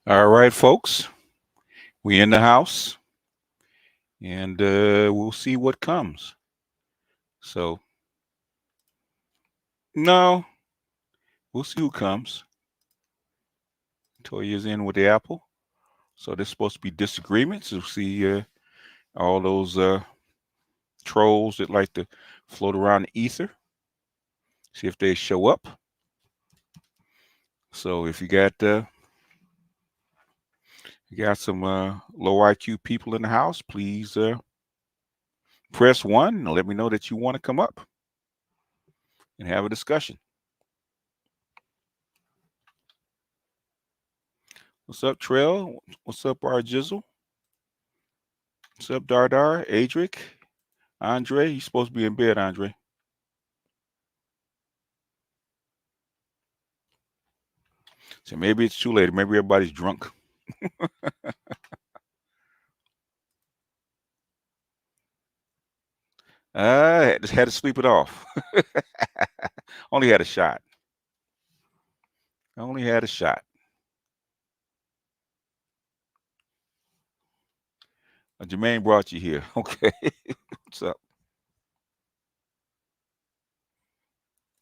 All right, folks, we in the house, and we'll see what comes. So, no, we'll see who comes. Toya's in with the apple. So there's supposed to be disagreements. We'll see all those trolls that like to float around the ether. See if they show up. So if you got some low IQ people in the house, please press one and let me know that you want to come up and have a discussion. What's up, Trail? What's up, Arjizzle? What's up, Dardar? Adric? Andre? You're supposed to be in bed, Andre. So maybe it's too late. Maybe everybody's drunk. I just had to sleep it off. Only had a shot. Only had a shot. Jermaine brought you here. Okay. What's up?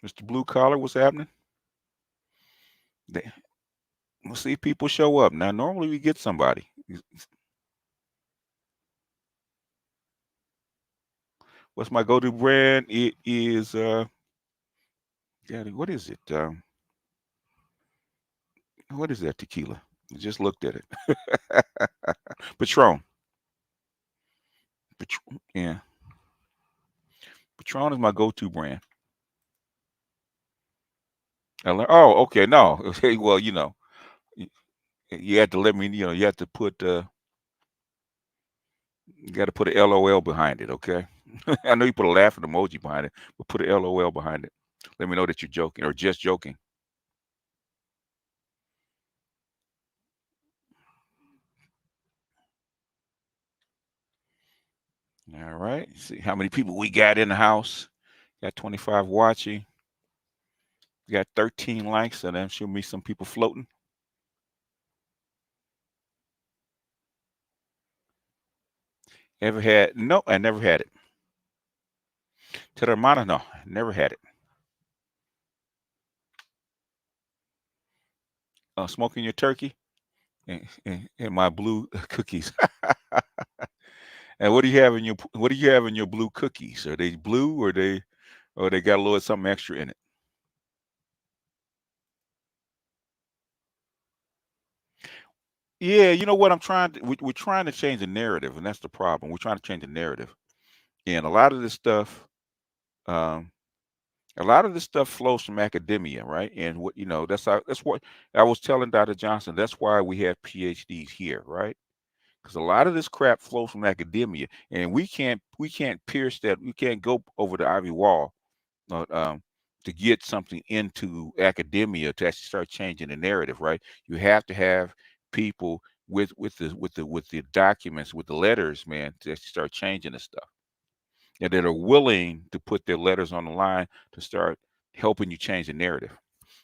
Mr. Blue Collar, what's happening? They, we'll see if people show up. Now, normally we get somebody. What's my go-to brand? It is what is it? What is that tequila? I just looked at it. Patron. Yeah. Patron is my go-to brand. Oh, okay. No. Okay, well, y- you had to let me, you have to put you got to put a LOL behind it, okay? I know you put a laughing emoji behind it, but put a LOL behind it. Let me know that you're joking or just joking. All right. See how many people we got in the house. Got 25 watching. We got 13 likes, so then show me some people floating. Ever had? No, I never had it. Terramana, no, never had it. Smoking your turkey and my blue cookies. And what do you have in your blue cookies? Are they blue or they got a little something extra in it? Yeah, you know what I'm trying to we're trying to change the narrative, and that's the problem. We're trying to change the narrative. And um a lot of this stuff flows from academia, right? And that's what I was telling Dr. Johnson. That's why we have PhDs here, right? Because a lot of this crap flows from academia, and we can't pierce that. We can't go over the ivy wall uh, um, to get something into academia to actually start changing the narrative, right? You have to have people with the documents, with the letters, man, to actually start changing this stuff, and that are willing to put their letters on the line to start helping you change the narrative.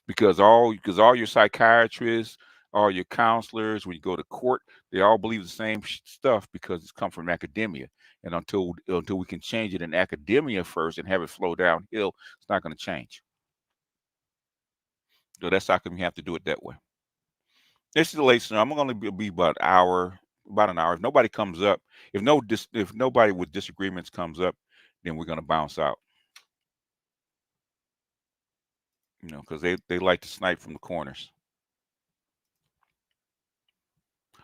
Because all your psychiatrists, all your counselors, when you go to court, they all believe the same stuff because it's come from academia. And until we can change it in academia first and have it flow downhill, it's not going to change. So that's how come you have to do it that way. This is the late. I'm going to be about an hour, about an hour. If nobody comes up, if nobody with disagreements comes up, then we're going to bounce out. Because they like to snipe from the corners.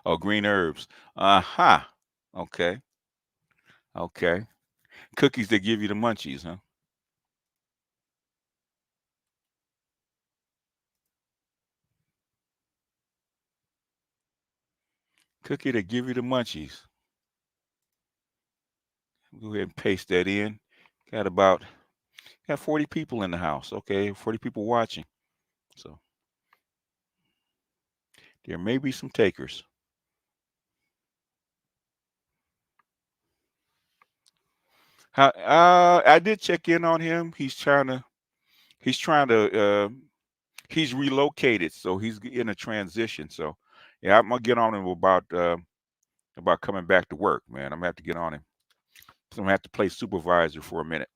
Oh, green herbs. Uh-huh. Okay. Okay. Cookies that give you the munchies, huh? Cookie that give you the munchies. Go ahead and paste that in. Got about got 40 people in the house. Okay, 40 people watching. So there may be some takers. I did check in on him. He's trying to he's relocated, so he's in a transition. So Yeah, I'm gonna get on him about coming back to work, man. I'm gonna have to get on him. So I'm gonna have to play supervisor for a minute.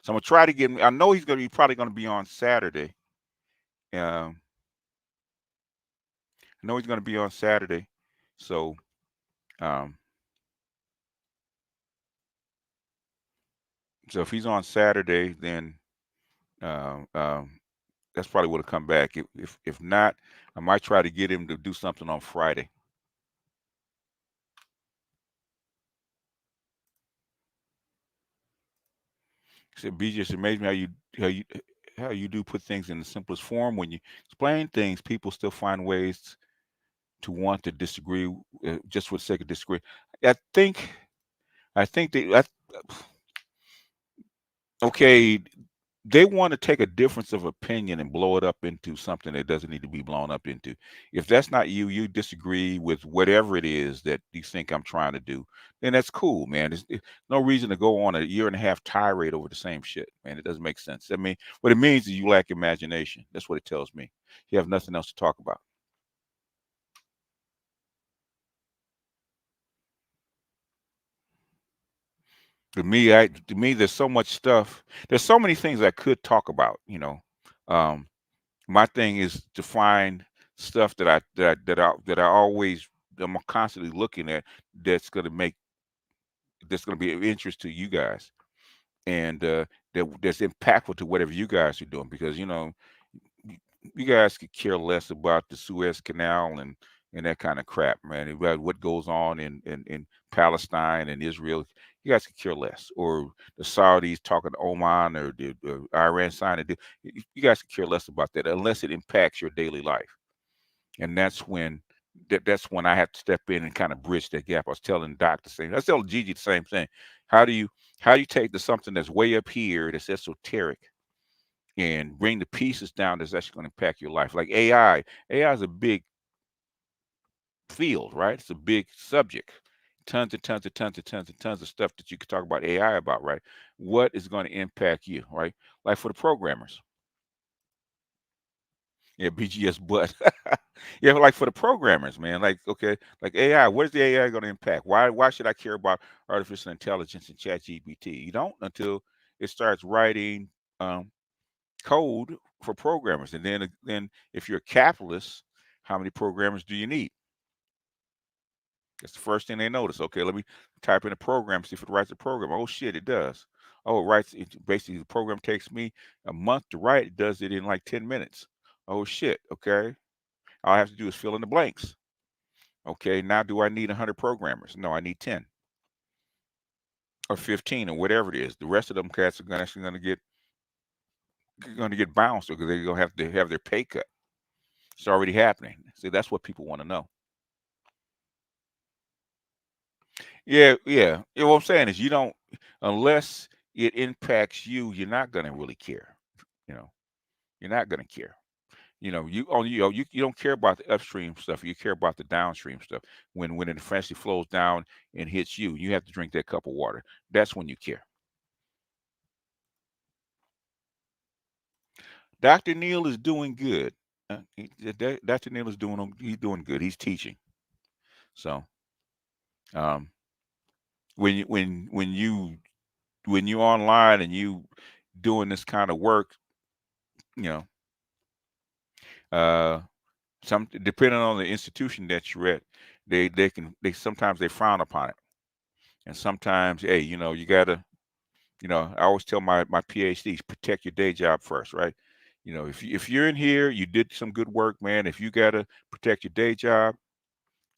So I'm gonna try to get him. I know he's gonna be probably gonna be on Saturday. Um, I know he's gonna be on Saturday. So um, so if he's on Saturday, then um, um, that's probably would have come back. If not, I might try to get him to do something on Friday. So BJ, it's amazing how you how you do put things in the simplest form. When you explain things, people still find ways to want to disagree just for the sake of disagree. I think I think okay, they want to take a difference of opinion and blow it up into something that doesn't need to be blown up into. If that's not you, you disagree with whatever it is that you think I'm trying to do, then that's cool, man. There's no reason to go on a year and a half tirade over the same shit, man. It doesn't make sense. I mean, what it means is you lack imagination. That's what it tells me. You have nothing else to talk about. To me, there's so much stuff. There's so many things I could talk about. Um, my thing is to find stuff that I always I'm constantly looking at that's going to make that's going to be of interest to you guys and that's impactful to whatever you guys are doing because you you guys could care less about the Suez Canal and that kind of crap, man. About what goes on in Palestine and Israel, you guys could care less. Or the Saudis talking to Oman or the Iran signing a deal. You guys could care less about that unless it impacts your daily life. And that's when I have to step in and kind of bridge that gap. I was telling Doc the same. I was telling Gigi the same thing. How do you how do you take the something that's way up here that's esoteric and bring the pieces down that's actually going to impact your life. Like AI. AI is a big field, right? It's a big subject. Tons and tons and tons and tons and tons of stuff that you could talk about AI about, right? What is going to impact you, right? Like for the programmers. Yeah, BGS but yeah, like for the programmers, man. Like, okay, like AI, what is the AI going to impact? Why should I care about artificial intelligence and chat GPT? You don't until it starts writing um code for programmers. And then if you're a capitalist, how many programmers do you need? That's the first thing they notice. Okay, let me type in a program, see if it writes a program. Oh shit, it does. Oh, it writes it basically the program takes me a month to write. It does it in like 10 minutes. Oh shit, okay. All I have to do is fill in the blanks. Okay, now do I need 100 programmers? No, I need 10 or 15 or whatever it is. The rest of them cats are actually going to get bounced because they're going to have to have their pay cut. It's already happening. See, that's what people want to know. Yeah, yeah. You know what I'm saying is you don't unless it impacts you, you're not gonna really care. You know, you're not gonna care. You don't care about the upstream stuff. You care about the downstream stuff. When it eventually flows down and hits you, you have to drink that cup of water. That's when you care. Dr. Neil is doing good. Dr. Neil is he's doing good. He's teaching. So um, when you online and you doing this kind of work, you know, uh, some depending on the institution that you're at, they sometimes they frown upon it, and sometimes hey, you gotta I always tell my PhDs protect your day job first, right? If you're in here, you did some good work, man. If you gotta protect your day job,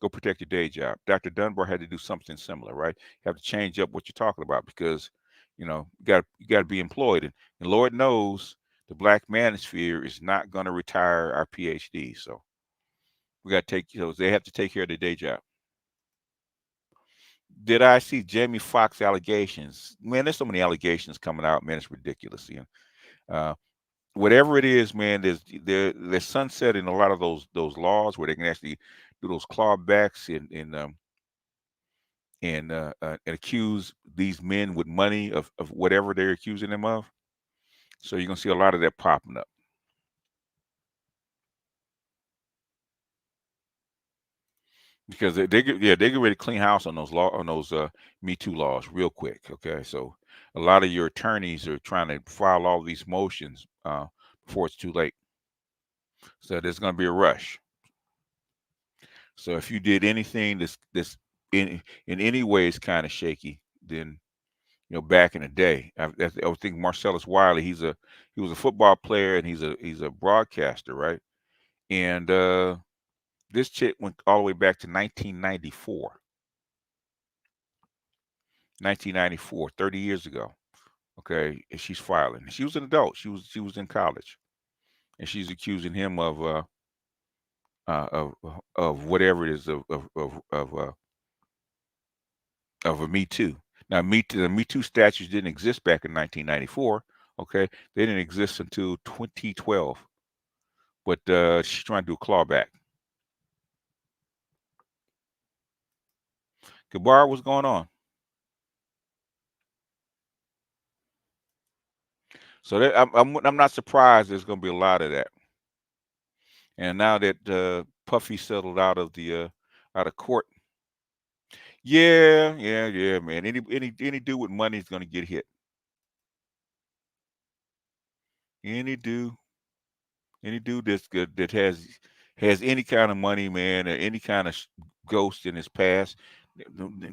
go protect your day job. Dr. Dunbar had to do something similar, right? You have to change up what you're talking about because you got to be employed, and Lord knows the black manosphere is not going to retire our PhDs, so we got to they have to take care of their day job. Did I see Jamie Foxx allegations? Man, there's so many allegations coming out, man. It's ridiculous. Uh, whatever it is, man, they're sunsetting a lot of those laws where they can actually do those clawbacks and accuse these men with money of whatever they're accusing them of. So you're gonna see a lot of that popping up. because they get ready to clean house on those Me Too laws real quick. Okay, so a lot of your attorneys are trying to file all these motions before it's too late. So there's going to be a rush. So if you did anything that's in any way is kind of shaky, then back in the day, I would think Marcellus Wiley. He was a football player and he's a broadcaster, right? And this chick went all the way back to 1994. 1994, 30 years ago. Okay, and she's filing. She was an adult. She was in college, and she's accusing him of whatever it is of a Me Too. Now, the Me Too statutes didn't exist back in 1994. Okay, they didn't exist until 2012. But she's trying to do a clawback. Gabar, what's going on? So I'm not surprised. There's going to be a lot of that. And now that Puffy settled out of court, yeah, yeah, yeah, man. Any dude with money is going to get hit. Any dude, any dude that's good that has any kind of money, man, or any kind of ghost in his past.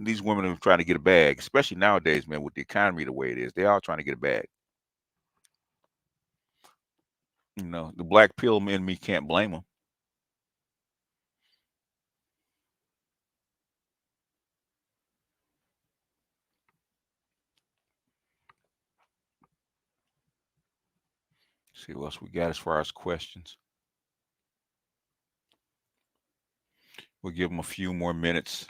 These women are trying to get a bag, especially nowadays, man, with the economy the way it is. They all trying to get a bag. The black pill in me can't blame them. See what else we got as far as questions. We'll give them a few more minutes.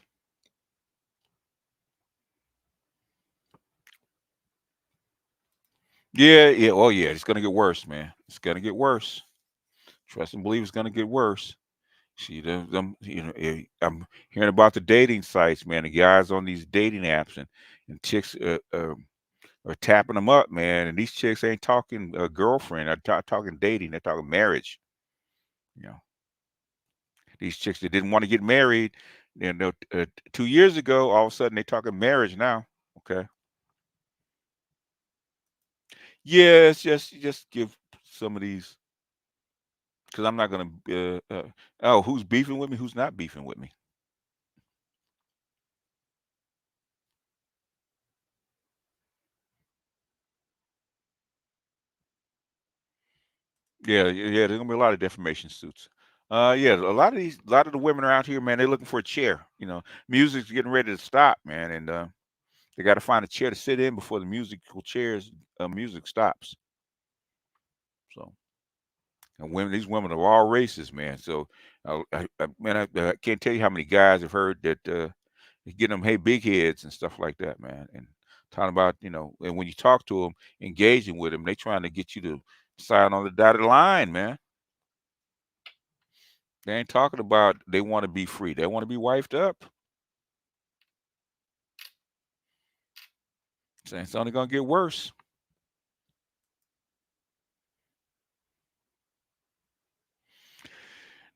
Yeah, yeah. Oh, yeah. It's gonna get worse, man. It's gonna get worse. Trust and believe it's gonna get worse. See them. I'm hearing about the dating sites, man. The guys on these dating apps and chicks are tapping them up, man. And these chicks ain't talking girlfriend. They're talking dating. They're talking marriage. You know, these chicks that didn't want to get married, 2 years ago, all of a sudden they talking marriage now. Okay. Yes, just give some of these because I'm not gonna. Oh, who's beefing with me? Who's not beefing with me? Yeah, yeah. There's gonna be a lot of defamation suits. Yeah, a lot of the women are out here, man. They're looking for a chair. Music's getting ready to stop, man, and they got to find a chair to sit in before the music stops. So, and these women of all races, man. So, man, I can't tell you how many guys have heard that getting them, hey, big heads and stuff like that, man. And talking about, and when you talk to them, engaging with them, they trying to get you to sign on the dotted line, man. They ain't talking about they want to be free. They want to be wifed up. So it's only gonna get worse.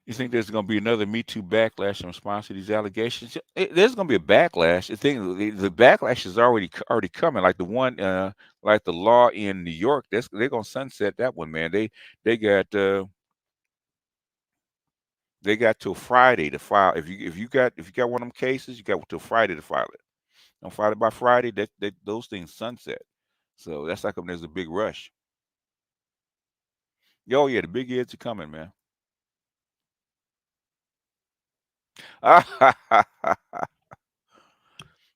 You think there's gonna be another Me Too backlash in response to these allegations? There's gonna be a backlash. The backlash is already coming. Like the one, like the law in New York. They're gonna sunset that one, man. They got they got till Friday to file. If you got one of them cases, you got till Friday to file it. Don't file it by Friday. That those things sunset. So that's how come there's a big rush. Yo, yeah, the big heads are coming, man.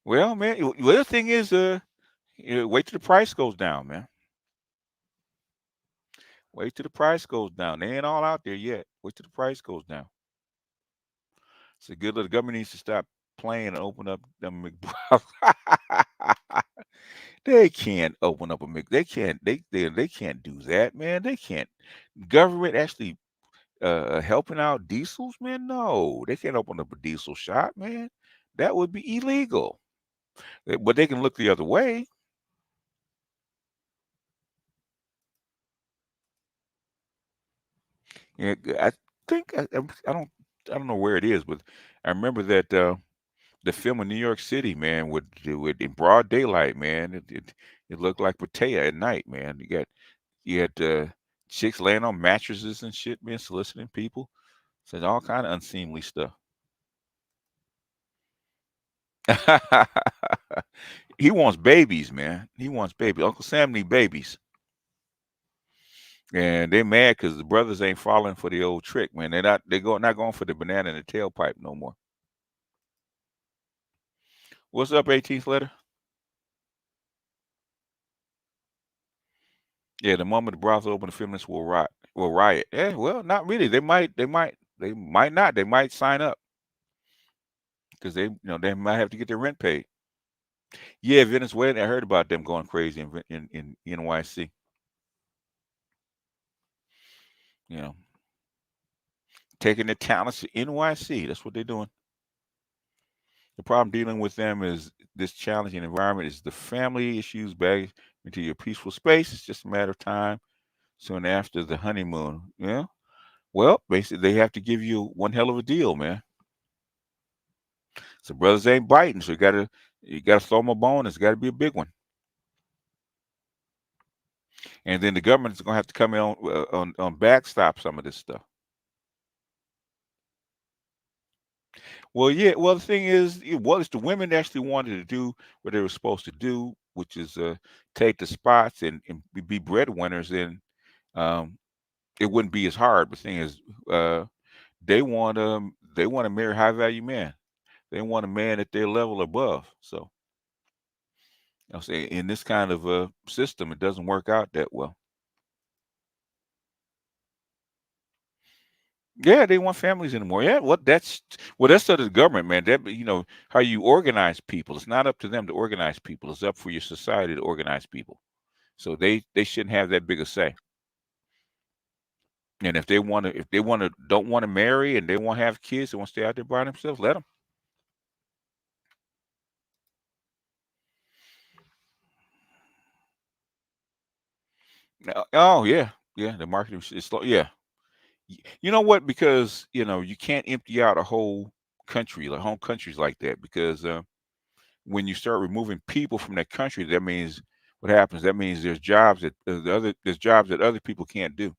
Well, man, the other thing is, wait till the price goes down, man. Wait till the price goes down. They ain't all out there yet. Wait till the price goes down. It's a good little government needs to stop playing and open up them McDonald's. They can't open up a Mc. They can't. They can't do that, man. They can't. Government actually helping out diesels, man. No, they can't open up a diesel shop, man. That would be illegal. But they can look the other way. Yeah, I think I don't. I don't know where it is, but I remember that the film in New York City, man, with in broad daylight, man. It looked like Patea at night, man. You had chicks laying on mattresses and shit, man, soliciting people. Said all kind of unseemly stuff. He wants babies, man. He wants babies. Uncle Sam need babies. And they mad because the brothers ain't falling for the old trick, man. Not going for the banana in the tailpipe no more. What's up, 18th letter? Yeah, the moment the brothel open, the feminists will riot. Yeah, well, not really. They might not. They might sign up because they might have to get their rent paid. Yeah, Venezuela. I heard about them going crazy in NYC. You know, taking their talents to NYC. That's what they're doing. The problem dealing with them is this challenging environment is the family issues back into your peaceful space. It's just a matter of time. Soon after the honeymoon. Yeah. Well, basically, they have to give you one hell of a deal, man. So brothers ain't biting, so you gotta throw them a bone. It's got to be a big one, and then the government's gonna have to come in on backstop some of this stuff. Well, yeah. Well, the thing is, well, it's the women that actually wanted to do what they were supposed to do, which is take the spots and be breadwinners. And um, it wouldn't be as hard. The thing is, they want to marry high value men. They want a man at their level above. So I'll say in this kind of system, it doesn't work out that well. Yeah, they want families anymore. Yeah, that's up to the government, man. How you organize people. It's not up to them to organize people. It's up for your society to organize people. So they shouldn't have that big a say. And if they want to don't want to marry and they want to have kids, they want to stay out there by themselves, let them. Oh yeah, yeah. The marketing is slow. Yeah, you know what? Because you can't empty out a whole country, like home countries like that, because when you start removing people from that country, that means what happens? That means there's jobs that other people can't do,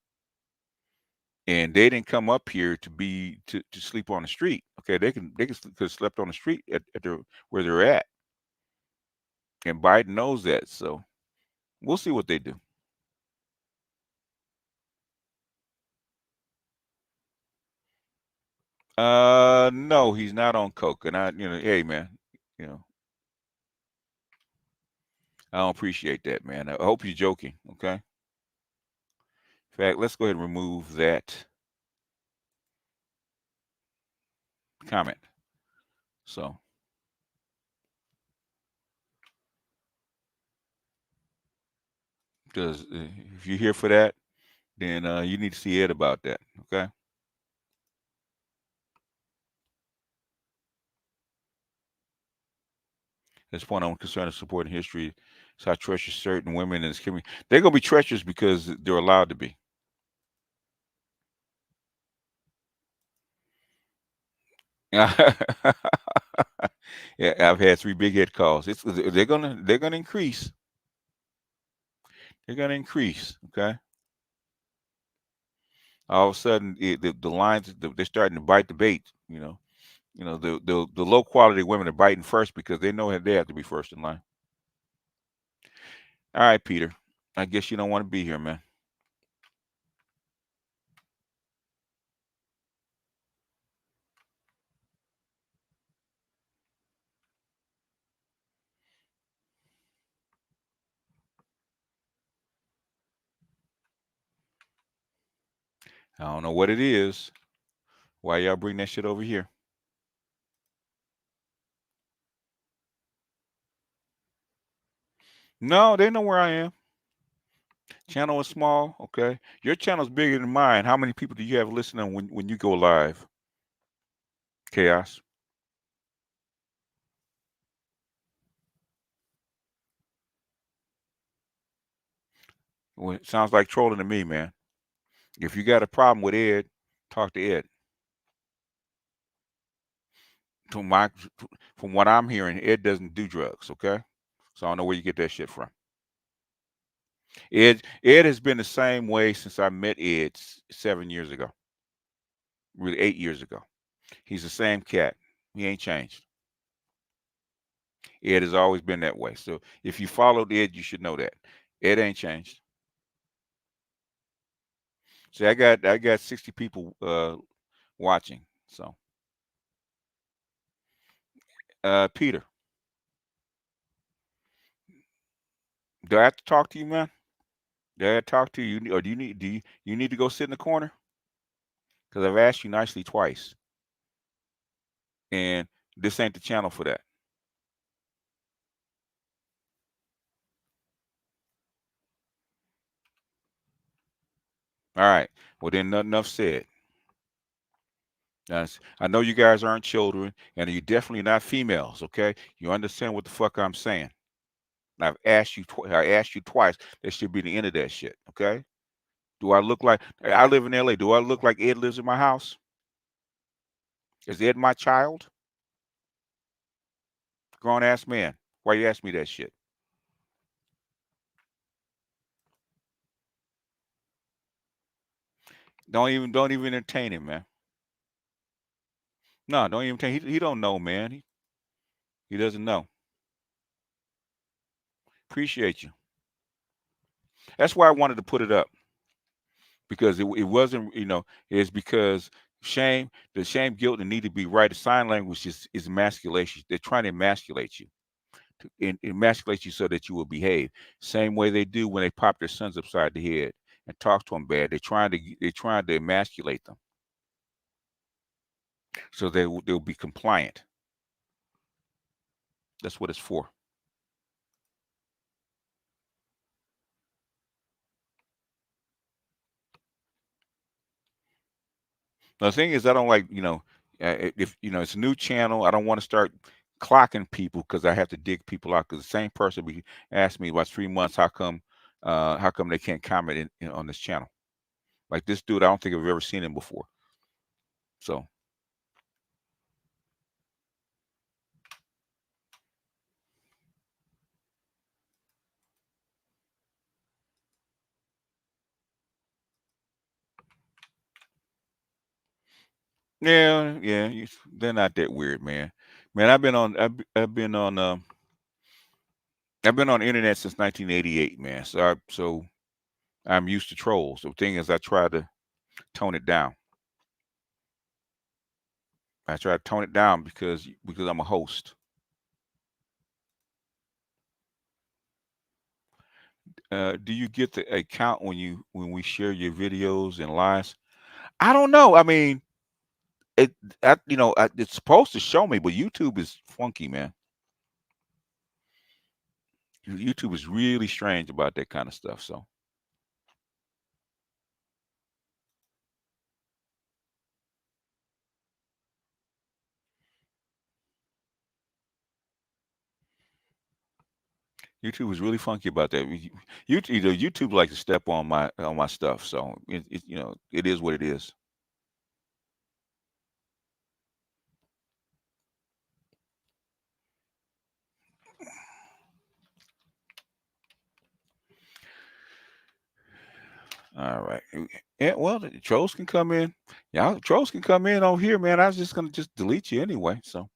and they didn't come up here to sleep on the street. Okay, could have slept on the street at where they're at, and Biden knows that. So we'll see what they do. No, he's not on coke, and hey man, you know, I don't appreciate that, man. I hope you're joking. Okay, in fact, let's go ahead and remove that comment. So because if you're here for that, then you need to see Ed about that. Okay. At this point, I'm concerned of supporting history. It's how treacherous certain women in this community. They're gonna be treacherous because they're allowed to be. Yeah, I've had three big head calls. They're gonna increase. They're gonna increase. Okay. All of a sudden, the lines they're starting to bite the bait. The low quality women are biting first because they know that they have to be first in line. All right, Peter. I guess you don't want to be here, man. I don't know what it is. Why y'all bring that shit over here? No, they know where I am. Channel is small, okay? Your channel's bigger than mine. How many people do you have listening when you go live? Chaos. Well, it sounds like trolling to me, man. If you got a problem with Ed, talk to Ed. from my from what I'm hearing, Ed doesn't do drugs. Okay, so I don't know where you get that shit from. Ed has been the same way since I met Ed 7 years ago, really 8 years ago. He's the same cat. He ain't changed. Ed has always been that way. So if you followed Ed, you should know that Ed ain't changed. See, I got 60 people watching. So Peter, do I have to talk to you, man? Do I have to talk to you, or do you need to go sit in the corner? Because I've asked you nicely twice, and this ain't the channel for that. All right. Well, then, nothing enough said. I know you guys aren't children, and you're definitely not females. Okay, you understand what the fuck I'm saying? And I've asked you. I asked you twice. That should be the end of that shit. Okay. Do I look like I live in LA? Do I look like Ed lives in my house? Is Ed my child? Grown ass man. Why you ask me that shit? Don't even entertain him, man. No, don't even entertain. He don't know, man. He doesn't know. Appreciate you. That's why I wanted to put it up because it wasn't, it's because the shame, guilt, and need to be right. The sign language is emasculation. They're trying to emasculate you, emasculate you so that you will behave. Same way they do when they pop their sons upside the head and talk to them bad. They're trying to emasculate them so they'll be compliant. That's what it's for. Now, the thing is, I don't like, if it's a new channel, I don't want to start clocking people because I have to dig people out. Because the same person asked me about 3 months, how come they can't comment on this channel? Like this dude, I don't think I've ever seen him before. So yeah, yeah, they're not that weird, man. Man, I've been on the internet since 1988, man. So I'm used to trolls. The thing is, I try to tone it down. I try to tone it down because I'm a host. Do you get the account when we share your videos and lives? I don't know. I mean, it's supposed to show me, but YouTube is funky, man. YouTube is really strange about that kind of stuff. So YouTube is really funky about that. YouTube likes to step on my stuff. So it is what it is. All right. Yeah, well, the trolls can come in. Yeah, trolls can come in over here, man. I was just gonna just delete you anyway. So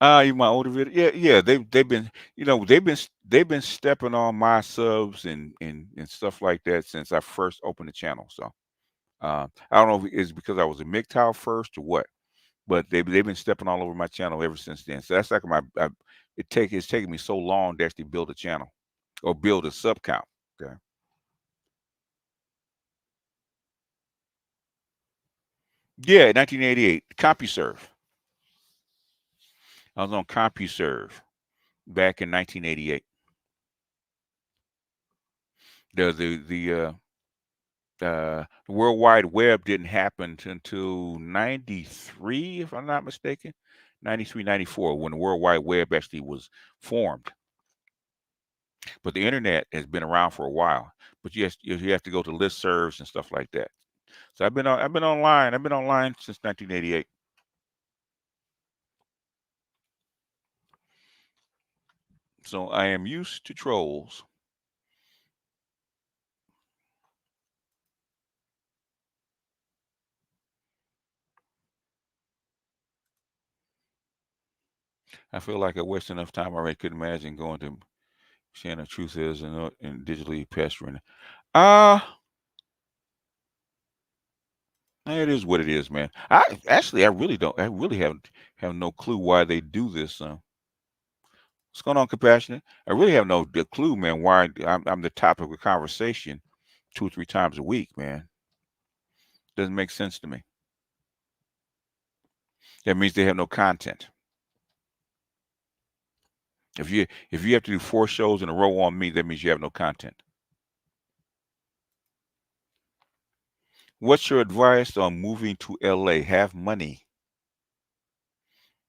even my older video. Yeah, yeah. They've been stepping on my subs and stuff like that since I first opened the channel. So I don't know if it's because I was a MGTOW first or what, but they've been stepping all over my channel ever since then. So that's like it's taking me so long to actually build a channel or build a sub count. Okay. Yeah, 1988, CompuServe. I was on CompuServe back in 1988. The World Wide Web didn't happen until '93, if I'm not mistaken. 93, 94, when the World Wide Web actually was formed. But the internet has been around for a while. But you have to go to listservs and stuff like that. So I've been online. I've been online since 1988. So I am used to trolls. I feel like I wasted enough time already. Couldn't imagine going to sharing the truth is and digitally pestering. Uh it is what it is, man. I really don't. I really have no clue why they do this. What's going on, compassionate? I really have no clue, man. Why I'm the topic of conversation 2 or 3 times a week, man. Doesn't make sense to me. That means they have no content. If you have to do 4 shows in a row on me, that means you have no content. What's your advice on moving to LA? Have money.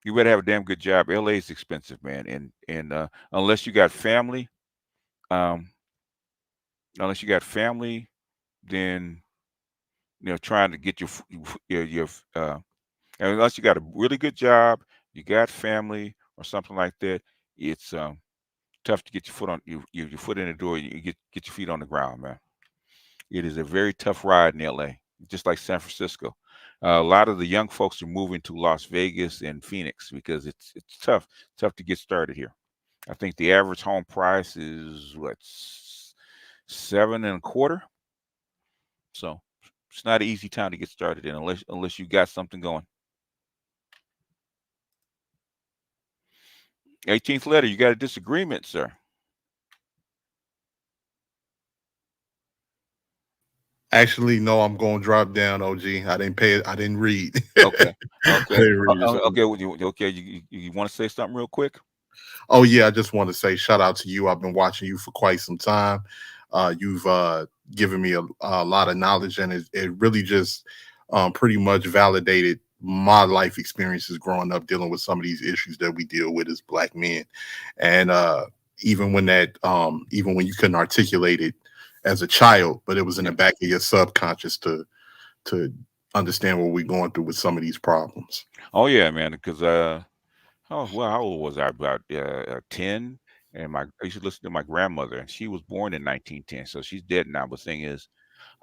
You better have a damn good job. LA is expensive, man, and unless you got family, um, unless you got family, then trying to get your and unless you got a really good job, you got family or something like that, it's tough to get your foot on your foot in the door. You get your feet on the ground, man. It is a very tough ride in LA, just like San Francisco. A lot of the young folks are moving to Las Vegas and Phoenix because it's tough to get started here. I think the average home price is what, 7 and a quarter. So it's not an easy time to get started in unless you got something going. 18th letter, you got a disagreement, sir. Actually, no, I'm going to drop down, OG. I didn't pay it. I didn't read. Okay, I okay, didn't read it. So, okay. Okay, you want to say something real quick? oh yeah, I just want to say shout out to you. I've been watching you for quite some time. You've given me a lot of knowledge, and it really just pretty much validated my life experiences growing up dealing with some of these issues that we deal with as black men. And even when you couldn't articulate it as a child, but it was in Yeah. the back of your subconscious to understand what we're going through with some of these problems. Oh yeah, man. Because how old was I? About 10. And I used to listen to my grandmother, and she was born in 1910, so she's dead now. But the thing is,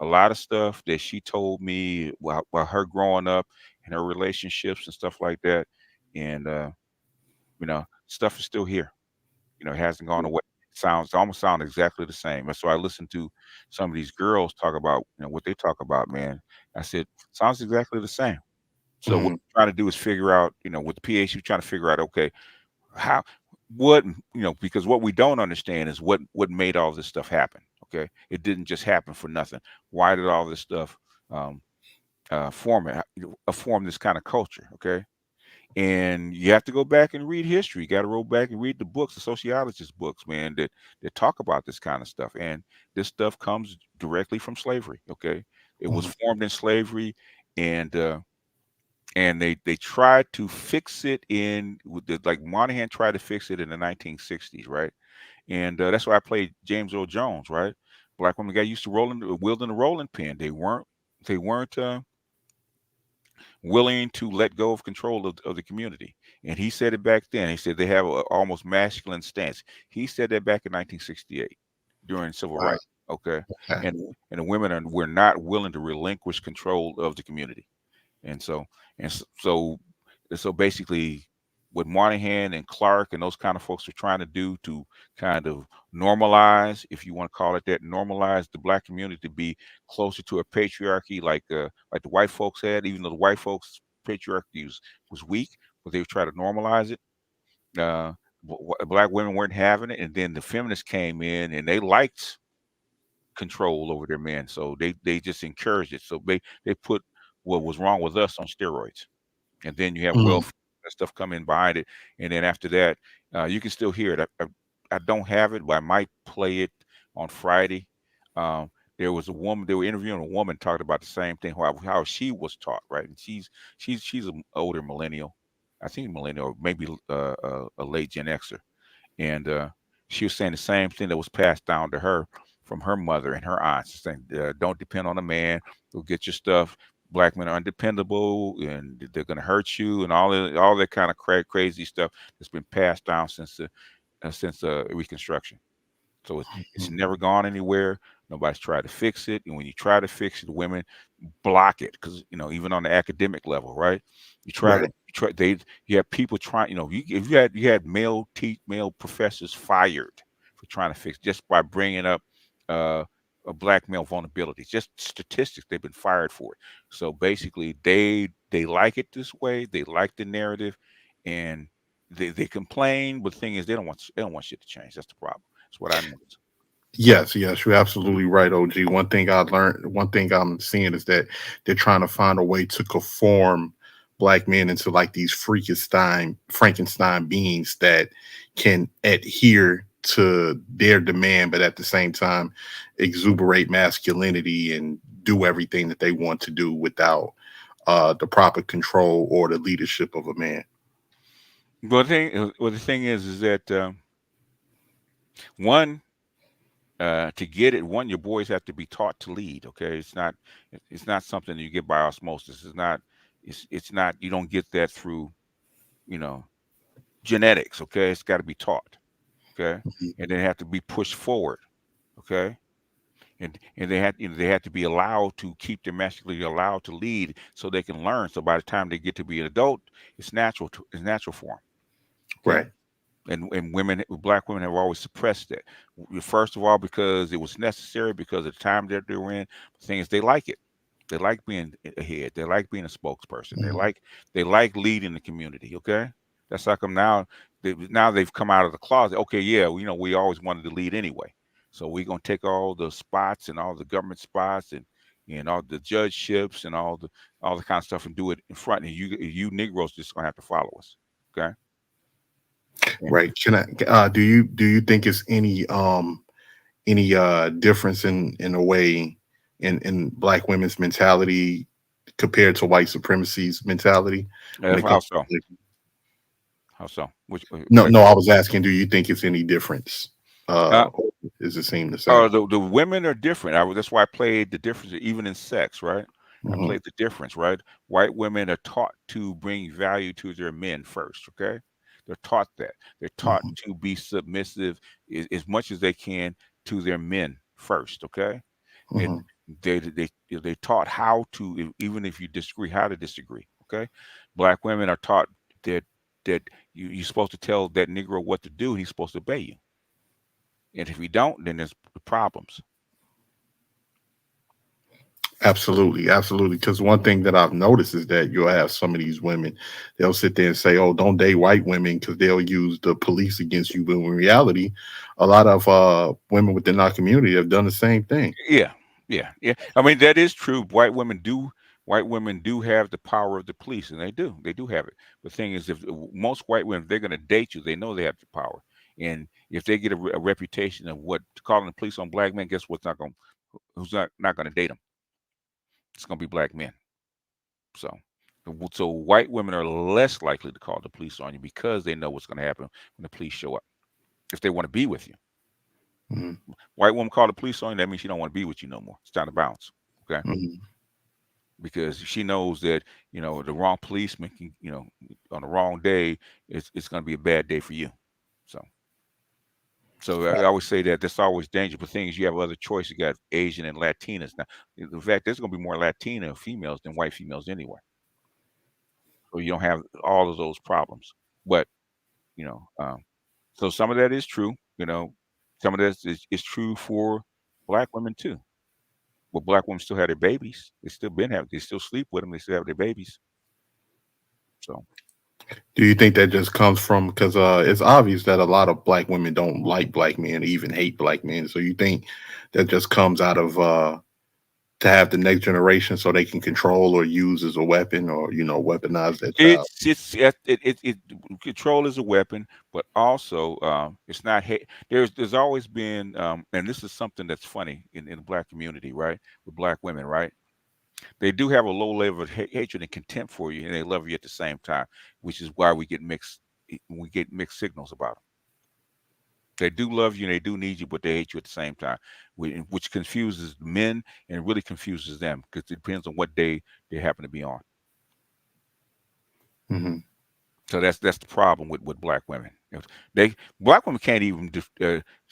a lot of stuff that she told me while her growing up and her relationships and stuff like that, and stuff is still here. It hasn't gone away. Sounds almost sound exactly the same. That's why I listen to some of these girls talk about, what they talk about, man. I said, sounds exactly the same. So what Mhm, we're trying to do is figure out, with the PhD, trying to figure out, okay, how, because what we don't understand is what made all this stuff happen. Okay, it didn't just happen for nothing. Why did all this stuff um, form this kind of culture? Okay, and you have to go back and read history. You got to roll back and read the books, the sociologist books, man, that talk about this kind of stuff. And this stuff comes directly from slavery. Okay, it was mhm, formed in slavery, and they tried to fix it like Monahan tried to fix it in the 1960s, right? And that's why I played James Earl Jones, right? Black women got used to wielding the rolling pin. They weren't willing to let go of control of the community. And he said it back then. He said they have a almost masculine stance. He said that back in 1968 during civil wow, rights. Okay, okay, and the women were not willing to relinquish control of the community. And so basically, what Moynihan and Clark and those kind of folks are trying to do to kind of normalize, if you want to call it that, normalize the black community to be closer to a patriarchy like the white folks had, even though the white folks patriarchy was weak, but they would try to normalize it. Uh, Black women weren't having it, and then the feminists came in and they liked control over their men, so they just encouraged it. So they put what was wrong with us on steroids, and then you have mhm, welfare and stuff coming behind it, and then after that, you can still hear it. I don't have it, but I might play it on Friday. Um, there was a woman they were interviewing a woman talked about the same thing how she was taught, right? And she's an older millennial, I think millennial, or maybe a late Gen Xer, and she was saying the same thing that was passed down to her from her mother and her aunts, saying, "Don't depend on a man. Go get your stuff. Black men are undependable, and they're going to hurt you, and all that kind of crazy stuff that's been passed down since Reconstruction." So it's Mhm. never gone anywhere. Nobody's tried to fix it, and when you try to fix it, women block it because even on the academic level, right? Right. You try they you have people trying. If you had male professors fired for trying to fix just by bringing up uh, a black male vulnerabilities, just statistics. They've been fired for it. So basically, they like it this way. They like the narrative, and they complain. But the thing is, they don't want shit to change. That's the problem. That's what I noticed. Yes, yes, you're absolutely right, OG. One thing I learned, one thing I'm seeing is that they're trying to find a way to conform black men into like these Frankenstein beings that can adhere to their demand, but at the same time exuberate masculinity and do everything that they want to do without the proper control or the leadership of a man. Well, the thing is that one to get it, one, your boys have to be taught to lead. Okay, it's not something that you get by osmosis. It's not you don't get that through you know genetics. Okay, it's got to be taught. Okay, Mhm. and they have to be pushed forward. Okay, and they have to be allowed to keep their masculinity, allowed to lead, so they can learn. So by the time they get to be an adult, it's natural for them. Okay, Right. and black women have always suppressed that. First of all, because it was necessary, because of the time that they were in. The thing is, they like it. They like being ahead. They like being a spokesperson. They Mhm. like they like leading the community. Okay, that's like them now. Now they've come out of the closet. Okay, yeah, we always wanted to lead anyway. So we're gonna take all the spots and all the government spots and all the judgeships and all the kind of stuff and do it in front. And you Negroes just gonna have to follow us. Okay. And Right. Can I do you think it's any difference in a way in black women's mentality compared to white supremacy's mentality when it how comes so? to How so? Which no, white? no, I was asking, do you think it's any difference? Uh, Or is it seem the oh, same? the women are different. That's why I played the difference, even in sex, right? I Hmm. played the difference, right? White women are taught to bring value to their men first, okay? They're taught that. They're taught Hmm. to be submissive as much as they can to their men first, okay? And Hmm. they taught how to, even if you disagree, how to disagree, okay? Black women are taught that that you're supposed to tell that Negro what to do, and he's supposed to obey you. And if you don't, then there's problems. Absolutely, absolutely. Because one thing that I've noticed is that you'll have some of these women, they'll sit there and say, "Oh, don't date white women because they'll use the police against you." But in reality, a lot of women within our community have done the same thing. Yeah, yeah, yeah. I mean, that is true. White women do have the power of the police, and they do have it. The thing is, if most white women, if they're going to date you, they know they have the power. And if they get a reputation of what calling the police on black men, guess who's not going to date them? It's going to be black men. So, so white women are less likely to call the police on you because they know what's going to happen when the police show up. If they want to be with you, Mhm. white woman call the police on you, that means she don't want to be with you no more. It's time to bounce. Okay, Mhm. because she knows that the wrong policeman can, on the wrong day, it's going to be a bad day for you. So, so I always say that that's always dangerous. But things you have other choices. You got Asian and Latinas now. In fact, there's going to be more Latina females than white females anyway. So you don't have all of those problems. But you know, um, so some of that is true. Some of that is true for black women too. But black women still have their babies. They still sleep with them. They still have their babies. So. Do you think that just comes from because it's obvious that a lot of black women don't like black men, even hate black men. So you think that just comes out of to have the next generation so they can control or use as a weapon or weaponize that child? It control is a weapon, but also it's not hate. There's always been and this is something that's funny in the black community, right? With black women, right? They do have a low level of hatred and contempt for you, and they love you at the same time, which is why we get mixed signals about them. They do love you and they do need you, but they hate you at the same time, which confuses men and really confuses them because it depends on what day they happen to be on. Hmm. So that's the problem with black women. If they black women can't even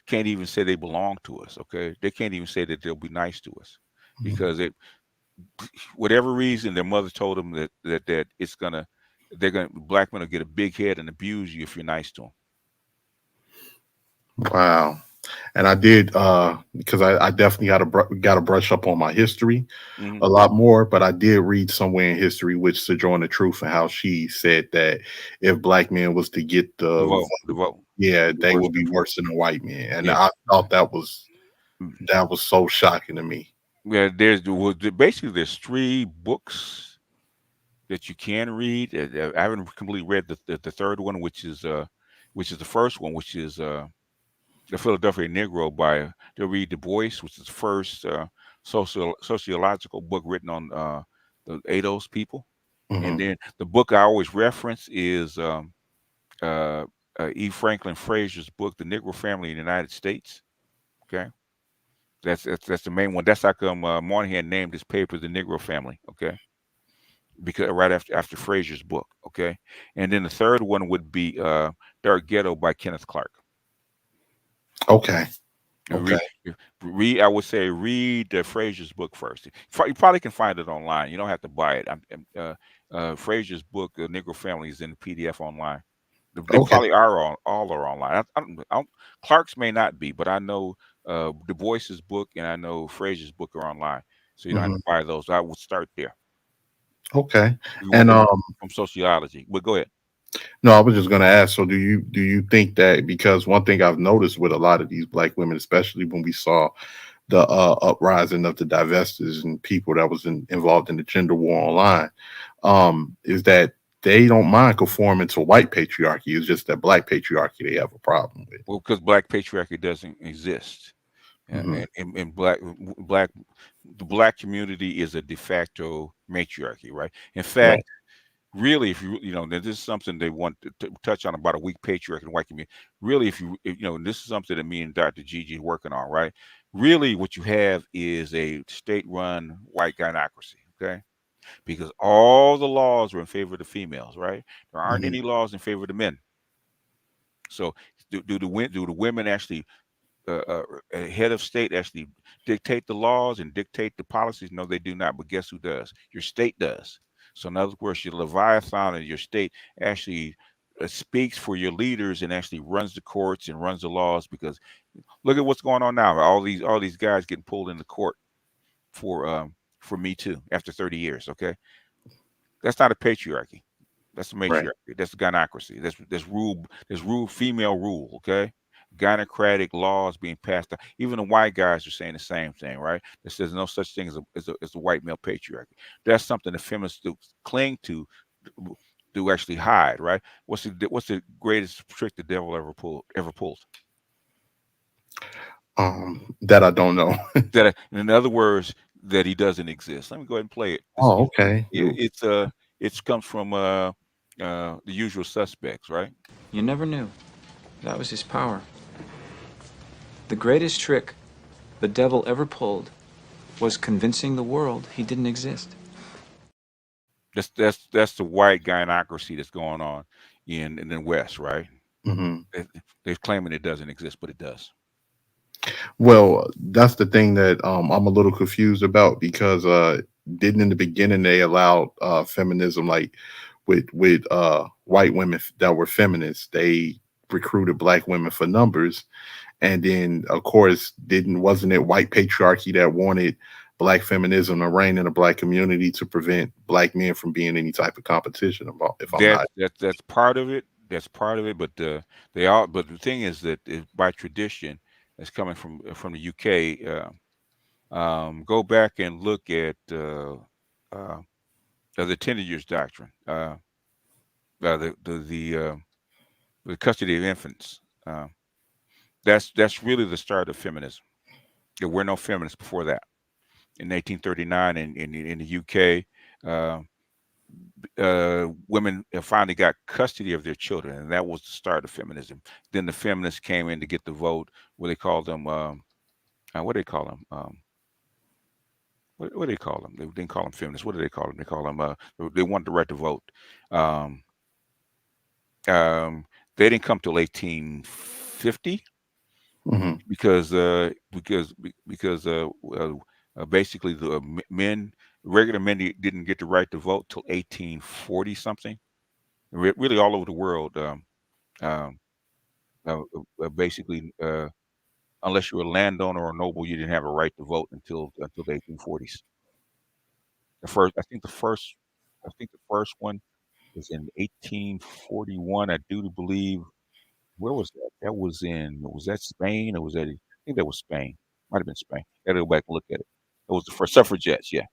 can't even say they belong to us. Okay, they can't even say that they'll be nice to us because it whatever reason their mother told them that it's gonna they're gonna black men will get a big head and abuse you if you're nice to them. Wow. And I did because I definitely got to brush up on my history Hmm. a lot more. But I did read somewhere in history which Sojourner Truth and how she said that if black men was to get the The vote, vote, yeah, the they worst would be before. worse than a white man. And Yeah. I thought Mm. that was so shocking to me. Yeah, basically there's three books that you can read. I haven't completely read the third one, which is the first one, which is the Philadelphia Negro by Louis Du Bois, which is the first sociological book written on the ADOS people. And Hmm. then the book I always reference is uh, E. Franklin Frazier's book, The Negro Family in the United States. Okay, that's the main one. That's how come Moynihan named his paper The Negro Family. Okay, because right after Frazier's book. Okay, and then the third one would be Dark Ghetto by Kenneth Clark. Okay. And Okay. read. I would say read Frazier's book first. You probably can find it online. You don't have to buy it. Frazier's book, Negro Family, is in the PDF online. They Okay. probably are all are online. Clark's may not be, but I know Du Bois's book and I know Frazier's book are online, so you don't have Hmm. to buy those. I would start there. Okay. You work And your way from sociology. But go ahead. no, I was just going to ask. So, do you think that because one thing I've noticed with a lot of these black women, especially when we saw the uprising of the divestors and people that was involved in the gender war online, is that they don't mind conforming to white patriarchy. It's just that black patriarchy they have a problem with. Well, because black patriarchy doesn't exist. Hmm. And black the black community is a de facto matriarchy, right? In Right. fact, really, if you this is something they want to touch on about a weak patriarchy in the white community. Really, if this is something that me and Dr. Gigi are working on, right? Really, what you have is a state-run white gynocracy, okay? Because all the laws are in favor of the females, right? There aren't Hmm. any laws in favor of the men. So, do the women actually a head of state actually dictate the laws and dictate the policies? No, they do not. But guess who does? Your state does. So in other words, your Leviathan and your state actually speaks for your leaders and actually runs the courts and runs the laws. Because look at what's going on now. All these guys getting pulled into court for Me Too after 30 years. Okay, that's not a patriarchy. That's a Right. matriarchy. That's a gynocracy. That's rule. There's rule. Female rule. Okay, gynocratic laws being passed down. Even the white guys are saying the same thing, right? That says no such thing as a white male patriarchy. That's something the feminists do cling to actually hide, right? What's the greatest trick the devil ever pulled? That I don't know. In other words, that he doesn't exist. Let me go ahead and play it. Oh, okay. It comes from The Usual Suspects, right? You never knew. That was his power. The greatest trick the devil ever pulled was convincing the world he didn't exist. That's the white gynocracy that's going on in the West, right? Hmm. They- They're claiming it doesn't exist, but it does. Well, that's the thing that I'm a little confused about because didn't in the beginning they allowed feminism like with white women that were feminists, they recruited black women for numbers, and then of course didn't wasn't it white patriarchy that wanted black feminism to reign in the black community to prevent black men from being any type of competition about if I'm not. That's part of it. That's part of it. But But the thing is that by tradition, it's coming from the UK. Go back and look at uh, the 10 years doctrine, the custody of infants. Uh, that's really the start of feminism. There were no feminists before that. in 1839 in the UK. Uh, Women finally got custody of their children, and that was the start of feminism. Then the feminists came in to get the vote. What they called them? What do they call them? What do they call them? They didn't call them feminists. What do they call them? They call them. They wanted the right to vote. Um, they didn't come till 1850 Hmm. because basically the men, regular men, didn't get the right to vote till 1840 something. Really, all over the world. Um, Basically, unless you were a landowner or noble, you didn't have a right to vote until the 1840s. The first, I think the first one was in 1841. I do believe. Where was that? Was that Spain or was that? I think that was Spain. Might have been Spain. I gotta go back and look at it. It was the first suffragettes, yeah.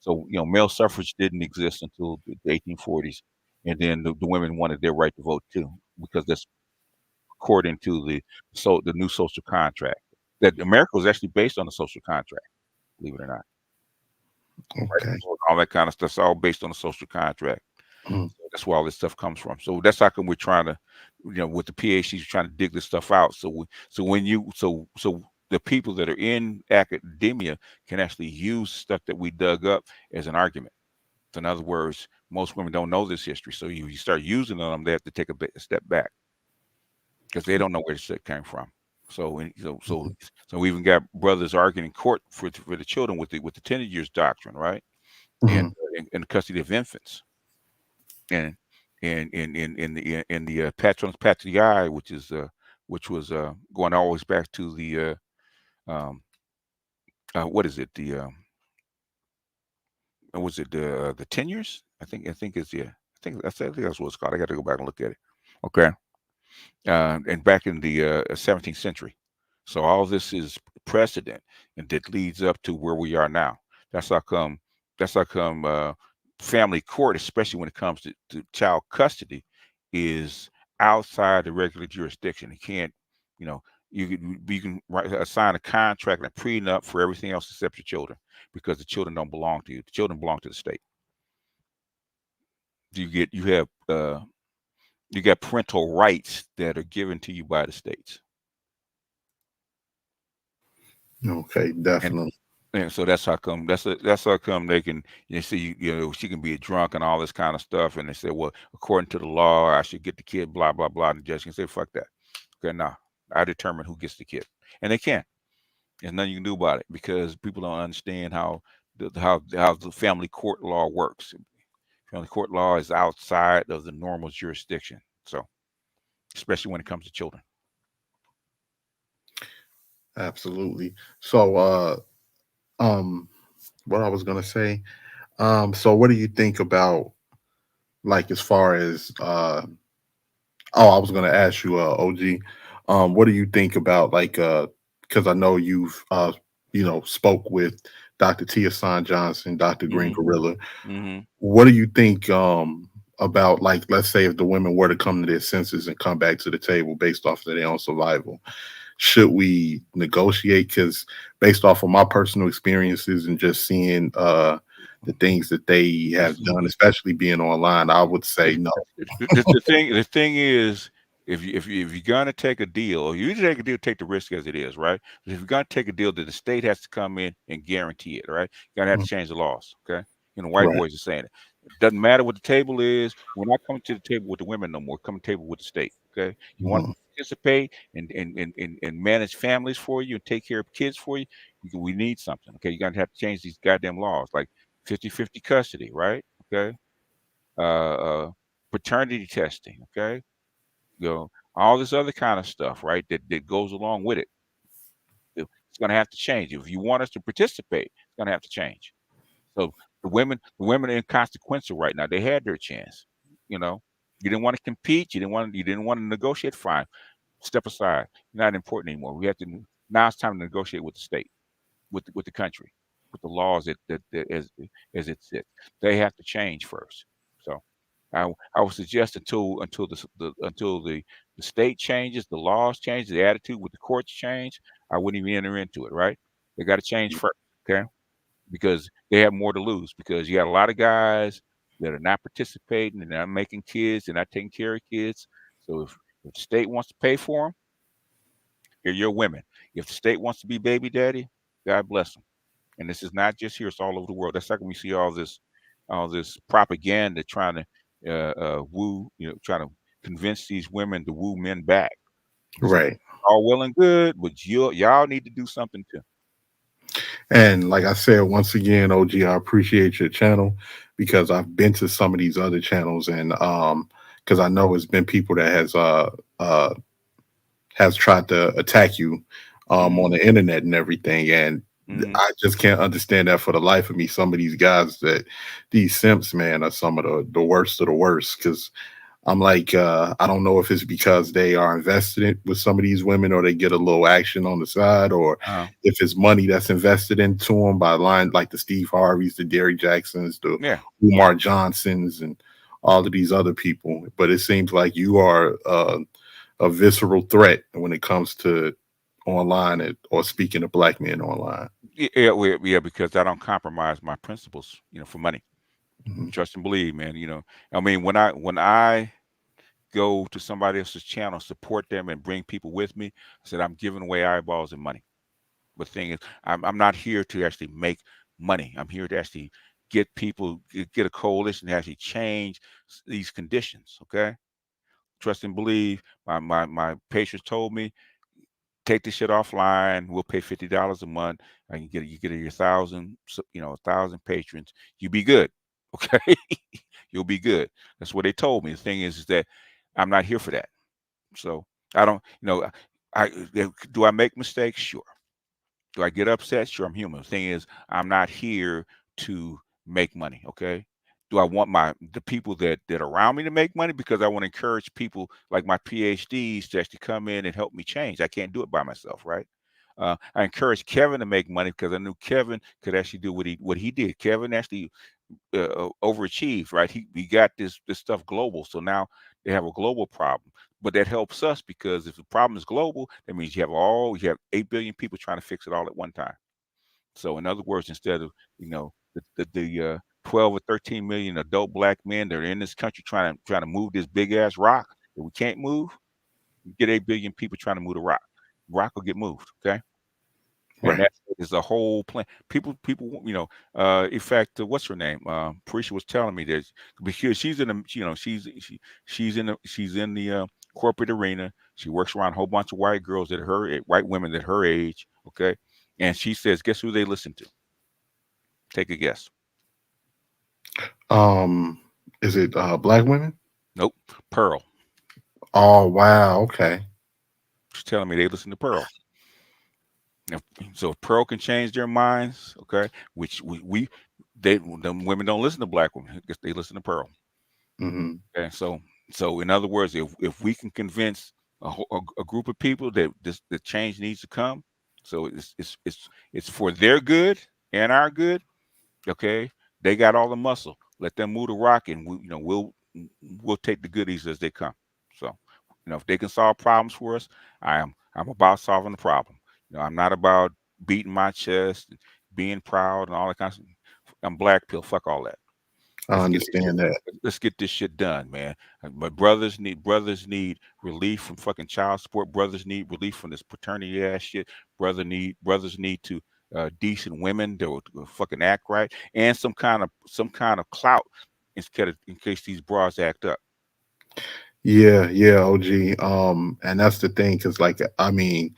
So male suffrage didn't exist until the 1840s, and then the women wanted their right to vote too, because that's according to the new social contract. That America was actually based on the social contract, believe it or not. Right to Okay. vote, all that kind of stuff's all based on the social contract. Mm. So that's where all this stuff comes from. So that's how come we're trying to, with the PhDs, trying to dig this stuff out. So the people that are in academia can actually use stuff that we dug up as an argument. So in other words, most women don't know this history. So you start using them, they have to take a step back because they don't know where this shit came from. So so we even got brothers arguing in court for the children with the tender years doctrine, right? And Hmm. in the custody of infants, and in the Patronus Patriae, which was going always back to the um, what is it, was it the tenures? I think it's, yeah. I think that's what it's called. I got to go back and look at it. Okay. And back in the 17th century. So all this is precedent, and that leads up to where we are now. That's how come. That's how come family court, especially when it comes to child custody, is outside the regular jurisdiction. You can't, you know, you can assign a contract and a prenup for everything else except your children, because the children don't belong to you. The children belong to the state. You got parental rights that are given to you by the states. Okay, And definitely. so that's how come they can, see, she can be a drunk and all this kind of stuff, and they say, well, according to the law, I should get the kid, blah blah blah, and the judge can say, fuck that. Okay, now I determine who gets the kid, and they can't. There's nothing you can do about it because people don't understand how the family court law works. Family court law is outside of the normal jurisdiction. So especially when it comes to children. Absolutely. So, um, what I was gonna say. So what do you think about, like, as far as oh, I was gonna ask you, OG, what do you think about, like, because I know you've spoke with Dr. Tia San Johnson, Dr. Green Hmm. Gorilla. Hmm. What do you think about, like, let's say if the women were to come to their senses and come back to the table based off of their own survival, should we negotiate? Because based off of my personal experiences and just seeing the things that they have done, especially being online, I would say no. The thing is, if you're gonna take a deal, or you take a deal, take the risk as it is, right? But if you're gonna take a deal, then the state has to come in and guarantee it, right? You're gonna have to Mm. change the laws, okay? White Right. boys are saying it. It doesn't matter what the table is. We're not coming to the table with the women no more. We're coming to the table with the state. Okay. You want Mhm. to participate and manage families for you and take care of kids for you. We need something. Okay. You're gonna have to change these goddamn laws, like 50-50 custody, right? Okay. Uh Paternity testing, okay? All this other kind of stuff, right? That goes along with it. It's gonna have to change. If you want us to participate, it's gonna have to change. So the women are inconsequential right now. They had their chance. You know, you didn't want to compete. You didn't want to negotiate. Fine, step aside. You're not important anymore. We have to now. It's time to negotiate with the state, with the country, with the laws that as it sits. They have to change first. So I would suggest until the state changes, the laws change, the attitude with the courts change. I wouldn't even enter into it. Right? They got to change first. Okay. because they have more to lose because you got a lot of guys that are not participating and not making kids and not taking care of kids. So if the state wants to pay for them, here you're women. If the state wants to be baby daddy, God bless them. And this is not just here; it's all over the world. That's like when we see all this propaganda trying to woo, trying to convince these women to woo men back. It's Right. all well and good, but y'all need to do something too. And like I said, once again, OG, I appreciate your channel because I've been to some of these other channels and because I know it's been people that uh has tried to attack you on Hmm. the internet and everything. And Hmm. I just can't understand that for the life of me. Some of these guys that these simps, man, are some of the worst of the worst. Because I'm like, I don't know if it's because they are invested with some of these women or they get a little action on the side or Uh, if it's money that's invested into them by line like the Steve Harveys, the Derrick Jacksons, the yeah. Umar Johnsons, and all of these other people. But it seems like you are a visceral threat when it comes to online or speaking to black men online. Yeah, yeah, because I don't compromise my principles, for money. Mhm. Trust and believe, man. I mean, when I go to somebody else's channel, support them, and bring people with me, I said I'm giving away eyeballs and money. But the thing is, I'm not here to actually make money. I'm here to actually get people, get a coalition to actually change these conditions. Okay, trust and believe. My patients told me take this shit offline. We'll pay $50 a month. I can get your thousand, 1,000 patrons. You be good, okay? You'll be good. That's what they told me. The thing is that I'm not here for that. So I don't, do I make mistakes? Sure. Do I get upset? Sure, I'm human. The thing is, I'm not here to make money. Okay. Do I want the people that are around me to make money? Because I want to encourage people like my PhDs to actually come in and help me change. I can't do it by myself, right? I encouraged Kevin to make money because I knew Kevin could actually do what he did. Kevin actually overachieved, right? He got this stuff global, so now they have a global problem. But that helps us because if the problem is global, that means you have 8 billion people trying to fix it all at one time. So in other words, instead of the 12 or 13 million adult black men that are in this country trying to move this big ass rock that we can't move, you get 8 billion people trying to move the rock. Rock will get moved. Okay. And Right. that is the whole plan. People, in fact, what's her name? Parisha was telling me that because she's in the, she's in the corporate arena. She works around a whole bunch of white girls white women at her age. Okay, and she says, guess who they listen to? Take a guess. Um, is it black women? Nope, Pearl. Oh wow, okay. She's telling me they listen to Pearl. If, so if Pearl can change their minds, okay, which them women don't listen to black women. I guess they listen to Pearl. Hmm. And so in other words, if we can convince a group of people that the change needs to come, so it's for their good and our good. Okay, they got all the muscle. Let them move the rock, and we'll take the goodies as they come. So, if they can solve problems for us, I'm about solving the problem. I'm not about beating my chest, and being proud, and all that kind of. I'm black pill. Fuck all that. I Let's get this shit. understand that. Let's get this shit done, man. My brothers need relief from fucking child support. Brothers need relief from this paternity ass shit. Brothers need to decent women that will fucking act right and some kind of clout in case these bras act up. Yeah, yeah, OG. And that's the thing, because like I mean,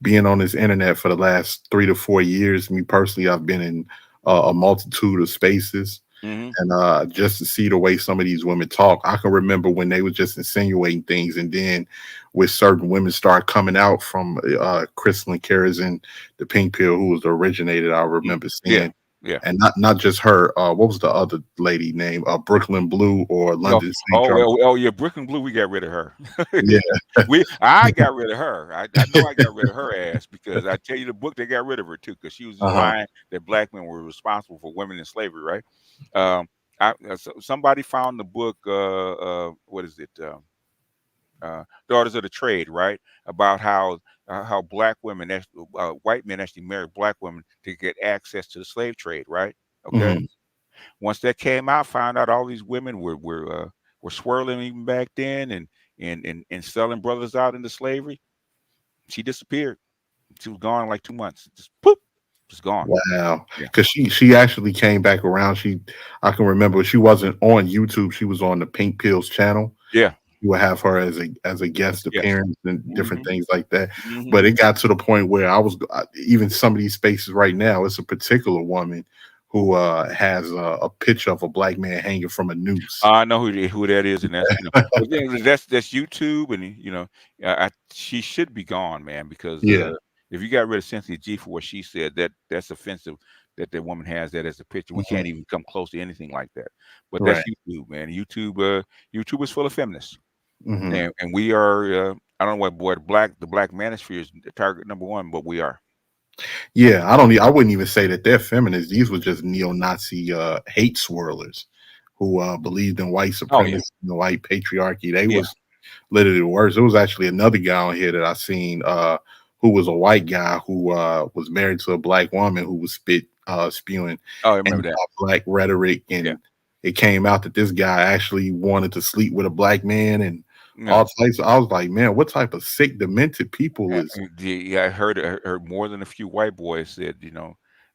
being on this internet for the last 3 to 4 years, me personally, I've been in a multitude of spaces. Hmm. And just to see the way some of these women talk, I can remember when they were just insinuating things, and then with certain women start coming out from Crystal and the pink pill, who was the originator. I remember Yeah, seeing, yeah. and not just her. What was the other lady name? Brooklyn Blue or Oh, London St. oh, John? well, oh, yeah. Brooklyn Blue, we got rid of her. Yeah. I got rid of her. I know I got rid of her ass because I tell you the book they got rid of her too because she was just Uh-huh. lying that black men were responsible for women in slavery, right? Um, somebody found the book. What is it? Daughters of the Trade, right? About how how black women, white men actually married black women to get access to the slave trade, right? Okay. Hmm. Once that came out, found out all these women were swirling even back then, and and selling brothers out into slavery. She disappeared. She was gone in like 2 months. Just poof, just gone. Wow, Yeah. because she actually came back around. I can remember she wasn't on YouTube. She was on the Pink Pills channel. Yeah. You would have her as a guest Yes. appearance and different Hmm. things like that. Hmm. But it got to the point where even some of these spaces right now. It's a particular woman who has a picture of a black man hanging from a noose. I know who that is, and that's but then that's YouTube, and she should be gone, man, because Yeah. if you got rid of Cynthia G for what she said, that's offensive. That the woman has that as a picture. We Mhm. can't even come close to anything like that. But that's Right. YouTube, man. YouTube is full of feminists, Hmm. and we are. I don't know what boy the black manosphere is the target number one, but we are. Yeah, I wouldn't even say that they're feminists. These were just neo-Nazi hate swirlers who believed in white Oh yeah, supremacy and the white patriarchy. They yeah. was literally worse. There was actually another guy on here that I seen who was a white guy who was married to a black woman who was spewing Oh, I remember that. anti-black rhetoric, Yeah, and it came out that this guy actually wanted to sleep with a black man and yeah. all types. I was like, man, what type of sick, demented people is? Yeah, I heard more than a few white boys said,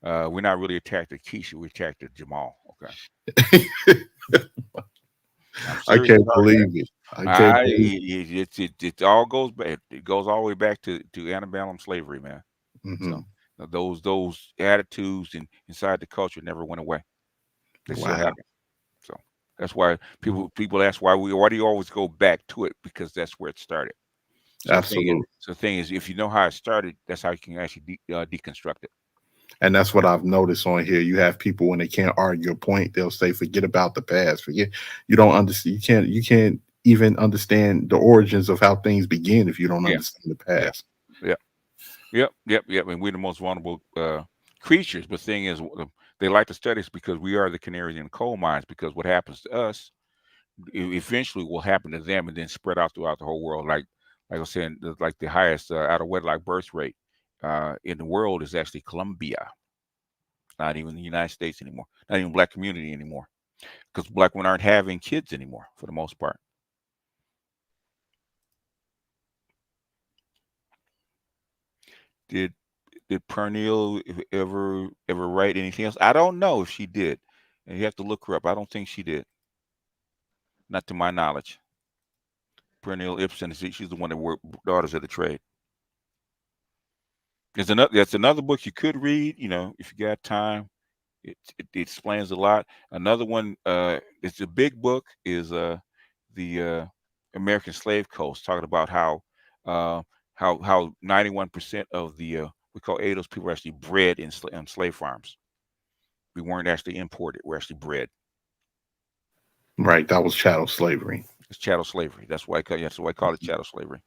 we're not really attacked at Keisha, we attacked at Jamal. Okay, I'm I serious can't about that. believe it. I can't believe. It all goes back. It goes all the way back to antebellum slavery, man. So Mhm. those attitudes and inside the culture never went away. They still Wow. happen. So that's why people ask why do you always go back to it, because that's where it started. Absolutely. So the thing is, if you know how it started, that's how you can actually deconstruct it. And that's what I've noticed on here. You have people when they can't argue a point, they'll say, "Forget about the past. Forget you don't understand. You can't even understand the origins of how things begin if you don't Yeah, understand the yeah, past." yeah. Yep. And we're the most vulnerable creatures. But thing is, they like to study us because we are the canaries in the coal mines. Because what happens to us eventually will happen to them, and then spread out throughout the whole world. Like I was saying, like the highest out of wedlock birth rate in the world is actually Colombia. Not even the United States anymore. Not even black community anymore. Because black women aren't having kids anymore for the most part. Did did Pernille ever write anything else? I don't know if she did, and you have to look her up. I don't think she did, not to my knowledge. Pernille Ibsen, she's the one that wrote Daughters of the Trade. That's another book you could read. If you got time, it explains a lot. Another one, it's a big book, is the American Slave Coast, talking about uh, how 91% of the we call ADOS people are actually bred in slave farms. We weren't actually imported. We're actually bred. Right. That was chattel slavery. It's chattel slavery. That's why I call it chattel slavery.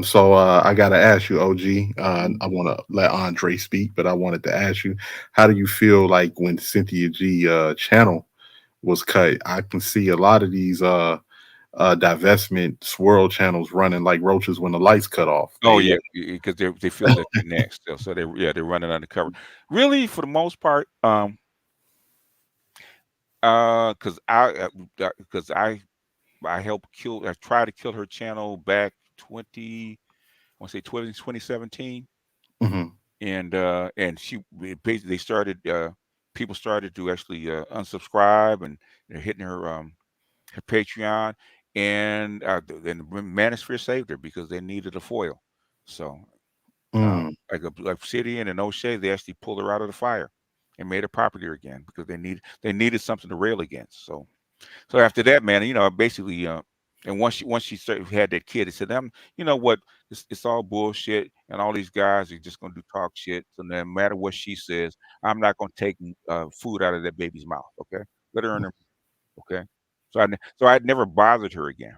So I gotta ask you, OG. Mhm. I want to let Andre speak, but I wanted to ask you, how do you feel like when Cynthia G channel was cut? I can see a lot of these divestment swirl channels running like roaches when the lights cut off. Oh They yeah, because they feel that they're next. So they're running undercover. Really, for the most part, because I helped kill. I tried to kill her channel back 20. I want to say 2017, Mhm. and basically they started. People started to actually unsubscribe, and they're hitting her Patreon, and then the Manosphere saved her because they needed a foil. So Mm. like Obsidian and O'Shea, they actually pulled her out of the fire and made her popular again because they needed something to rail against. So after that, man, basically, and once she had that kid, he said, you know what, it's all bullshit, and all these guys are just gonna do talk shit. So no matter what she says, I'm not gonna take food out of that baby's mouth. Okay, let her earn her. Okay, so I'd never bothered her again.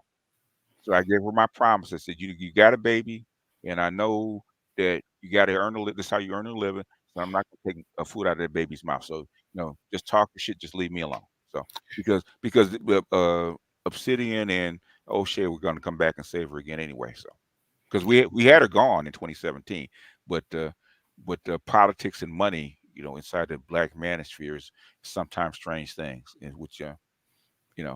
So I gave her my promise. I said, you got a baby, and I know that you got to earn a living. This is how you earn a living. So I'm not gonna take food out of that baby's mouth. So just talk your shit. Just leave me alone. So because Obsidian and O'Shea were gonna come back and save her again anyway. So because we had her gone in 2017, but politics and money, inside the black manosphere is sometimes strange things, in which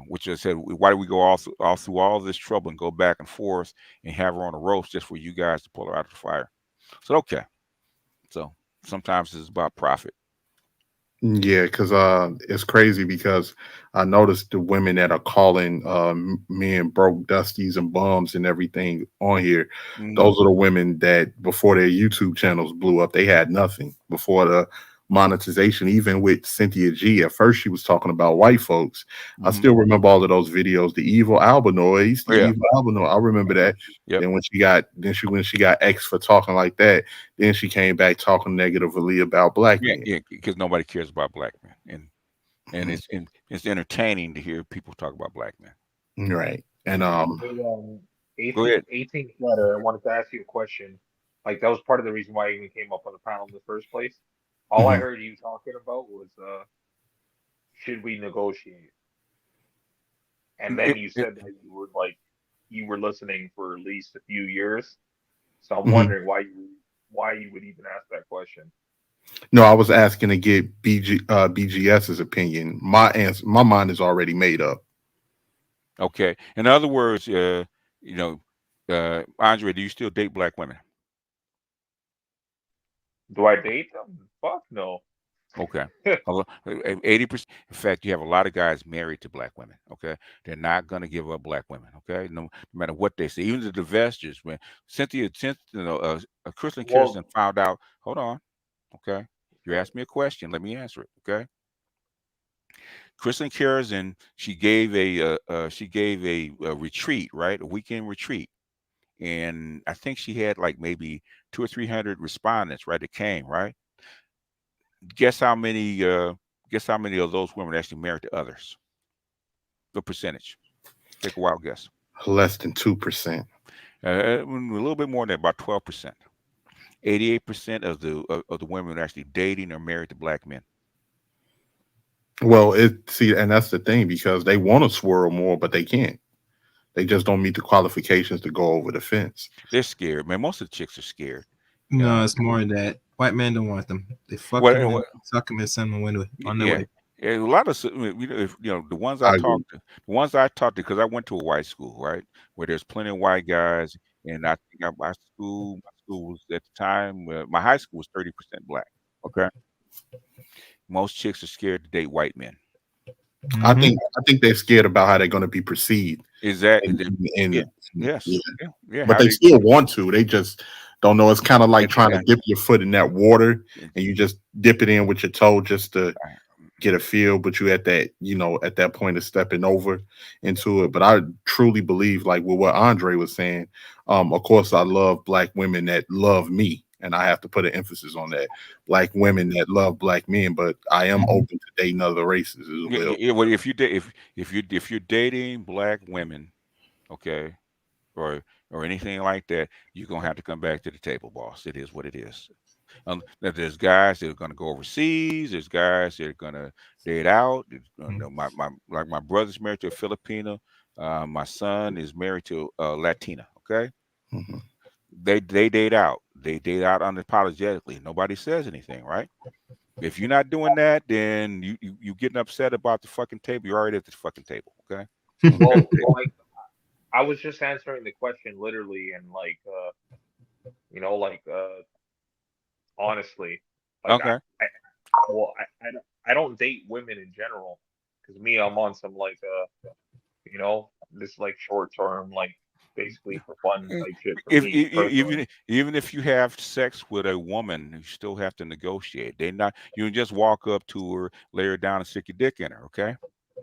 which I said, why do we go all through all this trouble and go back and forth and have her on the ropes just for you guys to pull her out of the fire? So okay, so sometimes it's about profit. Yeah, because it's crazy because I noticed the women that are calling men broke dusties and bums and everything on here. Hmm. Those are the women that before their YouTube channels blew up, they had nothing before the monetization. Even with Cynthia G, at first she was talking about white folks. I Hmm. still remember all of those videos, the evil albinoids, the Yeah. evil albinoid. I remember that. Yep. Then when she got X for talking like that, then she came back talking negatively about black Yeah. men. Yeah. Because nobody cares about black men, and Mhm. it's entertaining to hear people talk about black men. Right. And Hey, Go ahead. 18th letter, I wanted to ask you a question. Like, that was part of the reason why I even came up on the panel in the first place. All I mhm. heard you talking about was, should we negotiate? And then It, you it, said that you were listening for at least a few years. So I'm Mhm. wondering why you would even ask that question. No, I was asking to get BGS's opinion. My mind is already made up. okay. In other words, you know, Andre, do you still date black women? Do I date them? Fuck no. Okay. 80%. In fact, you have a lot of guys married to black women. Okay, they're not going to give up black women. Okay, no matter what they say. Even the divestors, when Kristen Well, Kirsten found out. Hold on. Okay, you asked me a question. Let me answer it. Okay, Kristen Kirsten, she gave a retreat, right? A weekend retreat, and I think she had like maybe 200 or 300 respondents, right? That came, right? Guess how many? Guess how many of those women actually married to others? The percentage. Take a wild guess. Less than 2%. A little bit more than that, about 12%. 88% of the women are actually dating or married to black men. Well, and that's the thing because they want to swirl more, but they can't. They just don't meet the qualifications to go over the fence. They're scared, man. Most of the chicks are scared. You No, know. it's more that white men don't want them. They fuck What? them and suck them and send them on their Yeah. way. Yeah, a lot of if the ones I I agree. talked to, because I went to a white school, right, where there's plenty of white guys, and I think my school was at the time, my high school was 30% black. Okay, most chicks are scared to date white men. Hmm. I think they're scared about how they're going to be perceived, Is that and, yeah, and yeah, yes, yeah, yeah. but How they they still want to. They just don't know. It's kind of like and, trying to and, dip your foot in that water, and and you just dip it in with your toe just to I- get a feel, but you at that point of stepping over into it. But I truly believe, like with what Andre was saying, of course I love black women that love me, and I have to put an emphasis on that. Black women that love black men, but I am Hmm. open to dating other races as yeah, well. yeah, well, if you're dating black women, okay, or anything like that, you're gonna have to come back to the table, boss. It is what it is. That there's guys that are going to go overseas. There's guys that are going to date out. My brother's married to a Filipino. My son is married to a Latina. Okay, Mhm. they date out. They date out unapologetically. Nobody says anything, right? If you're not doing that, then you getting upset about the fucking table. You're already at the fucking table. Okay, you're at well, the table. like I was just answering the question literally and like like honestly, like Okay. I don't date women in general because me I'm on some like this like short term like basically for fun Eh, type shit for If, me personally. even if you have sex with a woman, you still have to negotiate. They not you can just walk up to her, lay her down, and stick your dick in her. Okay,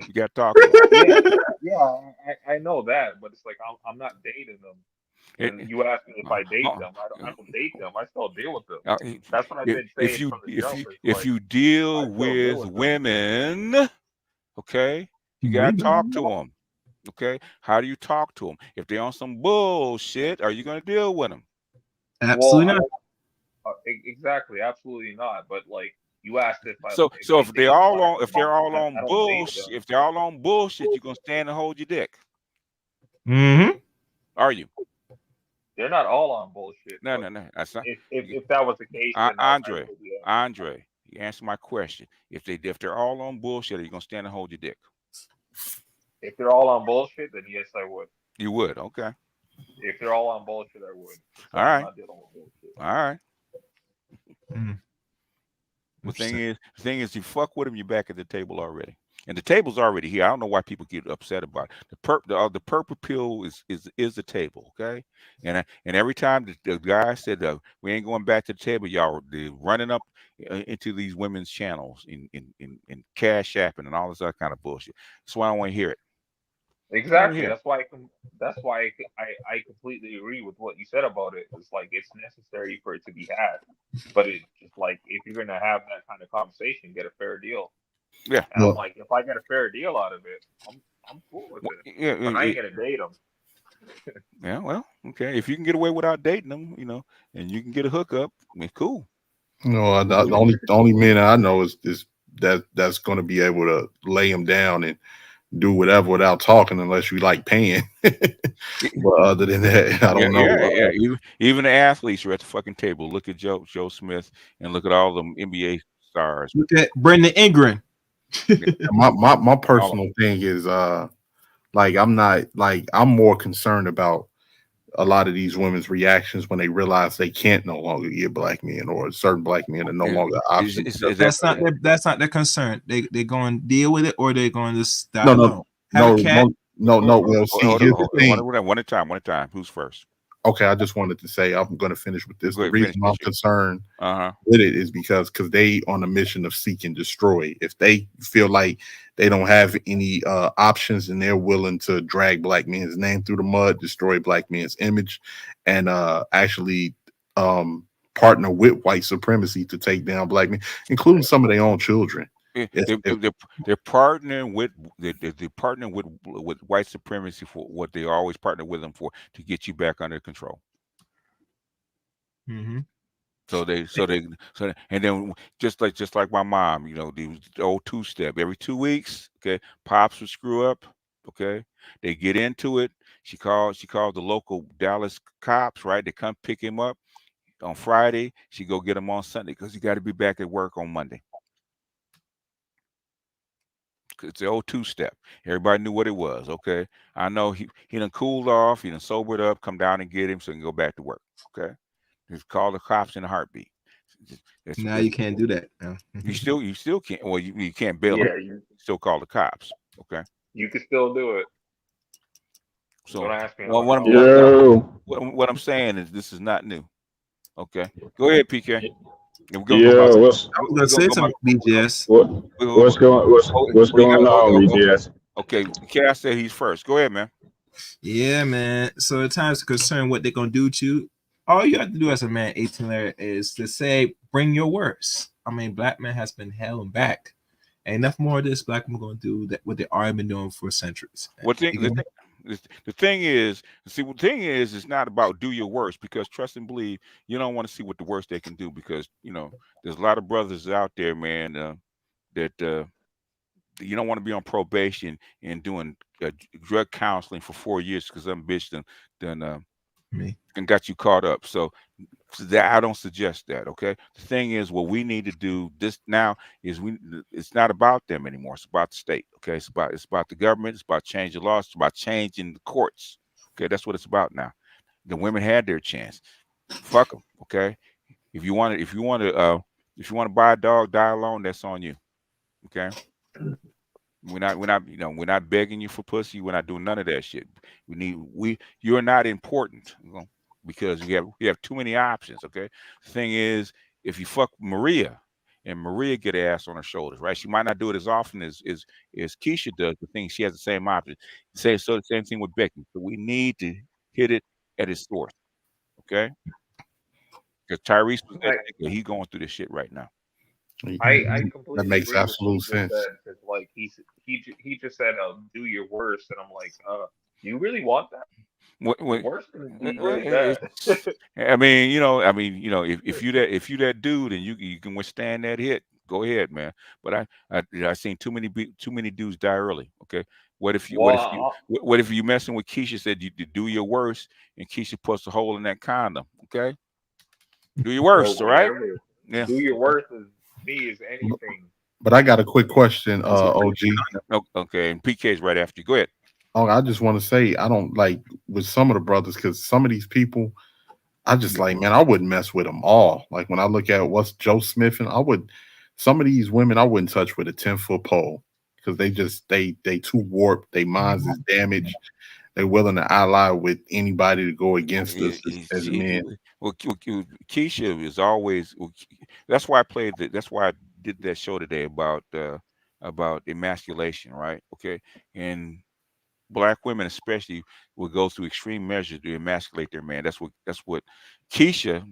you got to talk to her. Yeah, yeah, I know that, but it's like I'm not dating them. It, And it- you ask me if uh, I date uh, them. I don't date them. I still deal with them. uh, That's what I've been if saying you from the if you jump. It's if like you deal I still deal with with them. women, okay, you got to talk Women. to them. Okay, how do you talk to them? If they're on some bullshit, are you going to deal with them? Well, Absolutely not. exactly, absolutely not. But like you asked if So I date black if they're women, all on I don't date bullshit, them. if they're all on bullshit, you're gonna stand and hold your dick. Hmm. Are you? they're not all on bullshit, No, but no, no. That's not. if that was the case, then I Andre, would, yeah. Andre, you answer my question. If they're all on bullshit, are you gonna stand and hold your dick? If they're all on bullshit, then yes, I would. You would. Okay. If they're all on bullshit, I would. All So I'm right. not dealing with bullshit. All right. Mm, interesting. The thing is, you fuck with them, you're back at the table already, and the table's already here. I don't know why people get upset about it. The purple pill is the table, okay? And every time the guy said we ain't going back to the table, y'all they running up into these women's channels in cash apping and all this other kind of bullshit. That's why I don't want to hear it. I don't want to Exactly. hear it. That's why I completely agree with what you said about it. It's like it's necessary for it to be had, but it's just like if you're gonna have that kind of conversation, get a fair deal. Yeah. And I'm like, if I get a fair deal out of it, I'm cool with it. Yeah. But I ain't gonna date them. Yeah. Well, okay. If you can get away without dating them, and you can get a hookup, I mean, cool. No, the only men I know is that's going to be able to lay him down and do whatever without talking, unless you like paying. But other than that, I Yeah, don't know. yeah, yeah. Even the athletes are at the fucking table. Look at Joe Smith and look at all them NBA stars. Look at Brendan Ingram. My All personal thing is like I'm more concerned about a lot of these women's reactions when they realize they can't no longer get black men, or certain black men are no is, longer an option. is that That's not their concern. They going to deal with it, or they're going to just die No, alone. Have no, a cat. no. Well, see, hold here's on, the thing. one at a time, one at a time. Who's first? Okay, I just wanted to say I'm going to finish with this. Go The ahead, finish reason this I'm shit. concerned Uh-huh. with it is because they on a mission of seek and destroy. If they feel like they don't have any options and they're willing to drag black men's name through the mud, destroy black men's image, and actually partner with white supremacy to take down black men, including some of their own children. They're, If they're partnering with they're partnering with white supremacy for what they always partner with them for, to get you back under control. Mm-hmm. And then just like my mom, the old two-step every 2 weeks. Okay, pops would screw up. Okay, they get into it. She called the local Dallas cops. Right, they come pick him up on Friday. She go get him on Sunday because he got to be back at work on Monday. It's the old two-step. Everybody knew what it was. Okay, I know he done cooled off. He done sobered up. Come down and get him so he can go back to work. Okay, just call the cops in a heartbeat. Now you can't do that. No. You still can't. Well, you can't bail him. Yeah, You still call the cops. Okay. you can still do it. So Don't ask me how well, I know. what I'm saying is this is not new. Okay. Go ahead, PK. We're gonna go Yeah, about I was gonna say something, BGS. what's we got going on, BGS? okay. Cass said he's first. Go ahead, man. Yeah, man. So at times concerned what they're gonna do to you. All you have to do as a man, 18 layer, is to say, bring your worst. I mean, black man has been held back. Ain't enough more of this black men gonna do that what they already been doing for centuries. What thing? The thing is, it's not about do your worst, because trust and believe, you don't want to see what the worst they can do, because there's a lot of brothers out there, man, that you don't want to be on probation and doing drug counseling for 4 years because some bitch done Me. and got you caught up. So that I don't suggest that. Okay. The thing is, what we need to do this now is it's not about them anymore. It's about the state. Okay. It's about the government. It's about changing laws. It's about changing the courts. Okay. That's what it's about now. The women had their chance. Fuck them. Okay. If you want to buy a dog, die alone, that's on you. Okay. We're not begging you for pussy. We're not doing none of that shit. You're not important, because we have too many options. Okay. The thing is, if you fuck Maria and Maria get her ass on her shoulders, right? She might not do it as often as Keisha does. The thing, she has the same option. The same thing with Becky. So we need to hit it at its source. Okay. Because Tyrese was that nigga. He's going through this shit right now. I that completely makes agree with what you absolute just sense. said. Because like he just said, do your worst, and I'm like, you really want that? The worst can be really bad. I mean, if you that dude and you can withstand that hit, Go ahead, man. But I seen too many dudes die early. Okay. Well, What if you messing with Keisha said you do your worst and Keisha puts a hole in that condom? Okay. Do your or worst. All right. whatever. Yeah. Do your Okay. worst as me as anything. But I got a quick question, Okay. OG. Okay. And PK's right after you. Go ahead. Oh, I just want to say I don't like with some of the brothers because some of these people, I just like, man, I wouldn't mess with them all. Like when I look at what's Joe Smith, and I would, some of these women I wouldn't touch with a 10-foot pole because they too warped. They minds is damaged. They're willing to ally with anybody to go against us as men. Keisha is always. That's why I played. That's why I did that show today about emasculation, right? Okay, and black women especially will go through extreme measures to emasculate their man. That's what Keisha.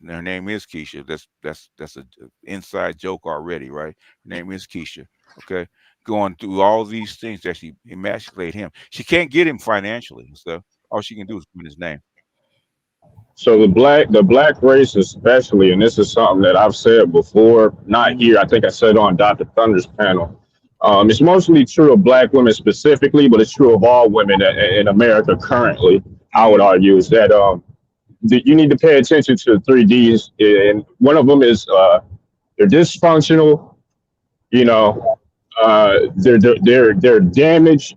Her name is Keisha. That's a inside joke already, right? Her name is Keisha. Okay, going through all these things to actually emasculate him. She can't get him financially and stuff. All she can do is put his name. So the black race especially, and this is something that I've said before, not Mhm. here. I think I said on Dr. Thunder's panel. It's mostly true of black women specifically, but it's true of all women in America currently. I would Mhm. argue is that that you need to pay attention to the three Ds, and one of them is they're dysfunctional. You know, they're damaged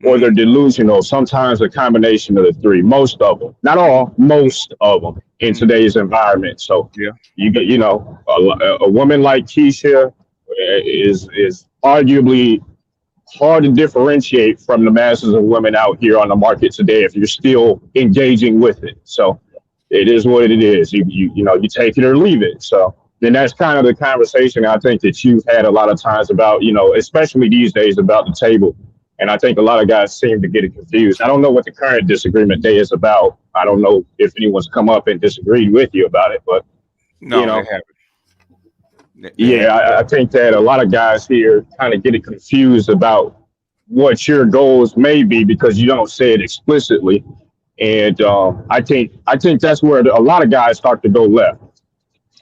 or they're Mhm. delusional. Sometimes a combination of the three. Most of them, not all, most of them in Mhm. today's environment. So Yeah. you get, a woman like Keisha is arguably hard to differentiate from the masses of women out here on the market today if you're still engaging with it. So it is what it is. You take it or leave it. So then that's kind of the conversation I think that you've had a lot of times about, especially these days about the table. And I think a lot of guys seem to get it confused. I don't know what the current disagreement day is about. I don't know if anyone's come up and disagreed with you about it, but you No, they know, haven't. They yeah, haven't. I think that a lot of guys here kind of get it confused about what your goals may be because you don't say it explicitly, and I think that's where a lot of guys start to go left.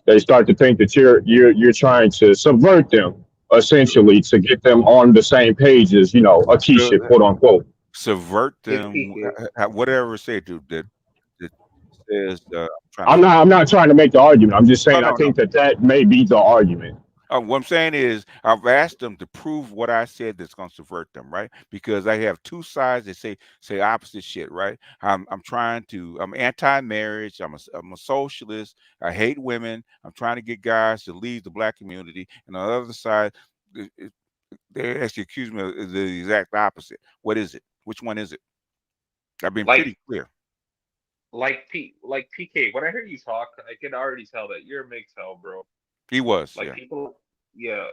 They start to think that you're trying to subvert them essentially to get them on the same page as a Keisha, Uh, quote unquote. Subvert Hey, them. PK. Whatever say to that says. I'm trying to I'm think. not I'm not trying to make the argument. I'm just No, saying I no, no. think that may be the argument. What I'm saying is, I've asked them to prove what I said that's going to subvert them, right? Because I have two sides that say opposite shit, right? I'm trying to. I'm anti-marriage. I'm a socialist. I hate women. I'm trying to get guys to leave the black community. And on the other side, it- it- they actually accuse me of the exact opposite. What is it? Which one is it? I've been Like pretty clear. like PK. When I hear you talk, I can already tell that you're a MGTOW, bro. He was, Like yeah, people, yeah,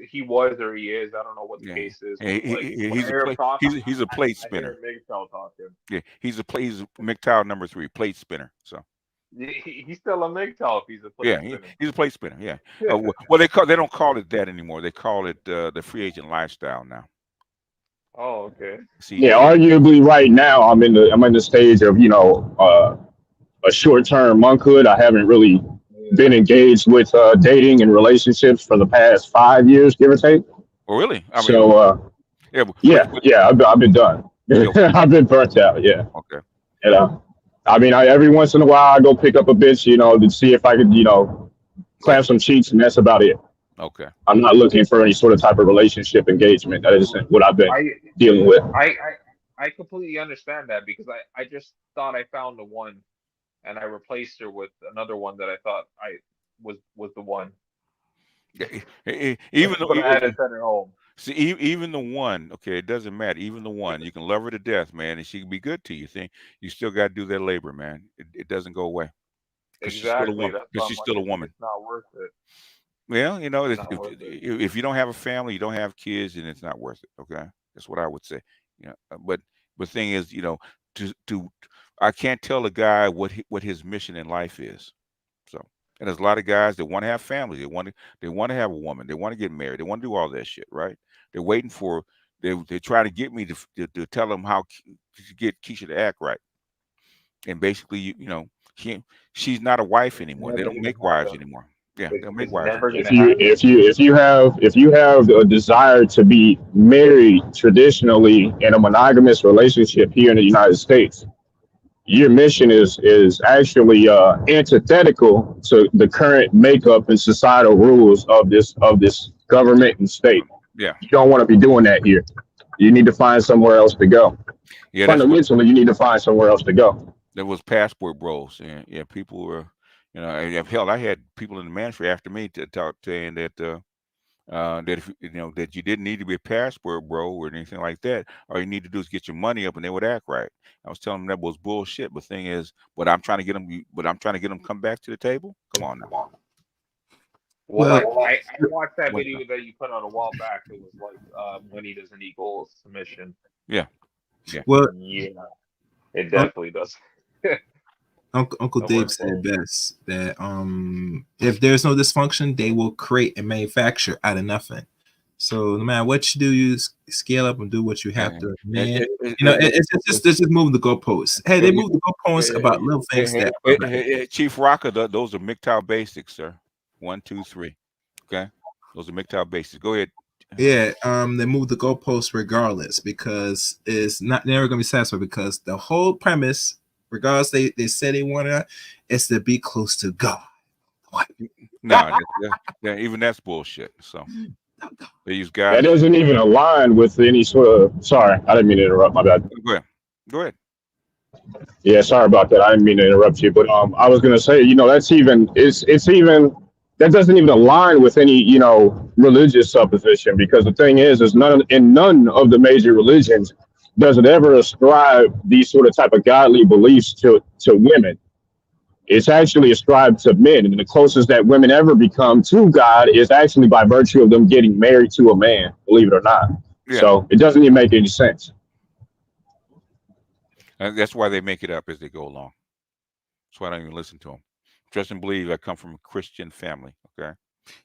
he was or he is. I don't know what the yeah. case is, but like when I He's a hear him plate. talk, He's a plate I hear spinner. a MGTOW talking. Yeah, he's a MGTOW number three, plate spinner. So. He's still a MGTOW if he's a plate Yeah, spinner. he's a plate spinner. Yeah. Well, they don't call it that anymore. They call it the free agent lifestyle now. Oh, okay. Yeah, CJ. arguably right now I'm in the stage of a short-term monkhood. I haven't really Yeah. been engaged with dating and relationships for the past 5 years, give or take. Oh, really? I mean, So yeah, yeah, I've been done. yo, I've been burnt out. Yeah, okay, and I mean, every once in a while I go pick up a bitch, to see if I could, like, clamp some cheeks, and that's about it. okay. I'm not looking for any sort of type of relationship engagement. That isn't what I've been I dealing with. I completely understand that because I just thought I found the one and I replaced her with another one that I thought I was the one, Yeah, but even though but I had to send her home. see, even the one, okay, it doesn't matter. Even the one, you can love her to death, man, and she can be good to you. Think you still got to do that labor, man. It doesn't go away because she's still a Exactly. woman. That's Because why I'm she's like, still a woman. it's not worth it. Well, It's not worth it. if you don't have a family, you don't have kids, then it's not worth it. Okay, that's what I would say. But the thing is, to I can't tell a guy what his mission in life is. So, and there's a lot of guys that want to have families. They want to have a woman. They want to get married. They want to do all that shit, right? They're waiting for they try to get me to tell them how to get Keisha to act right. And basically, she she's not a wife It's anymore. They never don't gonna make wives happen. anymore. Yeah, they'll make It's wives for never you. gonna happen. If you have a desire to be married traditionally in a monogamous relationship here in the United States, your mission is actually antithetical to the current makeup and societal rules of this government and state. Yeah, You don't want to be doing that here. You need to find somewhere else to go. yeah. That's what Fundamentally, you need to find somewhere else to go. there was passport bros. And yeah, people were, hell, I had people in the ministry after me to talk saying that if that you didn't need to be a passport bro or anything like that. All you need to do is get your money up, and they would act right. I was telling them that was bullshit. But thing is, but I'm trying to get them come back to the table. Come on now. Well, Well, I watched that What? video that you put out a while back. It was like money doesn't equal submission. Yeah, yeah. well, Yeah, it Un- definitely does. Uncle Nowhere Dave said it close. best that if there's no dysfunction, they will create and manufacture out of nothing. So no matter what you do, you scale up and do what you have And, to. and, Man, and, it's just moving the goalposts. Hey, they move the goalposts about little things that are like, Chief Rocker, those are MGTOW basics, sir. 1, 2, 3. Okay, those are MGTOW basics. Go ahead. yeah, they move the goalposts regardless because it's not never gonna be satisfied because the whole premise, regardless they say they want to, is to be close to God. What? No, even that's bullshit. So they use God That as doesn't even align with any sort of. Sorry, I didn't mean to interrupt. My bad. go ahead. Go ahead. Yeah, sorry about that. I didn't mean to interrupt you, but I was gonna say, that's even it's even that doesn't even align with any religious supposition because the thing is none of the major religions does it ever ascribe these sort of type of godly beliefs to women. It's actually ascribed to men, and the closest that women ever become to God is actually by virtue of them getting married to a man. Believe it or not, Yeah, so it doesn't even make any sense. and that's why they make it up as they go along. That's why I don't even listen to them. Trust and believe. I come from a Christian family. Okay,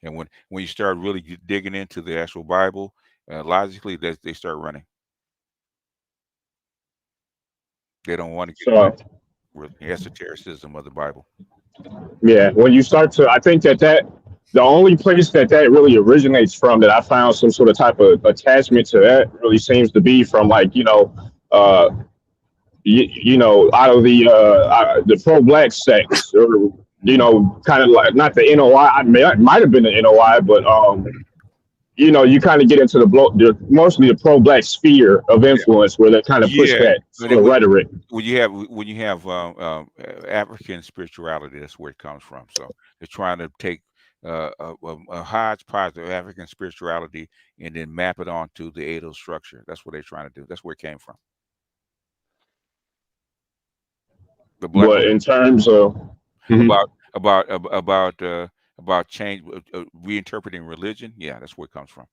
and when you start really digging into the actual Bible, logically, they start running. They don't want to get So involved with the esotericism of the Bible. yeah, when you start to, I think that the only place that really originates from that I found some sort of type of attachment to that really seems to be from like uh, out of the pro black sects or Hmm. kind of like not the NOI. It might have been the NOI, but you kind of get into mostly the pro black sphere of Yeah, influence where they kind of push yeah. that But sort of rhetoric. when you have African spirituality, that's where it comes from. So they're trying to take a hodgepodge of African spirituality and then map it onto the Ado structure. That's what they're trying to do. That's where it came from. The black But in terms of Mhm. about about about change, reinterpreting religion. Yeah, that's where it comes from.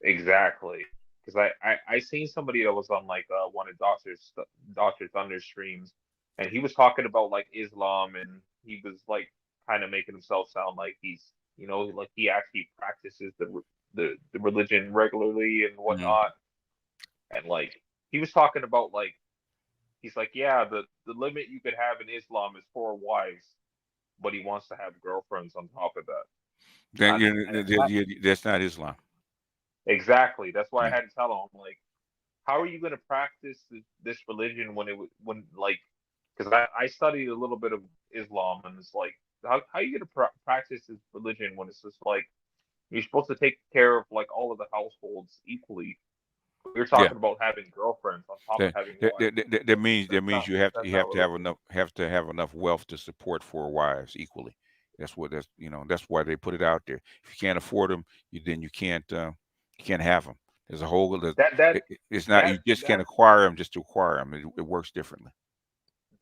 Exactly. Because I seen somebody that was on like one of Doctor Thunder streams, and he was talking about like Islam, and he was like kind of making himself sound like he's like he actually practices the religion regularly and Hmm. whatnot, and like he was talking about like he's like yeah the limit you could have in Islam is 4 wives, but he wants to have girlfriends on top of that, Then and, that's not Islam. exactly that's why I Yeah, had to tell him like how are you going to practice this religion when when like because I studied a little bit of Islam and it's like how are you going to practice this religion when it's just like you're supposed to take care of like all of the households equally. You're yeah. talking about having girlfriends on top of That, having that, wives. that, that that means That's not you have to that's you not have to have religion. enough wealth to support 4 wives equally. That's why they put it out there. If you can't afford them, then you can't have them. There's a whole That that it's not that you just can't that acquire them just to acquire them. It works differently.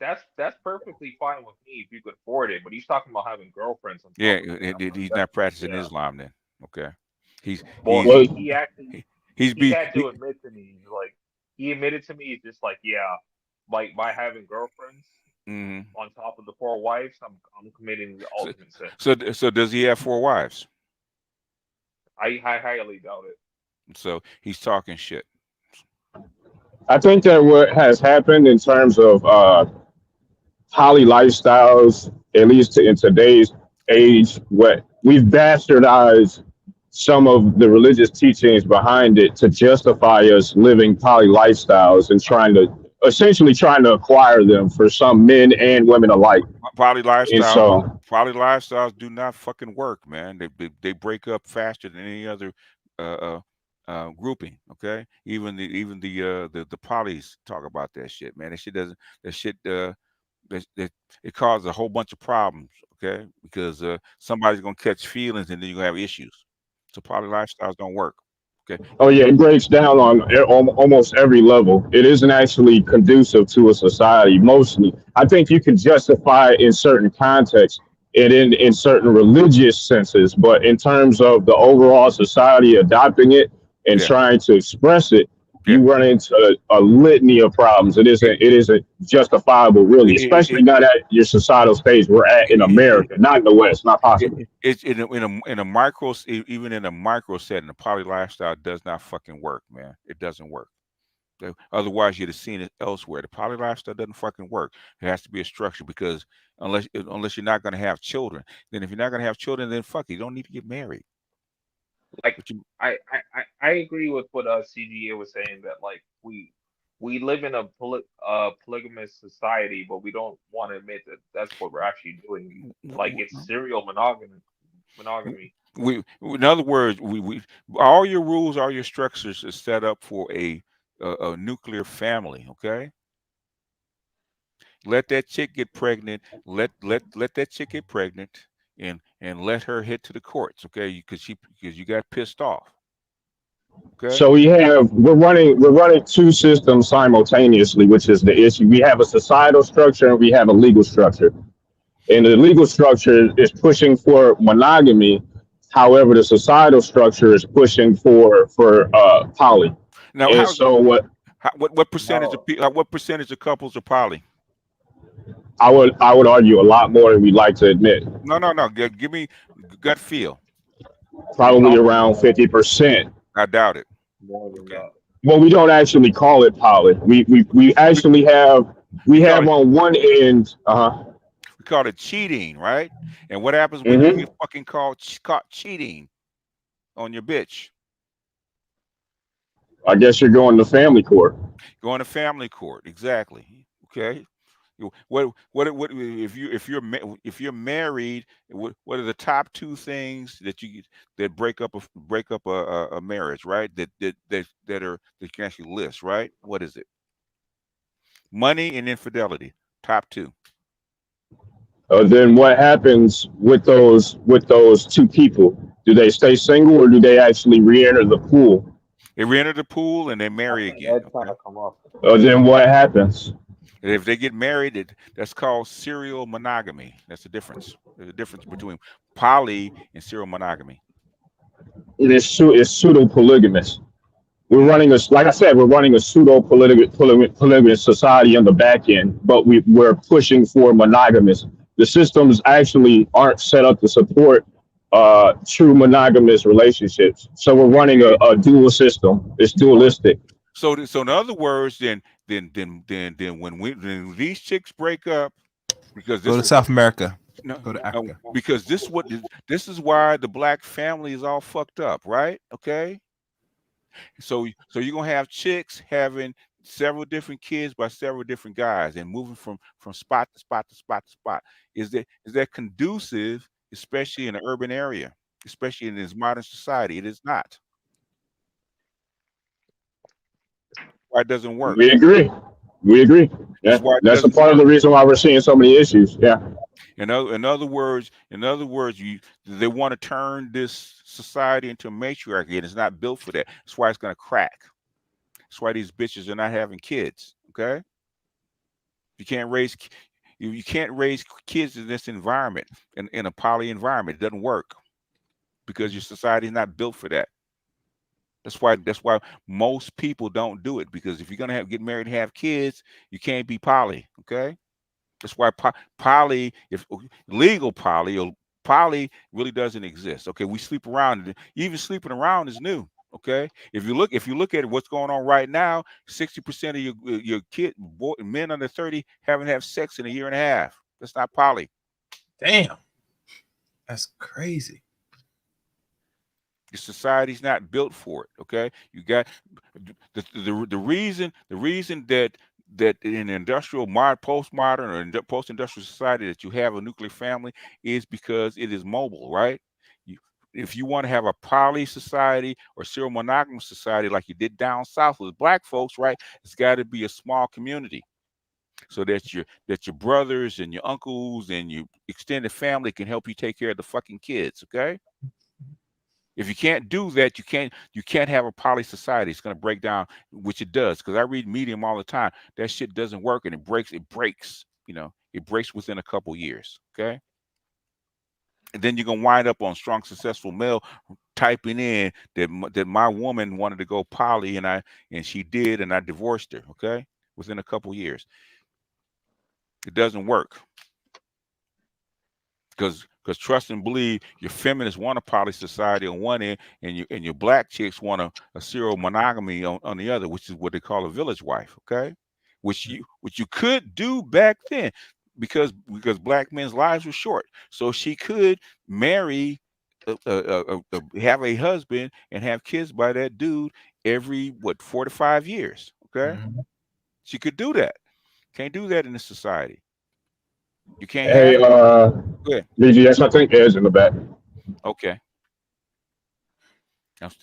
that's perfectly fine with me if you could afford it. But he's talking about having girlfriends on Yeah, top of it. he's That's not practicing yeah. Islam then. Okay, he's Well, he's well, he actually he's he be had to he, admit to me, he's like he admitted to me, he's just like, yeah, like by having girlfriends mhm. on top of the 4 wives, I'm committing the So, ultimate sin. so does he have 4 wives? I highly doubt it. So he's talking shit. I think that what has happened in terms of poly lifestyles, at least in today's age, what we've bastardized some of the religious teachings behind it to justify us living poly lifestyles and trying to acquire them for some men and women alike. Poly And lifestyles, so, poly lifestyles do not fucking work, man. They break up faster than any other uh, grouping. Okay, even the polys talk about that shit, man. That shit doesn't. That shit that it causes a whole bunch of problems. Okay, because somebody's gonna catch feelings and then you're gonna have issues. So poly lifestyles don't work. Okay, oh yeah, it breaks down on almost every level. It isn't actually conducive to a society. Mostly, I think you can justify it in certain contexts and in certain religious senses, but in terms of the overall society adopting it and yeah, trying to express it, yeah. you run into a litany of problems. It isn't justifiable, really, especially It, not at your societal stage we're at in it, America, not in the West, not possible. it's in a micro even in a micro setting, the poly lifestyle does not fucking work, man. It doesn't work. Otherwise, you'd have seen it elsewhere. The poly lifestyle doesn't fucking work. There has to be a structure because unless you're not going to have children, then if you're not going to have children, then fuck it, you don't need to get married. Like But you, I agree with what CGA was saying that like we live in a polygamous society, but we don't want to admit that that's what we're actually doing. Like it's serial monogamy. in other words, we all your rules, all your structures are set up for a nuclear family. Okay, let that chick get pregnant. Let that chick get pregnant, and let her hit to the courts. Okay, because you got pissed off. Okay, So we're running two systems simultaneously, which is the issue. We have a societal structure and we have a legal structure. And the legal structure is pushing for monogamy. However, the societal structure is pushing for poly. now And so what percentage of No, what percentage of couples are poly? I would argue a lot more than we'd like to admit. No. Give me gut feel. Probably probably around more 50%. I doubt it. more than Okay, that. Well, we don't actually call it poly. We we, actually have we we call have it on one end. we call it cheating, right? And what happens when you Hmm. get fucking caught cheating on your bitch? I guess you're going to family court. Going to family court, exactly. Okay. What if you're married? What are the top two things that break up a marriage, right? That you can actually list, right? What is it? Money and infidelity, top two. Then what happens with those two people? Do they stay single or do they actually re-enter the pool? They re-enter the pool and they That's marry an again. Ed trying Okay. to come up. Then what happens? And if they get married, that's called serial monogamy. That's the difference. There's a difference between poly and serial monogamy. It's pseudo polygamous. We're Hmm? running a like I said, we're running a pseudo polygamous society on the back end, but we're pushing for monogamous. The systems actually aren't set up to support true monogamous relationships. So we're running a dual system. It's dualistic. So in other words, then when these chicks break up, because Go this to South America. no, Go to no, Africa. because this is why the black family is all fucked up, right? Okay, so you're gonna have chicks having several different kids by several different guys and moving from spot to spot to spot to spot. Is that conducive, especially in an urban area, especially in this modern society? It is not. Why it doesn't work? We agree. We agree. This is Yeah, why it that's a doesn't part of work. the reason why we're seeing so many issues. Yeah. In other words, they want to turn this society into a matriarchy, and it's not built for that. That's why it's gonna crack. That's why these bitches are not having kids. Okay, you can't raise you can't raise kids in this environment, in a poly environment. It doesn't work because your society is not built for that. That's why most people don't do it, because if you're gonna get married and have kids, you can't be poly. Okay, that's why poly, if legal poly or poly really doesn't exist. Okay, we sleep around. Even sleeping around is new. Okay, if you look at what's going on right now, 60% of your men under 30 haven't had sex in a year and a half. That's not poly. Damn, that's crazy. The society's not built for it. Okay, you got the reason that in industrial postmodern or post-industrial society that you have a nuclear family is because it is mobile, right? You, if you want to have a poly society or serial monogamous society like you did down south with black folks, right? It's got to be a small community so that your brothers and your uncles and your extended family can help you take care of the fucking kids. Okay. If you can't do that, you can't have a poly society. It's gonna break down, which it does. Because I read Medium all the time. That shit doesn't work, and it breaks. It breaks. It breaks within a couple years. Okay, and then you're gonna wind up on strong, successful male typing in that my woman wanted to go poly, and she did, and I divorced her. Okay, within a couple years, it doesn't work. Because trust and believe, your feminists want a poly society on one end, and your black chicks want a serial monogamy on the other, which is what they call a village wife. Okay, which you could do back then, because black men's lives were short, so she could marry, have a husband and have kids by that dude every 4 to 5 years. Okay, Mhm. she could do that. Can't do that in this society. You can't Hey, have. Go ahead. BGS, I think Ed's in the back. Okay.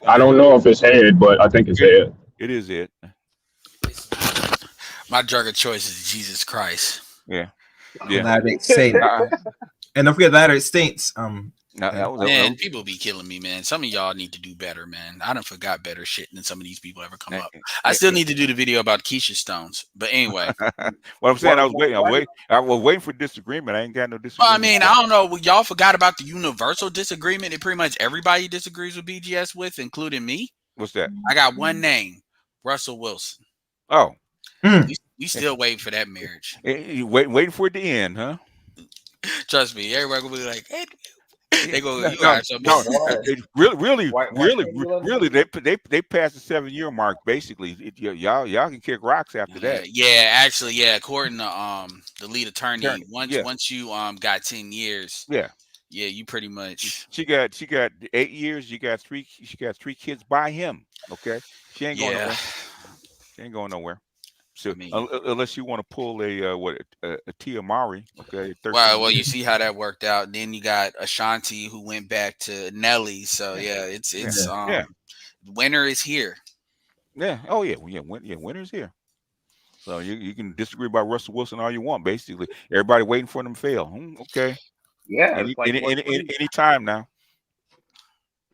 I don't know if it's Ed, but I think it's Ed. It is it. My drug of choice is Jesus Christ. Yeah. Yeah. Latter-day Saints. Uh, And don't forget Latter-day Saints. that was, Man, people be killing me, man. Some of y'all need to do better, man. I done forgot better shit than some of these people ever come up. I still need to do the video about Keisha Stones. But anyway. What I'm saying, I was waiting for disagreement. I ain't got no Well, disagreement. I mean, I don't know. Y'all forgot about the universal disagreement that pretty much everybody disagrees with BGS with, including me. What's that? I got one name, Russell Wilson. Oh. We still waiting for that marriage. Waiting for it to end, huh? Trust me, everybody gonna be like, hey, they go, No, you got something. really, they passed the 7-year mark. Basically, y'all can kick rocks after that. Yeah, actually, yeah. According to the lead attorney, yeah. once you got 10 years, Yeah, you pretty much. she got 8 years. She got three kids by him. Okay, she ain't going nowhere. She ain't going nowhere. So, I mean, unless you want to pull a Tia Mowry, okay. Well, you see how that worked out. Then you got Ashanti who went back to Nelly. So it's winter is here. Yeah. Oh yeah. Winter's here. So you can disagree about Russell Wilson all you want. Basically, everybody waiting for them to fail. Okay. Yeah, it's like Any time now.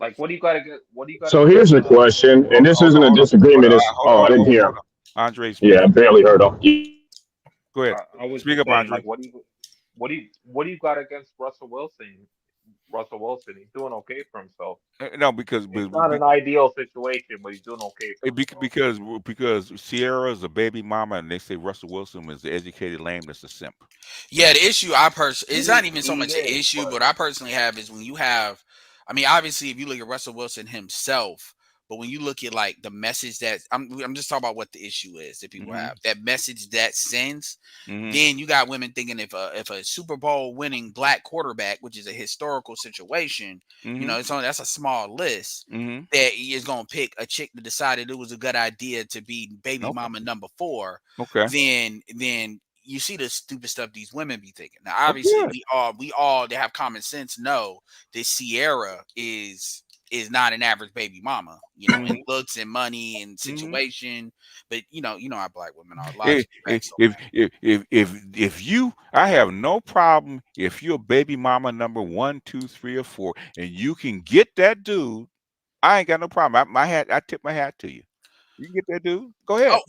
Like, what do you got to get? What do you got? So here's the question, and this isn't a disagreement. It's I didn't hear him. Andre's. Yeah, I barely heard him. Go ahead. I was Speak up, saying, Andre. like, what do you got against Russell Wilson? Russell Wilson, he's doing okay for himself. No, because It's not an ideal situation, but he's doing okay for himself. because Sierra is a baby mama, and they say Russell Wilson is the educated lame that's a simp. Yeah, the issue it's not even so much an issue, but I personally have is when you have, I mean, obviously, if you look at Russell Wilson himself, but when you look at like the message that I'm just talking about what the issue is that people have, that message that sends, then you got women thinking if a Super Bowl winning black quarterback, which is a historical situation, that's a small list that he is gonna pick a chick that decided it was a good idea to be baby mama number 4. Okay. Then you see the stupid stuff these women be thinking. Now, obviously, we all that have common sense know that Sierra is not an average baby mama, in looks and money and situation. But you know how black women are. If you, I have no problem if you're baby mama number 1, 2, 3, or 4, and you can get that dude. I ain't got no problem. I tip my hat to you. You can get that dude. Go ahead. Oh,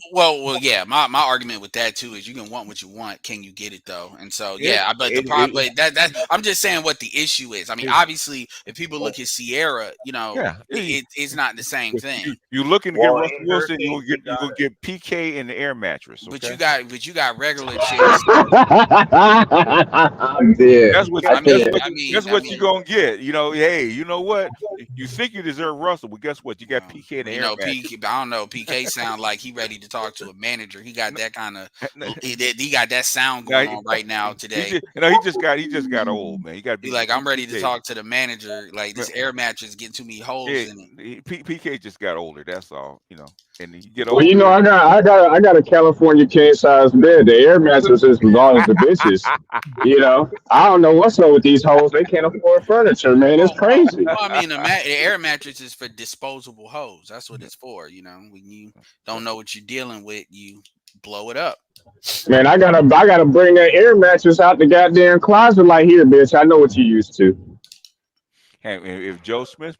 well, yeah. My argument with that too is you can want what you want. Can you get it though? And so but the problem that I'm just saying what the issue is. I mean, obviously, if people look at Sierra, it's not the same thing. You're looking to get Russell Wilson, you will get PK in the air mattress. Okay? But you got regular chicks. I'm dead. That's what you're gonna get. Hey, you know what? You think you deserve Russell, but guess what? You got PK in the air mattress. I don't know. PK PK sound like he ready to talk to a manager. He got that kind of No, he got that sound no, going on right now today. he just got old, man. You got to He be like, I'm ready to PK. talk to the manager. Like this air mattress getting too many holes Yeah, in it. PK just got older. That's all, And you get Well, you know, older. I got a California king size bed. The air mattress is as long as the bitches. You know, I don't know what's up with these hoes. They can't afford furniture, man. It's crazy. Well, I mean, the air mattress is for disposable hose. That's what it's for. When you don't know what you're dealing with, you blow it up. Man, I gotta bring that air mattress out the goddamn closet. Like, here, bitch. I know what you used to. Hey, if Joe Smith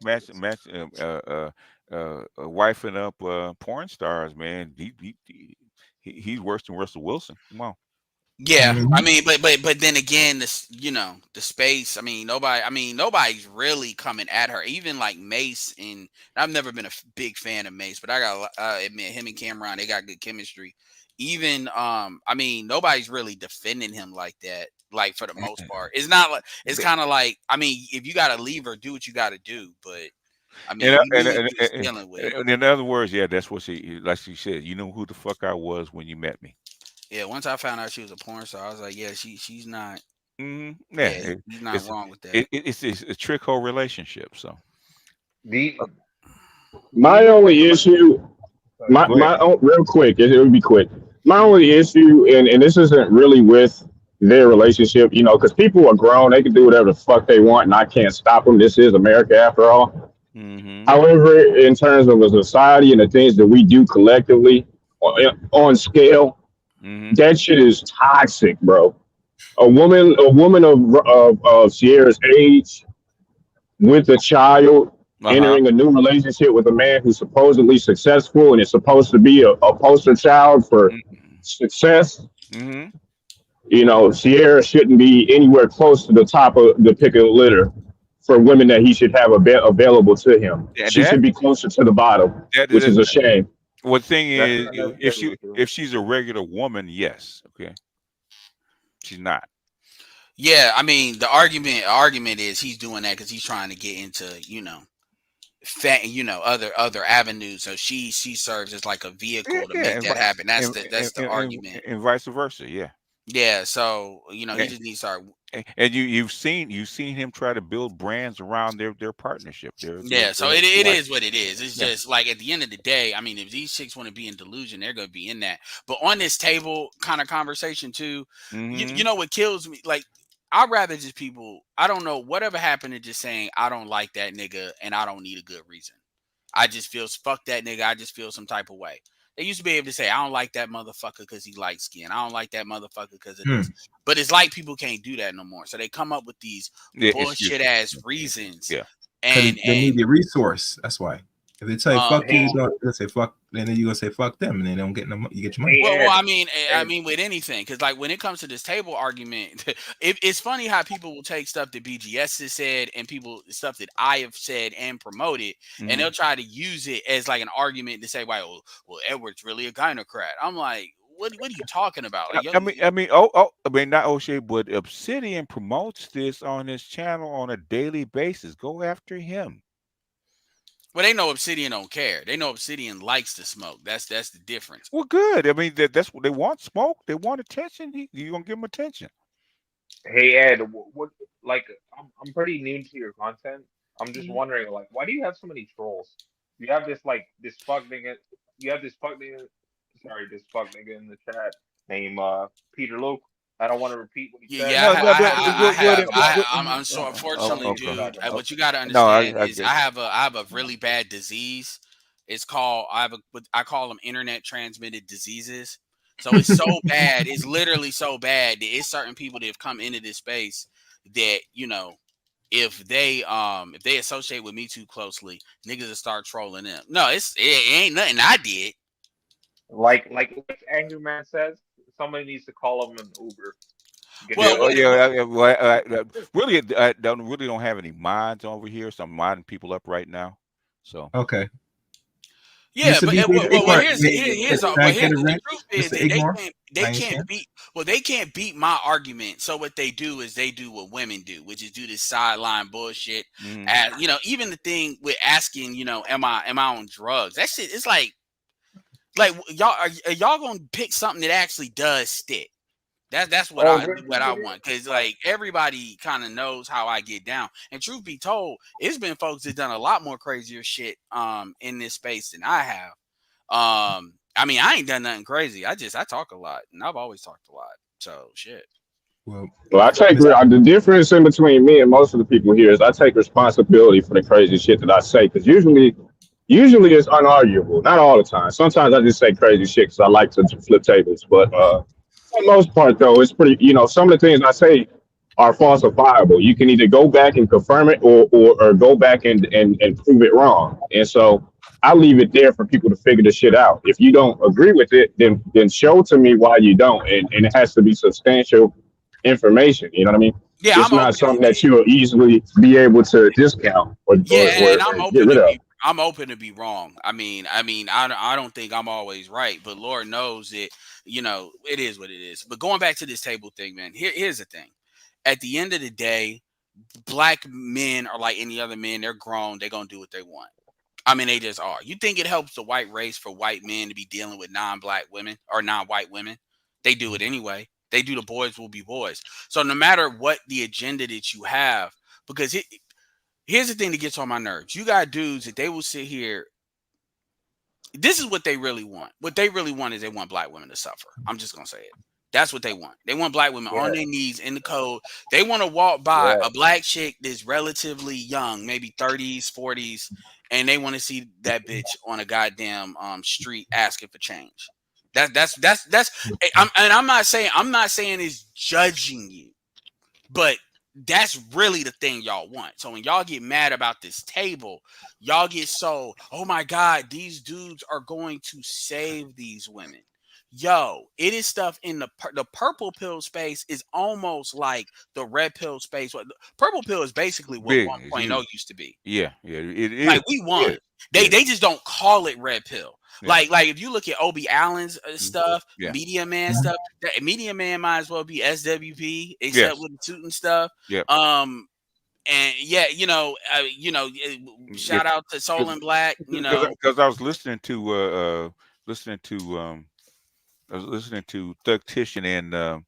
wifing up porn stars, man, he's worse than Russell Wilson. Come on. Yeah, I Mhm. mean, but then again, this the space. Nobody's really coming at her. Even like Mace, and I've never been a big fan of Mace, but I got admit him and Cameron, they got good chemistry. Even nobody's really defending him like that. Like for the most part, it's not like it's kind of like if you got to leave her, do what you got to do. But And, we knew what he was dealing with. in other words, yeah, that's what like she said. You know who the fuck I was when you met me. Yeah, once I found out she was a porn star, I was like, yeah, she's not. Yeah, Yeah, he's not it's wrong with that. it's a trick hole relationship. So Do you My know like only issue, sorry, go ahead. real quick, it would be quick. My only issue, and this isn't really with their relationship, you know, because people are grown, they can do whatever the fuck they want, and I can't stop them. This is America after all. Mm-hmm. However, in terms of a society and the things that we do collectively on scale, Mm-hmm. that shit is toxic, bro. A woman of Sierra's age with a child Uh-huh. entering a new relationship with a man who's supposedly successful and is supposed to be a poster child for success. Mm-hmm. You know, Sierra shouldn't be anywhere close to the top of the pick of the litter for women that he should have available to him. Yeah, She should be closer to the bottom, which is a shame. what thing that's is not necessarily true. if she's a regular woman, yes, okay, she's not. Yeah, I mean the argument is he's doing that because he's trying to get into other avenues. So she serves as like a Yeah, vehicle to yeah, make that happen. That's and, that's the argument. and vice versa. Yeah. Yeah, so he And, just needs to start. and you've seen him try to build brands around their partnership. Yeah, so Their it life. is what it is. It's Yeah. just like at the end of the day, I mean, if these chicks want to be in delusion, they're gonna be in that. But on this table kind of conversation too, Mm-hmm. you know what kills me? Like I'd rather just people. I don't know whatever happened to just saying I don't like that nigga and I don't need a good reason. I just feel fuck that nigga. I just feel some type of way. They used to be able to say I don't like that motherfucker because he light skin. I don't like that motherfucker because of Hmm. this. But it's like people can't do that no more. So they come up with these Yeah, bullshit excuses. ass reasons Yeah. Because and they need the resource. That's why. If they tell you fuck you, Hey, you're gonna say fuck, and then you're gonna say fuck them, and they don't get no. You get your money. hey well, Ed, I Ed, mean, with anything, because like when it comes to this table argument, it's funny how people will take stuff that BGS has said and stuff that I have said and promoted, and Mm-hmm. they'll try to use it as like an argument to say, well, Edward's really a gynocrat. I'm like, what are you talking about? Like, yo, Not O'Shea, but Obsidian promotes this on his channel on a daily basis. Go after him. well, they know Obsidian don't care. They know Obsidian likes to smoke. That's the difference. Well, good. I mean, that's what they want. Smoke. They want attention. You gonna give them attention. hey Ed, what like I'm pretty new to your content. I'm just wondering like why do you have so many trolls? You have this fuck nigga. You have this fuck nigga. Sorry, this fuck nigga in the chat named Peter Luke. I don't want to repeat what he Yeah, said. yeah, No, no, no. I have. I'm so Oh, unfortunately, okay. dude. What you got to No, understand I is get. I have a really bad disease. It's called I call them internet transmitted diseases. So it's so bad. It's literally so bad that it's certain people that have come into this space that if they associate with me too closely, niggas will start trolling them. No, it ain't nothing I did. Like Angry Man says, somebody needs to call him an Uber. Get Yeah, Well, him oh, out of yeah. here. Really, I don't have any mods over here, so I'm modding people up right now. So Okay, yeah, Mr. but BJ well, Ignore, here's can I get here's a the rent, truth is Mr. that Ignore, they by any can't chance? beat my argument. So what they do is they do what women do, which is do this sideline bullshit. mhm. And even the thing with asking, am I on drugs? That shit, it's like Like y'all are y'all gonna pick something that actually does stick? That's what Oh, I want, because like, like everybody kind of knows how I get down. And truth be told, it's been folks that done a lot more crazier shit in this space than I have. I mean, I ain't done nothing crazy. I talk a lot, and I've always talked a lot. So shit. Well, Well, I take Mr. the difference in between me and most of the people here is I take responsibility for the crazy shit that I say because usually it's unarguable. Not all the time. Sometimes I just say crazy shit because I like to flip tables. But for the most part, though, it's pretty. Some of the things I say are falsifiable. You can either go back and confirm it, or go back and prove it wrong. And so I leave it there for people to figure the shit out. If you don't agree with it, then show to me why you don't, and it has to be substantial information. You know what I mean? Yeah, It's I'm not open. something that you'll easily be able to discount or Yeah, and I'm get open rid to of. be wrong. I don't think I'm always right, but Lord knows it. It is what it is. But going back to this table thing, man. Here's the thing. At the end of the day, black men are like any other men. They're grown. They're gonna do what they want. I mean, they just are. You think it helps the white race for white men to be dealing with non-black women or non-white women? They do it anyway. They do. The boys will be boys. So no matter what the agenda that you have, because here's the thing that gets on my nerves. You got dudes that they will sit here. This is what they really want. What they really want is they want black women to suffer. I'm just gonna say it. That's what they want. They want black women on yeah, their knees in the cold. They want to walk by yeah. a black chick that's relatively young, maybe 30s, 40s, and they want to see that bitch on a goddamn street asking for change. I'm not saying it's judging you. But that's really the thing y'all want. So when y'all get mad about this table, y'all get so, oh my God, these dudes are going to save these women. Yo, it is stuff in the purple pill space is almost like the red pill space. What purple pill is basically what Big. It's 1.0 huge. used to be. Yeah, yeah. It Like is. we It won. is. They Yeah, they just don't call it red pill. yeah, Like if you look at Obie Allen's mm, stuff, yeah. Media Man stuff, that Media Man might as well be SWP, except Yes. with the suit and stuff. Yep. And yeah, Yeah. shout out to Soul and Black. Because I was listening to Thugtician and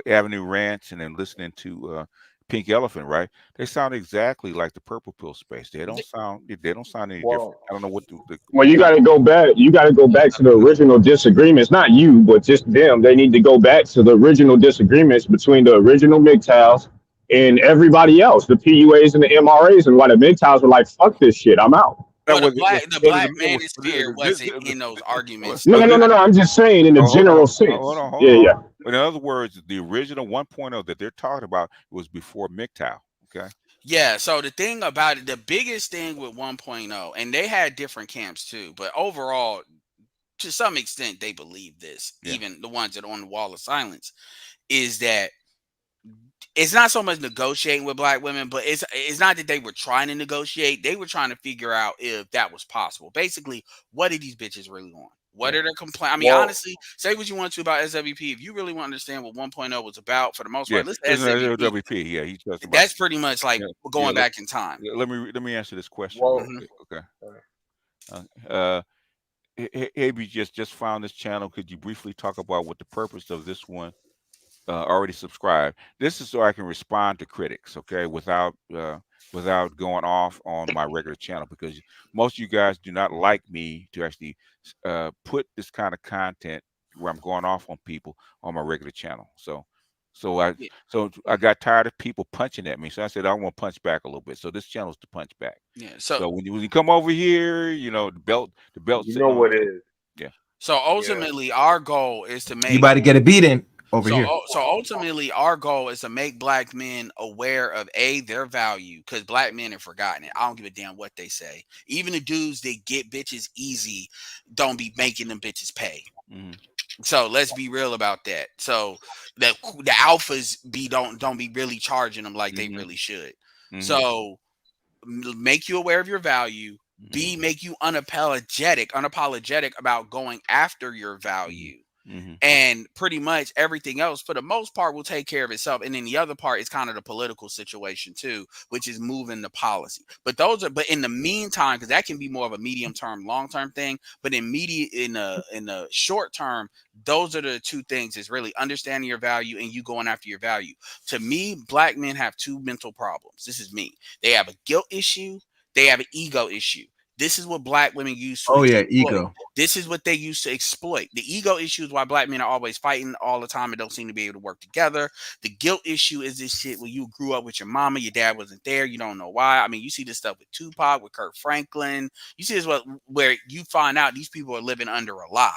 Avenue Ranch, and then listening to Pink Elephant. Right? They sound exactly like the Purple Pill space. They don't sound any different. Well, I don't know what the Well, you got to go back. You got to go back to the original disagreements. Not you, but just them. They need to go back to the original disagreements between the original MGTOWs and everybody else, the PUAs and the MRAs, and why the MGTOWs were like, "Fuck this shit, I'm out." that Well, the was black the it was black manosphere wasn't in those arguments No, no, though. no, no, no. I'm just saying in a hold on, general hold sense. on, hold Yeah, on. yeah. But in other words, the original 1.0 that they're talking about was before MGTOW. Okay. Yeah, so the thing about it, the biggest thing with 1.0, and they had different camps too, but overall, to some extent, they believe this, Yeah. even the ones that are on the wall of silence, is that it's not so much negotiating with black women, but it's not that they were trying to negotiate. They were trying to figure out if that was possible. Basically, what do these bitches really want? What Yeah. are their complaints? I mean, well, honestly, say what you want to about SWP. If you really want to understand what 1.0 was about, for the most Yeah. part, listen to It's an SWP. WP. Yeah. He talks about. That's pretty much like Yeah. Yeah. going back in time. Let me answer this question real well. Mhm. quick. Okay. uh, Uh, Ab just found this channel. Could you briefly talk about what the purpose of this one already subscribed. This is so I can respond to critics, okay, without going off on my regular channel, because most of you guys do not like me to actually put this kind of content where I'm going off on people on my regular channel. So I Yeah. so I got tired of people punching at me, so I said I want to punch back a little bit. So this channel is to punch back. Yeah. So when you come over here, the belt You sitting know on. what it is. Yeah. So Yeah. ultimately, our goal is to You make about to get a beating over here. so ultimately our goal is to make black men aware of their value, because black men have forgotten it. I don't give a damn what they say. Even the dudes that get bitches easy don't be making them bitches pay. Hmm. So let's be real about that. So the alphas don't be really charging them like they Hmm. really should. Hmm. So make you aware of your value. Hmm. B, make you unapologetic about going after your Hmm. value. Mm-hmm. And pretty much everything else, for the most part, will take care of itself. And then the other part is kind of the political situation too, which is moving the policy. But in the meantime, because that can be more of a medium term, long term thing. But in the short term, those are the two things: is really understanding your value and you going after your value. To me, black men have two mental problems. This is me. They have a guilt issue. They have an ego issue. This is what black women use to Oh yeah, exploit. ego. This is what they use to exploit. The ego issue is why black men are always fighting all the time and don't seem to be able to work together. The guilt issue is this shit where you grew up with your mama, your dad wasn't there, you don't know why. I mean, you see this stuff with Tupac, with Kurt Franklin. You see this where you find out these people are living under a lie.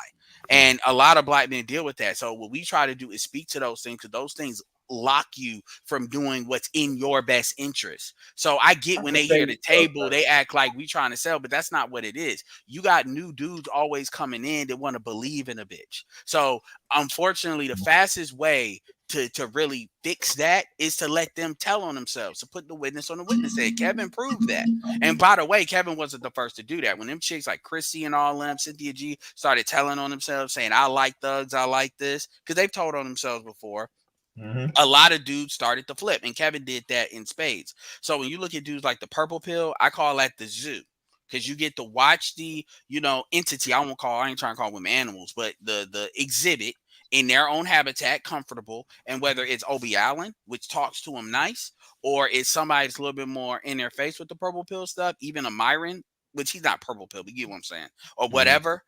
And a lot of black men deal with that. So what we try to do is speak to those things, because those things lock you from doing what's in your best interest. So I get when they hear the table, they act like we trying to sell, but that's not what it is. You got new dudes always coming in that want to believe in a bitch. So unfortunately, the fastest way to really fix that is to let them tell on themselves, to put the witness on the witness stand. Kevin proved that. And by the way, Kevin wasn't the first to do that. When them chicks like Chrissy and all them, Cynthia G, started telling on themselves, saying, I like thugs, I like this, because they've told on themselves before. A lot of dudes started to flip, and Kevin did that in spades. So when you look at dudes like the Purple Pill, I call that the zoo, because you get to watch the entity. I ain't trying to call them animals, but the exhibit in their own habitat, comfortable. And whether it's Obie Allen, which talks to him nice, or it's somebody that's a little bit more in their face with the Purple Pill stuff, even a Myron, which he's not Purple Pill, but you get what I'm saying, or whatever,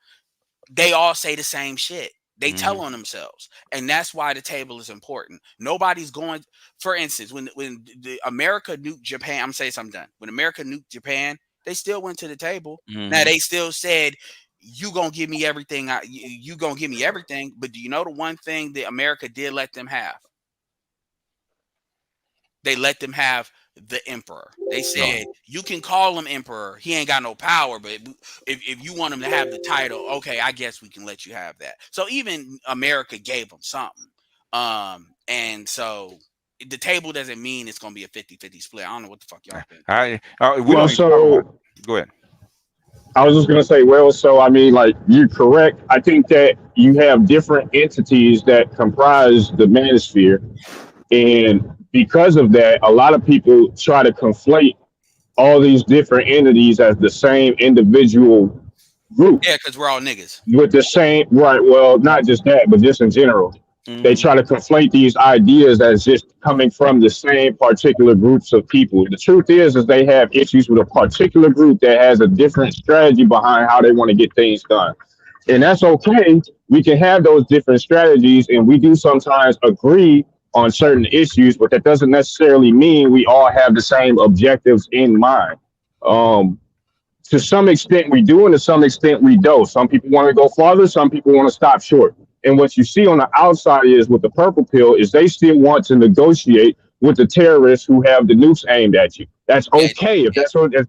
they all say the same shit. They tell on themselves. And that's why the table is important. Nobody's going, for instance, when the America nuked Japan, I'm saying something done. When America nuked Japan, they still went to the table. Now they still said, you gonna give me everything. You gonna give me everything. But do you know the one thing that America did let them have? They let them have the emperor. They said, you can call him emperor. He ain't got no power, but if you want him to have the title, okay, I guess we can let you have that. So even America gave him something. And so the table doesn't mean it's going to be a 50-50 split. I don't know what the fuck y'all think. We Well, don't even talk about it. Go ahead. I was just gonna say, well, so I mean, like, you're correct. I think that you have different entities that comprise the manosphere, and because of that, a lot of people try to conflate all these different entities as the same individual group Yeah, because we're all niggas. with the same, right? Well, not just that, but just in general. They try to conflate these ideas as just coming from the same particular groups of people. The truth is they have issues with a particular group that has a different strategy behind how they want to get things done. And that's okay. We can have those different strategies, and we do sometimes agree on certain issues, but that doesn't necessarily mean we all have the same objectives in mind. Um, to some extent we do, and to some extent we don't. Some people want to go farther, some people want to stop short. And what you see on the outside is with the Purple Pill is they still want to negotiate with the terrorists who have the nukes aimed at you. That's okay. If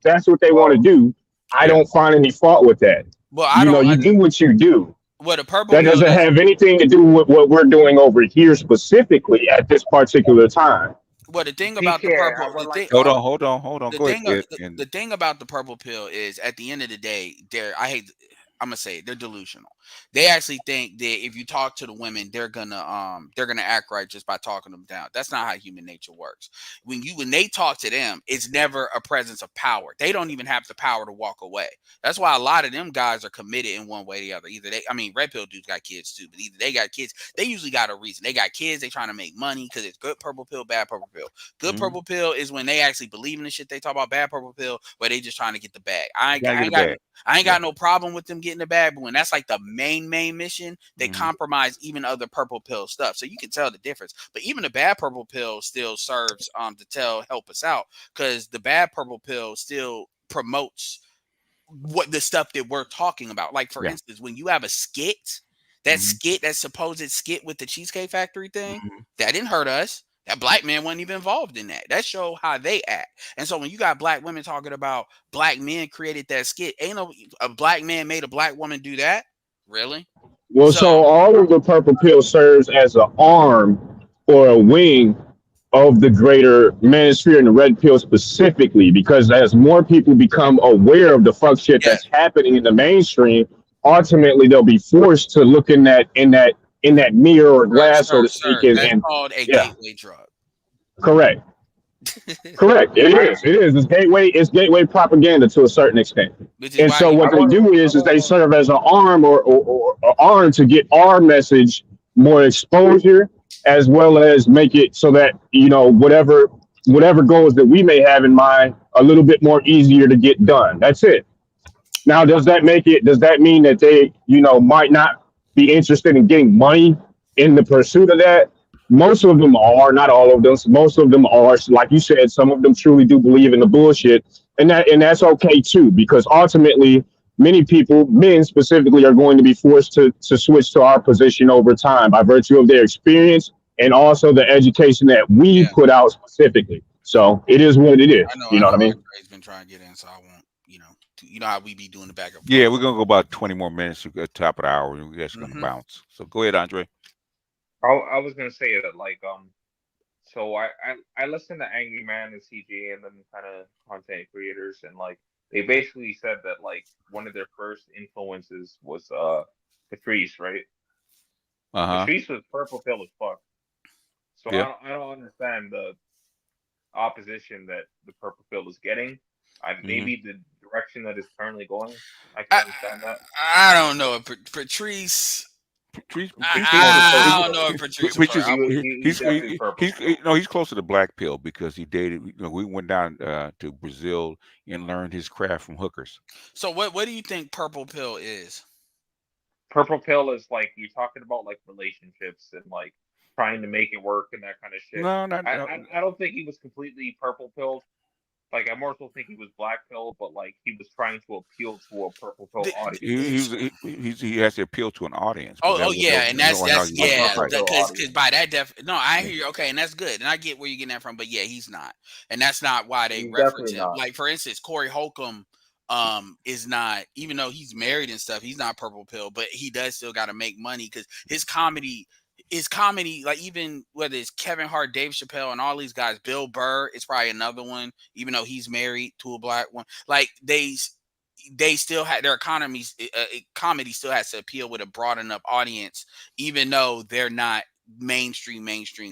that's what they want to do, I don't find any fault with that. Well, You do what you do. Well, the Purple That Pill doesn't have anything to do with what we're doing over here specifically at this particular time. Well, the thing about the purple, Hold on. Go ahead. the thing about the Purple Pill is, at the end of the day, I'm gonna say it, they're delusional. They actually think that if you talk to the women, they're gonna act right just by talking them down. That's not how human nature works. When they talk to them, it's never a presence of power. They don't even have the power to walk away. That's why a lot of them guys are committed in one way or the other. Red pill dudes got kids too, but either they got kids, they usually got a reason. They got kids, they trying to make money, because it's good purple pill, bad purple pill. Good purple pill is when they actually believe in the shit they talk about. Bad purple pill, where they just trying to get the bag. I ain't got no problem with them getting the bag, but when that's like the main mission, they compromise even other purple pill stuff. So you can tell the difference. But even the bad purple pill still serves to help us out, because the bad purple pill still promotes what the stuff that we're talking about. Like, for instance, when you have a skit, that supposed skit with the Cheesecake Factory thing, that didn't hurt us. That black man wasn't even involved in that. That showed how they act. And so when you got black women talking about black men created that skit, ain't no a black man made a black woman do that. Really? Well, so all of the Purple Pill serves as an arm or a wing of the greater manosphere and the Red Pill specifically, because as more people become aware of the fuck shit that's happening in the mainstream, ultimately they'll be forced to look in that in that mirror or Sir, glass, so sir, to speak. sir, that's And called a yeah, gateway drug. correct. Correct. It I is. It is. It's gateway. It's gateway propaganda to a certain extent. Which is And why so you what I they want do to. is they serve as an arm or arm to get our message more exposure, as well as make it so that whatever goals that we may have in mind a little bit more easier to get done. That's it. Now, does that make it? Does that mean that they, might not be interested in getting money in the pursuit of that? Most of them are, not all of them. Most of them are, like you said. Some of them truly do believe in the bullshit, and that's okay too, because ultimately, many people, men specifically, are going to be forced to switch to our position over time by virtue of their experience and also the education that we yeah. put out specifically. So it is what it is. I know You I know know what I mean? Andre's been trying to get in, so I won't, you know how we be doing the back and Yeah, forth. we're gonna go about 20 more minutes to the top of the hour, and we're just gonna Hmm. bounce. So go ahead, Andre. I was gonna say that so I listen to Angry Man and CJ and them kind of content creators, and like they basically said that like one of their first influences was Patrice, right? Uh-huh. Patrice was purple pill as fuck. So Yeah. I don't understand the opposition that the purple pill is getting. Hmm. Maybe the direction that it's currently going, I can I understand that. I don't know if Patrice, Patrice, Patrice was I purple don't pill. know if Patrice Patrice, I would. He's definitely purple pill. he's closer to black pill because he dated. We went down to Brazil and learned his craft from hookers. So what do you think purple pill is? Purple pill is like you're talking about like relationships and like trying to make it work and that kind of shit. No, not. I don't think he was completely purple pilled. Like I more so think he was black pilled, but like he was trying to appeal to a purple pill The, audience. He has to appeal to an audience, but oh yeah, and that's A yeah, purple right. pill because audience. by that no, I Yeah. hear you. Okay, and that's good, and I get where you're getting that from. But yeah, he's not, and that's not why they He's reference definitely him. not. Like for instance, Corey Holcomb, is not, even though he's married and stuff, he's not purple pill, but he does still got to make money because his comedy, like even whether it's Kevin Hart, Dave Chappelle, and all these guys, Bill Burr is probably another one, even though he's married to a black one. Like they still had their comedy still has to appeal with a broad enough audience, even though they're not mainstream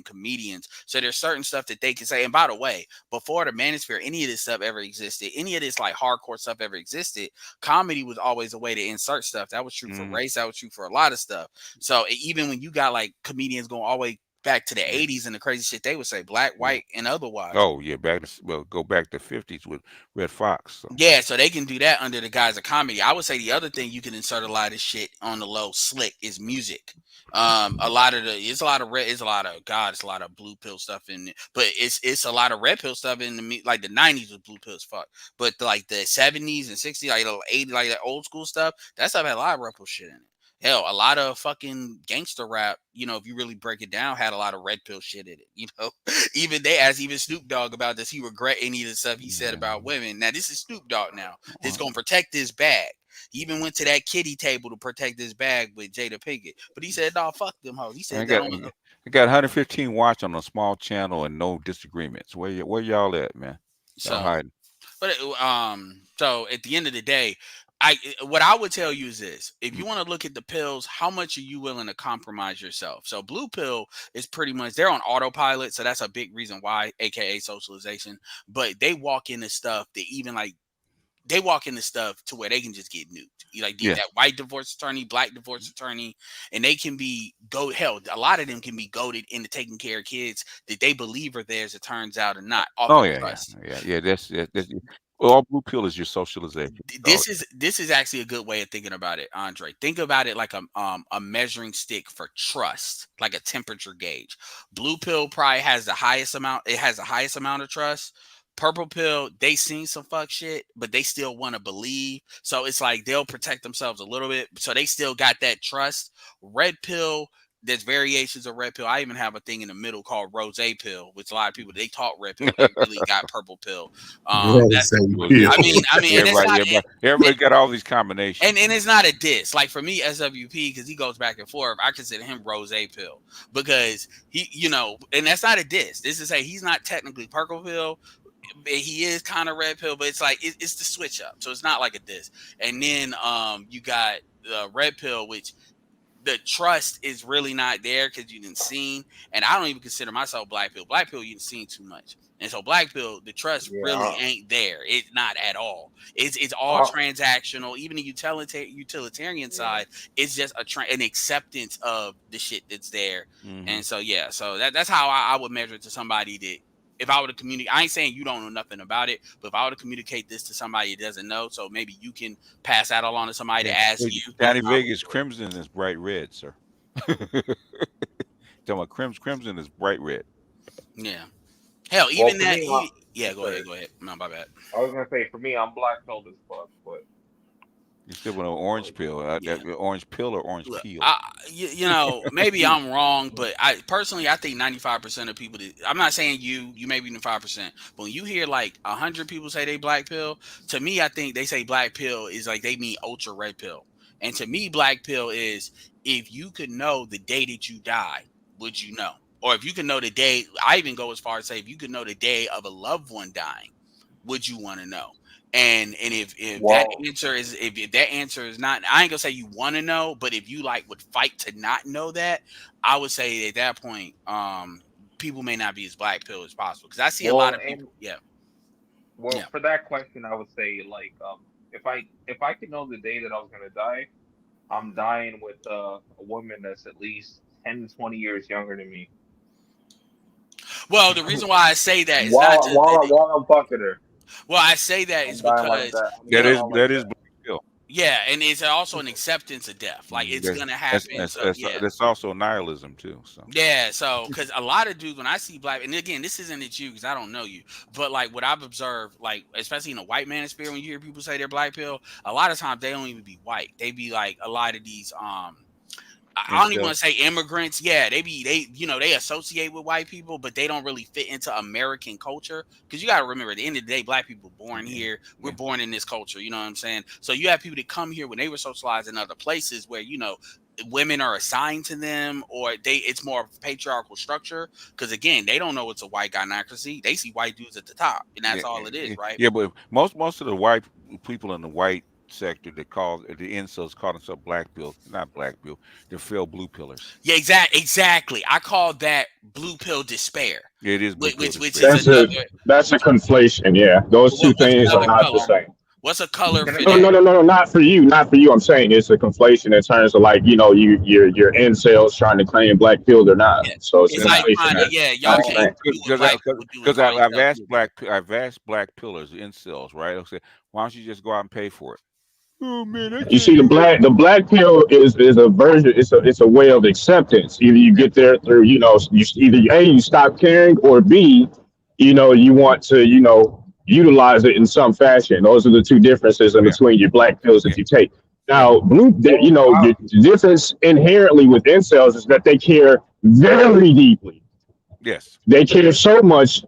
comedians. So there's certain stuff that they can say. And by the way, before the manosphere, any of this stuff ever existed, any of this like hardcore stuff ever existed, comedy was always a way to insert stuff. That was true for Hmm. race, that was true for a lot of stuff. So even when you got like comedians going all the way back to the 80s and the crazy shit they would say, black, Yeah. white, and otherwise. Oh yeah, go back to '50s with Red Fox. So. Yeah, so they can do that under the guise of comedy. I would say the other thing you can insert a lot of shit on the low slick is music. A lot of it's a lot of red, it's a lot of God, it's a lot of blue pill stuff in it, but it's a lot of red pill stuff in like the 90s was blue pills fuck, but like the 70s and 60s, like the 80s, like that old school stuff, that stuff had a lot of red pill shit in it. Hell, a lot of fucking gangster rap, if you really break it down, had a lot of red pill shit in it. Even they asked even Snoop Dogg about this. He regret any of the stuff he said Yeah. about women. Now this is Snoop Dogg now. This Well, gonna protect this bag. He even went to that kitty table to protect this bag with Jada Pinkett. But he said, no, fuck them hoes. He I said that got on the I got 115 watch on a small channel and no disagreements. Where y'all at, man? Y'all so hiding? so at the end of the day, what I would tell you is this: if you want to look at the pills, how much are you willing to compromise yourself? So blue pill is pretty much they're on autopilot, so that's a big reason why, aka socialization. But they walk into stuff that even like they walk into stuff to where they can just get nuked. You like Yeah. that white divorce attorney, black divorce attorney, and they can be go hell. A lot of them can be goaded into taking care of kids that they believe are theirs. It turns out or not off Oh of yeah, trust. yeah. That's well, all blue pill is your socialization. Oh, This is actually a good way of thinking about it, Andre. Think about it like a measuring stick for trust, like a temperature gauge. Blue pill probably has the highest amount. It has the highest amount of trust. Purple pill, they seen some fuck shit, but they still want to believe. So it's like they'll protect themselves a little bit. So they still got that trust. Red pill, there's variations of red pill. I even have a thing in the middle called rose pill, which a lot of people they taught red pill. They really got purple pill. Rose That's well, pill. and it's not everybody got all these combinations. and it's not a diss. Like for me, SWP, because he goes back and forth, I consider him rose pill because and that's not a diss. This is he's not technically purple pill. He is kind of red pill, but it's like it's the switch up, so it's not like a diss. And then you got the red pill, which the trust is really not there because you didn't seen, and I don't even consider myself black pill. Black pill, you didn't seen too much, and so black pill, the trust really Yeah. ain't there. It's not at all. It's all Uh, transactional. Even the utilitarian yeah. side, it's just an acceptance of the shit that's there, Hmm. and so yeah, so that's how I would measure it to somebody that. If I were to communicate, I ain't saying you don't know nothing about it, but if I were to communicate this to somebody that doesn't know, so maybe you can pass that along to somebody Yeah. to ask Hey, you. Johnny Vegas, crimson is bright red, sir. Talking about crimson is bright red. Yeah. Hell, Well, even for that. me, Yeah, yes, go ahead. sir. Go ahead. No, my bad. I was gonna say for me, I'm black pilled as fuck, but You still want an orange pill? Yeah. Orange pill or orange Look, peel? you know, maybe I'm wrong, but I personally, I think 95% of people that I'm not saying you may be in 5%, but when you hear like 100 people say they black pill, to me, I think they say black pill is like they mean ultra red pill, and to me, black pill is if you could know the day that you die, would you know? Or if you could know the day, I even go as far as say if you could know the day of a loved one dying, would you want to know? And if that well, answer is if that answer is not, I ain't gonna say you want to know, but if you like would fight to not know that, I would say at that point, people may not be as black pill as possible because I see a lot well, of and people. Yeah, well, yeah. for that question, I would say like if I could know the day that I was gonna die, I'm dying with a woman that's at least 10 to 20 years younger than me. Well, the reason why I say that is not While to. while while I'm fucking her, Well, I say that is I'm dying like because that. I'm you That know, going is on like that is that. black pill. yeah, and it's also an acceptance of death. Like Mhm. it's That's gonna that's happen. that's So that's, yeah. that's also nihilism too. So Yeah, so because a lot of dudes, when I see black, and again, this isn't at you because I don't know you, but like what I've observed, like especially in a white man spirit, when you hear people say they're black pill, a lot of times they don't even be white. They be like a lot of these I don't even incels. want to say immigrants. Yeah, they they associate with white people, but they don't really fit into American culture. Because you got to remember, at the end of the day, black people born Yeah, here. We're yeah, born in this culture. You know what I'm saying? So you have people that come here when they were socialized in other places where women are assigned to them, or it's more of a patriarchal structure. Because again, they don't know it's a white guy narcissy. They see white dudes at the top, and yeah, that's all it is, right? yeah. But most of the white people in the white sector that call the incels call themselves black pill, not black pill. They're failed blue pillars. Yeah, exactly. I call that blue pill despair, Yeah, it is blue pill which is despair. another. That's a conflation. Yeah, those two What's things are another not the color? same. What's a color Can I, for No, that? no, no, no, no, not for you, not for you. I'm saying it's a conflation in terms of like you're incels trying to claim black pill or not. Yeah. So it's a It's like conflation. trying to, That's yeah, y'all not the can't same. do what black people do and Because call I've yourself asked blue. black pillars, incels, right? I say, why don't you just go out and pay for it? Oh man, I You see, can't do it. the black pill is a version. It's a way of acceptance. Either you Yeah, get there through you either A, you stop caring, or B, you want to utilize it in some fashion. Those are the two differences in yeah, between your black pills that yeah, you take. yeah. Now, well, the difference inherently with incels is that they care very deeply. Yes. They care so much,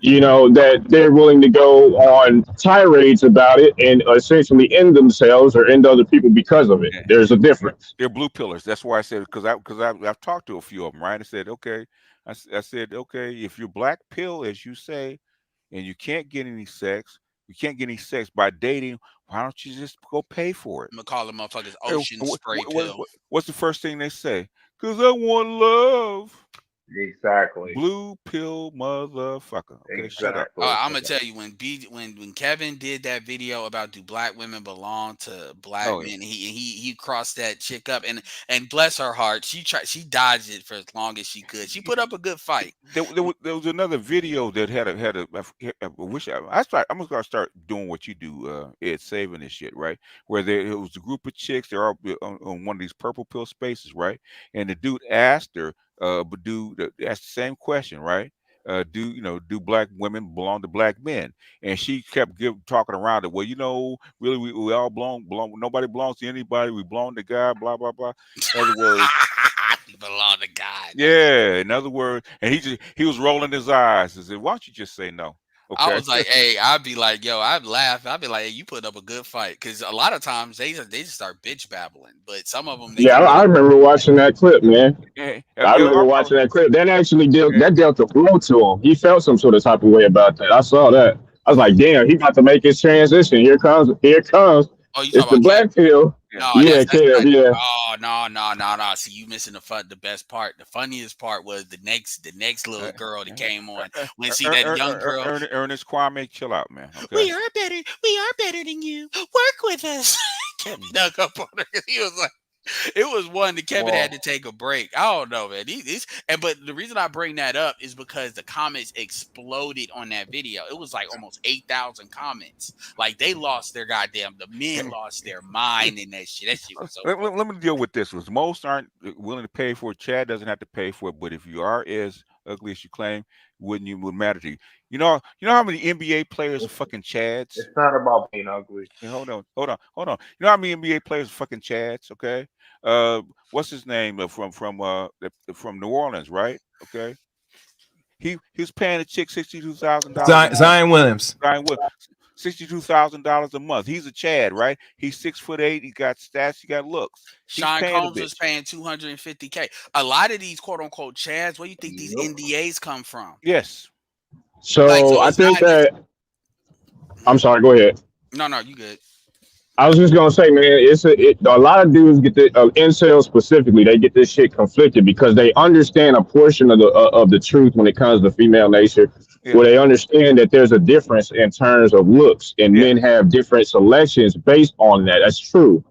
that they're willing to go on tirades about it and essentially end themselves or end other people because of it. Yeah, There's yeah, a yeah. difference. They're blue pillars. That's why I said I've talked to a few of them, right? I said, okay, I said, okay, if you're black pill as you say, and you can't get any sex, you can't get any sex by dating. Why don't you just go pay for it? I'm gonna call them motherfuckers Hey, ocean spray pill. what's the first thing they say? Cause I want love. exactly, Blue pill motherfucker. Okay, shut up. Oh, exactly. I'm gonna Shut up. tell you when Kevin did that video about do black women belong to black Oh yeah. men, he crossed that chick up and bless her heart, she dodged it for as long as she could. She put up a good fight. There was another video that had a I wish I'm gonna start doing what you do, Ed, saving this shit, right? Where it was a group of chicks. They're all on one of these purple pill spaces, right? And the dude asked her, but asked the same question, right? Do black women belong to black men? And she kept talking around it. Well, really, we all belong. Nobody belongs to anybody. We belong to God. Blah blah blah. In other words, We belong to God. yeah, in other words, and he was rolling his eyes and said, "Why don't you just say no?" I Okay. was like, hey, I'd be like, yo, I'd laugh. I'd be like, hey, you put up a good fight. Because a lot of times they just start bitch babbling. But some of them, they Yeah, can I really. remember watching that clip, man. Yeah, I remember watching that clip. That actually yeah, dealt a blow to him. He felt some sort of type of way about that. I saw that. I was like, damn, he about to make his transition. Here comes. Oh, you It's talking the about Kev? black pill. Yeah. No, Yeah, that's Kev, not. yeah. Oh no. See, you missing the best part. The funniest part was the next little Uh, girl that came on uh, when see that young girl. Ernest Kwame, chill out, man. Okay. We are better than you. Work with us. Kevin dug up on her. He was like, it was one that Kevin had to Well, take a break. I don't know, man. But the reason I bring that up is because the comments exploded on that video. It was like almost 8,000 comments. Like the men lost their mind in that shit. That shit was so funny. Let me deal with this. Was most aren't willing to pay for it. Chad doesn't have to pay for it, but if you are as ugly as you claim, would matter to you. You know how many NBA players are fucking Chads? it's not about being ugly. Yeah, hold on. You know how many NBA players are fucking Chads? Okay, what's his name from New Orleans, right? Okay, he was paying a chick $62,000 a Zion, month. Zion Williams. Brian Wood, $62,000 a month. He's a Chad, right? He's 6'8". He got stats. He got looks. He's Sean paying the Combs was bitch. paying 250K. A lot of these quote unquote Chads, where you think these Yep. NDAs come from? Yes. Like, So so I it's think not just. that I'm sorry. Go ahead. No, you good. I was just gonna say, man, a lot of dudes get the incels specifically. They get this shit conflicted because they understand a portion of the truth when it comes to female nature, Yeah. where they understand that there's a difference in terms of looks, and Yeah. men have different selections based on that. That's true.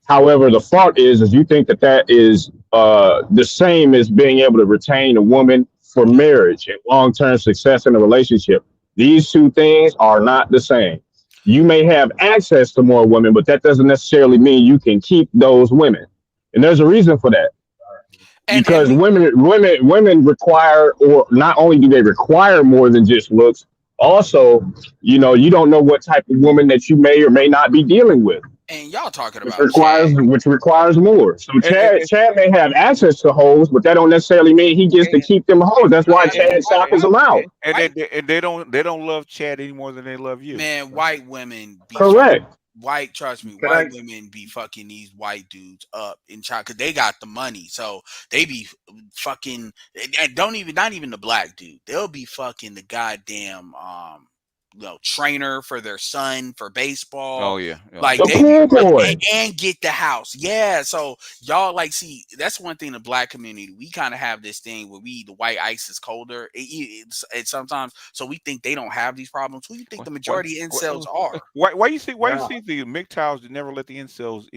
However, the fault is you think that is the same as being able to retain a woman for marriage and long term success in a relationship. These two things are not the same. You may have access to more women, but that doesn't necessarily mean you can keep those women. And there's a reason for that And because we women require, or not only do they require more than just looks, also, you don't know what type of woman that you may or may not be dealing with, and y'all talking which about Chad. requires more. So And, Chad may have access to hoes, but that don't necessarily mean he gets to and, keep them hoes. That's why Man, Chad white sockers white them out. and white they don't love Chad any more than they love you. man, white women be fucking Correct. white. Trust me, Can I? white women be fucking these white dudes up in China because they got the money. So they be fucking and don't even not even the black dude. They'll be fucking the goddamn trainer for their son for baseball. Oh yeah. Oh Like The yeah. they be pool fucking boy. and get the house. Yeah. So y'all like see that's one thing in the black community. We kind of have this thing where the white ice is colder. It sometimes so we think they don't have these problems. Who you think Why, the why, majority of why, incels are? why you Yeah. think the MGTOWs never let the incels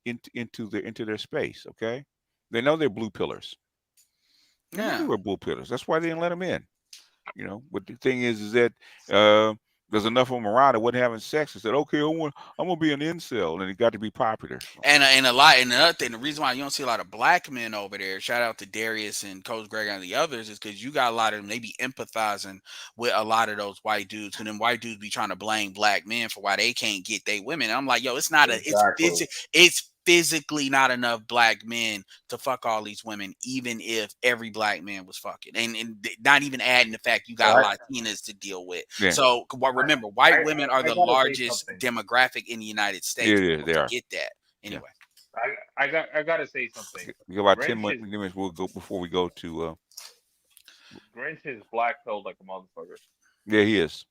into their space? Okay, they know they're blue pillars. They know they Yeah. were blue pillars. That's why they didn't let them in. But the thing is that uh, there's enough of them around that wasn't having sex and said, okay, I'm gonna be an incel, and it got to be popular. And a lot and another thing, the reason why you don't see a lot of black men over there, shout out to Darius and Coach Greg and the others, is because you got a lot of them, they be empathizing with a lot of those white dudes, because then white dudes be trying to blame black men for why they can't get they women. And I'm like, yo, Exactly. it's physically not enough black men to fuck all these women, even if every black man was fucking, and not even adding the fact you got Well, Latinas to deal with. Yeah, So remember, I, white women are I the gotta say largest something. demographic in the United yeah, States. it is. People They are. forget that. Yeah, Anyway, I gotta say something. we got about 10 Grinch is minutes. We'll go before we go to. Grinch is black pilled like a motherfucker. Yeah, he is.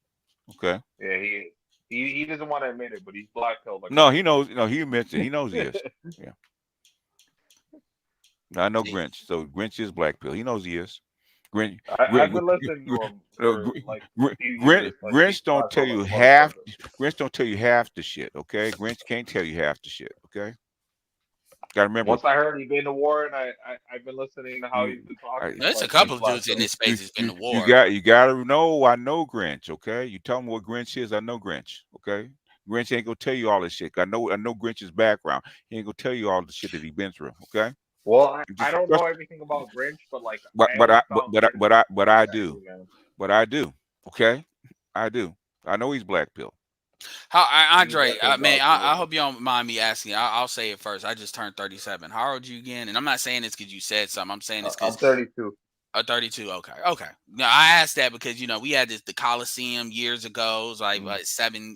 Okay. Yeah, he is. He doesn't want to admit it, but he's black pilled like a No, he motherfucker. knows. No, he admits it. He knows he is. Yeah. I know see, Grinch. So Grinch is black pill. He knows he is. Grinch, I've Grinch, been listening to him for like a few Grinch, years. Like he's Grinch don't black tell pilled you like a half. motherfucker. Grinch don't tell you half the shit. Okay. Grinch can't tell you half the shit. Okay. Got to remember. Once I heard he'd been to war, and I've been listening to how You, he's been I, talking, there's a like he's couple of black dudes in pilled. this space that's been to you war. got to know. I know Grinch. Okay. You tell me what Grinch is. I know Grinch. Okay. Grinch ain't gonna tell you all this shit. I know Grinch's background. He ain't gonna tell you all the shit that he been through. Okay. Well, I Just don't know trust. everything about Grinch, but like But I but always I but found but I, Grinch but I but pretty I do. sexy, man. But I do. Okay. I do. I know he's black pill. He's Andre, definitely man, black pilled. I hope you don't mind me asking. I'll say it first. I just turned 37. How old are you again? And I'm not saying this because you said something. I'm saying this because I'm 32. Oh, 32. Okay. Okay. Now I asked that because we had the Coliseum years ago. It was like, Mhm.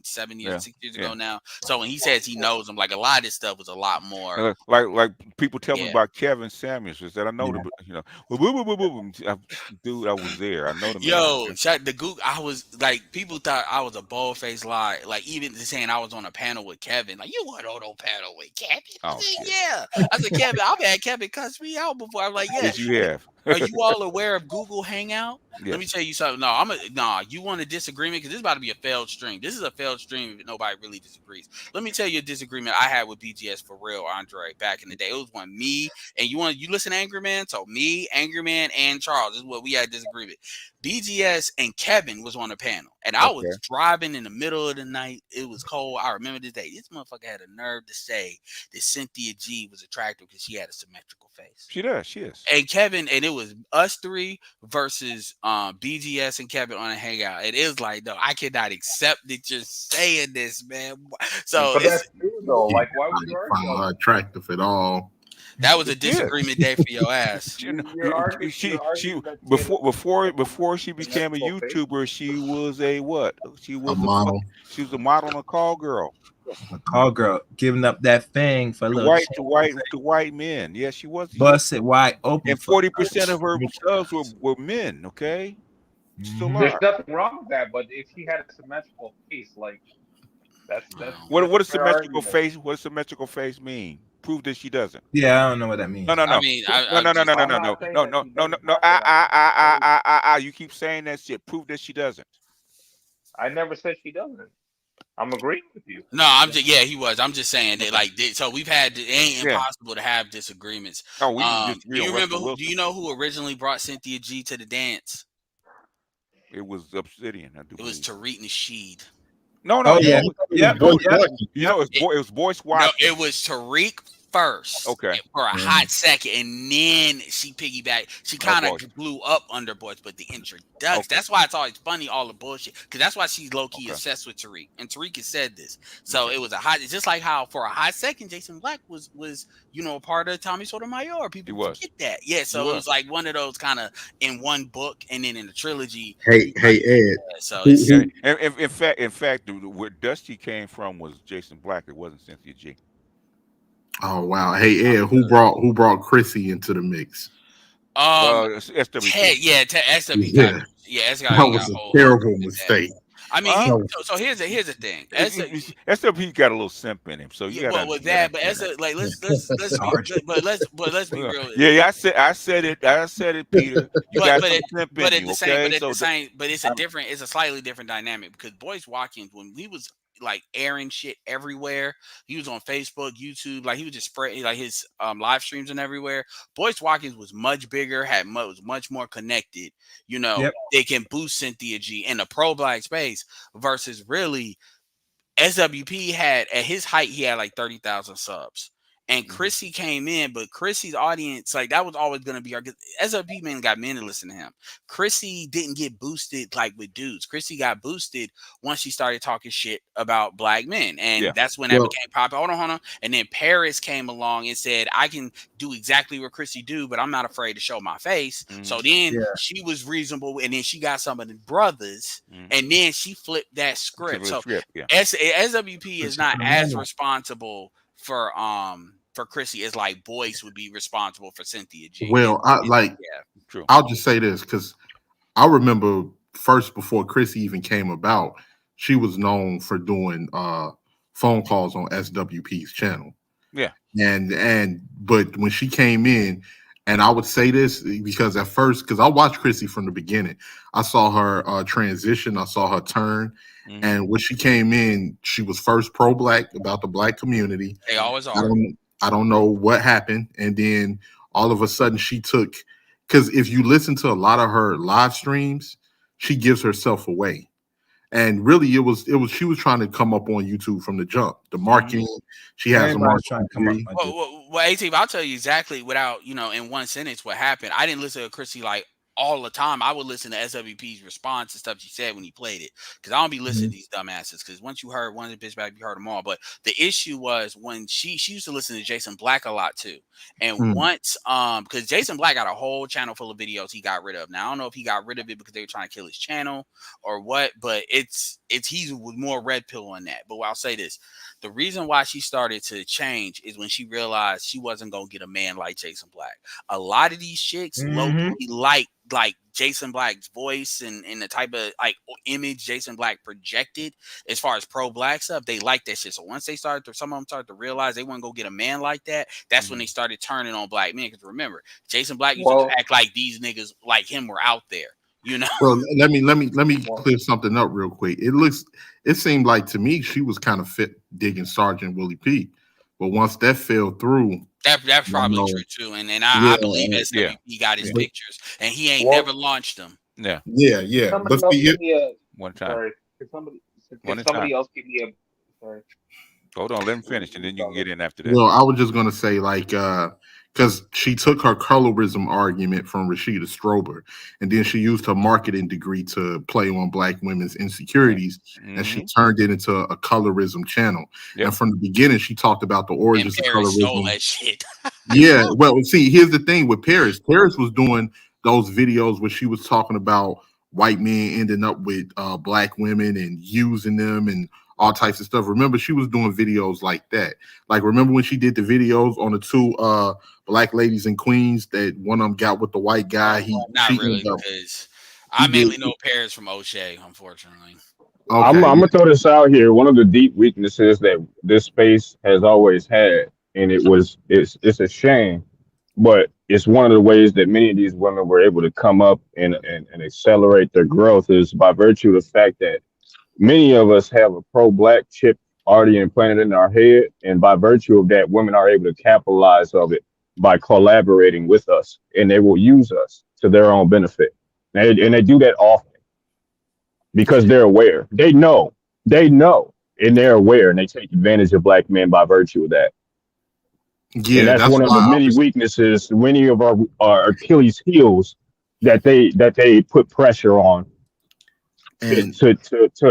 7 years, Yeah, 6 years yeah. ago now. So when he says he knows him, like a lot of this stuff was a lot more. Like people tell me Yeah. about Kevin Samuels is that I know Yeah. woo, woo, woo, woo, woo, dude, I was there. I know the man. Yo, shut the Goog. I was like, people thought I was a bold faced lie. Like, even saying I was on a panel with Kevin. Like, you weren't on no panel with Kevin? I Oh said, shit. yeah. I said, Kevin, I've had Kevin cuss me out before. I'm like, yeah. Yes, you have. Are you all aware of Google Hangout? Let me Yes. tell you something. Nah. You want a disagreement because this is about to be a failed stream. This is a failed stream if nobody really disagrees. Let me tell you a disagreement I had with BGS for real, Andre, back in the day. It was when me and you listen to Angry Man. So me, Angry Man, and Charles, this is what we had disagreement. BGS and Kevin was on the panel, and I was Okay. driving in the middle of the night. It was cold. I remember this day. This motherfucker had a nerve to say that Cynthia G was attractive because she had a symmetrical face. She does. She is. And Kevin, and it was us three versus BGS and Kevin on a hangout. It is like, no, I cannot accept that you're saying this, man. So But that's true though. Yeah, Like, why I would you didn't argue find about her this? attractive at all. that was a She is. disagreement day for your ass. She, no, You're arguing. she, You're she, arguing that she had before she a became a symmetrical face. YouTuber, she was a what? A model. She was a model and a call girl A call girl giving up that thing for a to little white change. men. Yeah, she was. Bust it wide open And for 40% of her subs were men. Okay, still Mhm. There's are. nothing wrong with that. But if she had a symmetrical face, like that's Wow. What that's does a fair symmetrical argument. face? What does symmetrical face mean? Prove that she doesn't. Yeah, I don't know what that No, means. no, I no, mean, no, no, no, no, just no, I'm no, not no, saying no, that no, she no, no, doesn't no. have it. You keep saying that shit. Prove that she doesn't. I never said she doesn't. I'm agreeing with you. no. I'm just yeah, he was. I'm just saying that Okay. so we've had it ain't Yeah. impossible to have disagreements. Oh, we can Do disagree you on remember Russell who? Do Wilson. you know who originally brought Cynthia G to the dance? It was Obsidian, I do It was believe. Tariq Nasheed. No, no. Oh You yeah, know, yep, Voice yep, watching. yep. it was Boyce No, Watkins. it was Tariq first Okay. for a Yeah. hot second, and then she piggybacked. She Oh kind of boy. blew up under Boyce, but the introduction. Okay. That's why it's always funny, all the bullshit, because that's why she's low key Okay. obsessed with Tariq, and Tariq has said this. So Okay. it was a hot. It's just like how for a hot second, Jason Black was a part of Tommy Sotomayor. He People was. forget that. Yeah. He So it was. was like one of those kind of in one book, and then in the trilogy. Hey, hey, Ed. So Who, it's Yeah. who? And in fact, where Dusty came from was Jason Black. It wasn't Cynthia G. Oh wow. Hey, Ed. Who brought Chrissy into the mix? um. It's SWP. Yeah, SWP got Yeah, yeah, that SWP got was a whole terrible with that. mistake. I mean, Huh? so here's the thing. SWP got a little simp in him, so Yeah, you gotta well, with you gotta that, but understand as that. a like, let's be, Sergeant. but let's be real. Yeah, I said it, Peter. You But got but some it, simp but in at you, the same, okay? but at the So same, but I'm, it's a slightly different dynamic because Boyce Watkins, when he was like airing shit everywhere, he was on Facebook, YouTube, like he was just spreading like his live streams and everywhere. Boyce Watkins was much bigger, was much more connected. Yep. They can boost Cynthia G in the pro black space versus really SWP had at his height, he had like 30,000 subs. And mhm. Chrissy came in, but Chrissy's audience, like that was always gonna be our SWP man got men to listen to him. Chrissy didn't get boosted like with dudes. Chrissy got boosted once she started talking shit about black men. Yeah. And that's when that Well, became popular. Hold on. And then Paris came along and said, I can do exactly what Chrissy do, but I'm not afraid to show my face. Hmm. So then Yeah. she was reasonable, and then she got some of the brothers, Hmm. and then she flipped that script. So Script, yeah. SWP is Chrissy not put 'em as on. responsible for Chrissy as like Boyce would be responsible for Cynthia G. well, Yeah. True. I'll just say this because I remember first before Chrissy even came about, she was known for doing phone calls on SWP's channel. Yeah. But when she came in, and I would say this because at first, because I watched Chrissy from the beginning, I saw her transition, I saw her turn, Hmm. and when she came in, she was first pro black about the black community. They always I are. don't I don't know what happened, and then all of a sudden she took because if you listen to a lot of her live streams, she gives herself away. And really, it was she was trying to come up on YouTube from the jump. The Hmm. marketing, she has a Everybody's marketing trying to come up degree. my dude. Well, AT, I'll tell you exactly without in one sentence what happened. I didn't listen to Chrissy like all the time. I would listen to SWP's response and stuff she said when he played it, because I don't be listening Mhm. to these dumbasses. Because once you heard one of the bitch back, you heard them all. But the issue was when she used to listen to Jason Black a lot too, and Mm. once because Jason Black got a whole channel full of videos he got rid of. Now I don't know if he got rid of it because they were trying to kill his channel or what, but it's he's with more red pill on that. But I'll say this: the reason why she started to change is when she realized she wasn't gonna get a man like Jason Black. A lot of these chicks low key like Jason Black's voice and the type of like image Jason Black projected as far as pro black stuff. They like that shit. So once they started to, some of them started to realize they want to go get a man like that, that's when they started turning on black men. Because remember, Jason Black used to Well, act like these niggas like him were out there. You know? Well, let me well, clear something up real quick. It seemed like to me she was kind of fit digging Sergeant Willie P, but once that fell through, That's I probably know, true too. And yeah, I believe Yeah, SWP got his yeah, but pictures and he ain't never well, launched them. yeah. yeah. But somebody else see, give me a One time, sorry. Can somebody one can at a time. somebody else give me a sorry? Hold on, let him finish, and Who's then you can talking? get in after that. well, I was just gonna say like because she took her colorism argument from Rashida Strober, and then she used her marketing degree to play on black women's insecurities, and she Mm-hmm. turned it into a colorism channel. Yep. And from the beginning, she talked about the And origins of Paris stole colorism. that shit. Yeah. Yeah, well, see, here's the thing with Paris. Paris was doing those videos where she was talking about white men ending up with black women and using them and all types of stuff. Remember, she was doing videos like that. Like, remember when she did the videos on the two black ladies in Queens that one of them got with the white guy? Not She really, ended up because I he did mainly know Paris from O'Shea, unfortunately. I'm okay. I'm gonna throw this out here. One of the deep weaknesses that this space has always had, and it's a shame, but it's one of the ways that many of these women were able to come up and accelerate their growth is by virtue of the fact that many of us have a pro-black chip already implanted in our head, and by virtue of that, women are able to capitalize of it by collaborating with us, and they will use us to their own benefit, and they do that often because they're aware. They know, and they're aware, and they take advantage of black men by virtue of that. And Yeah, that's that's one of why the I many was weaknesses, many of our Achilles heels that they put pressure on and to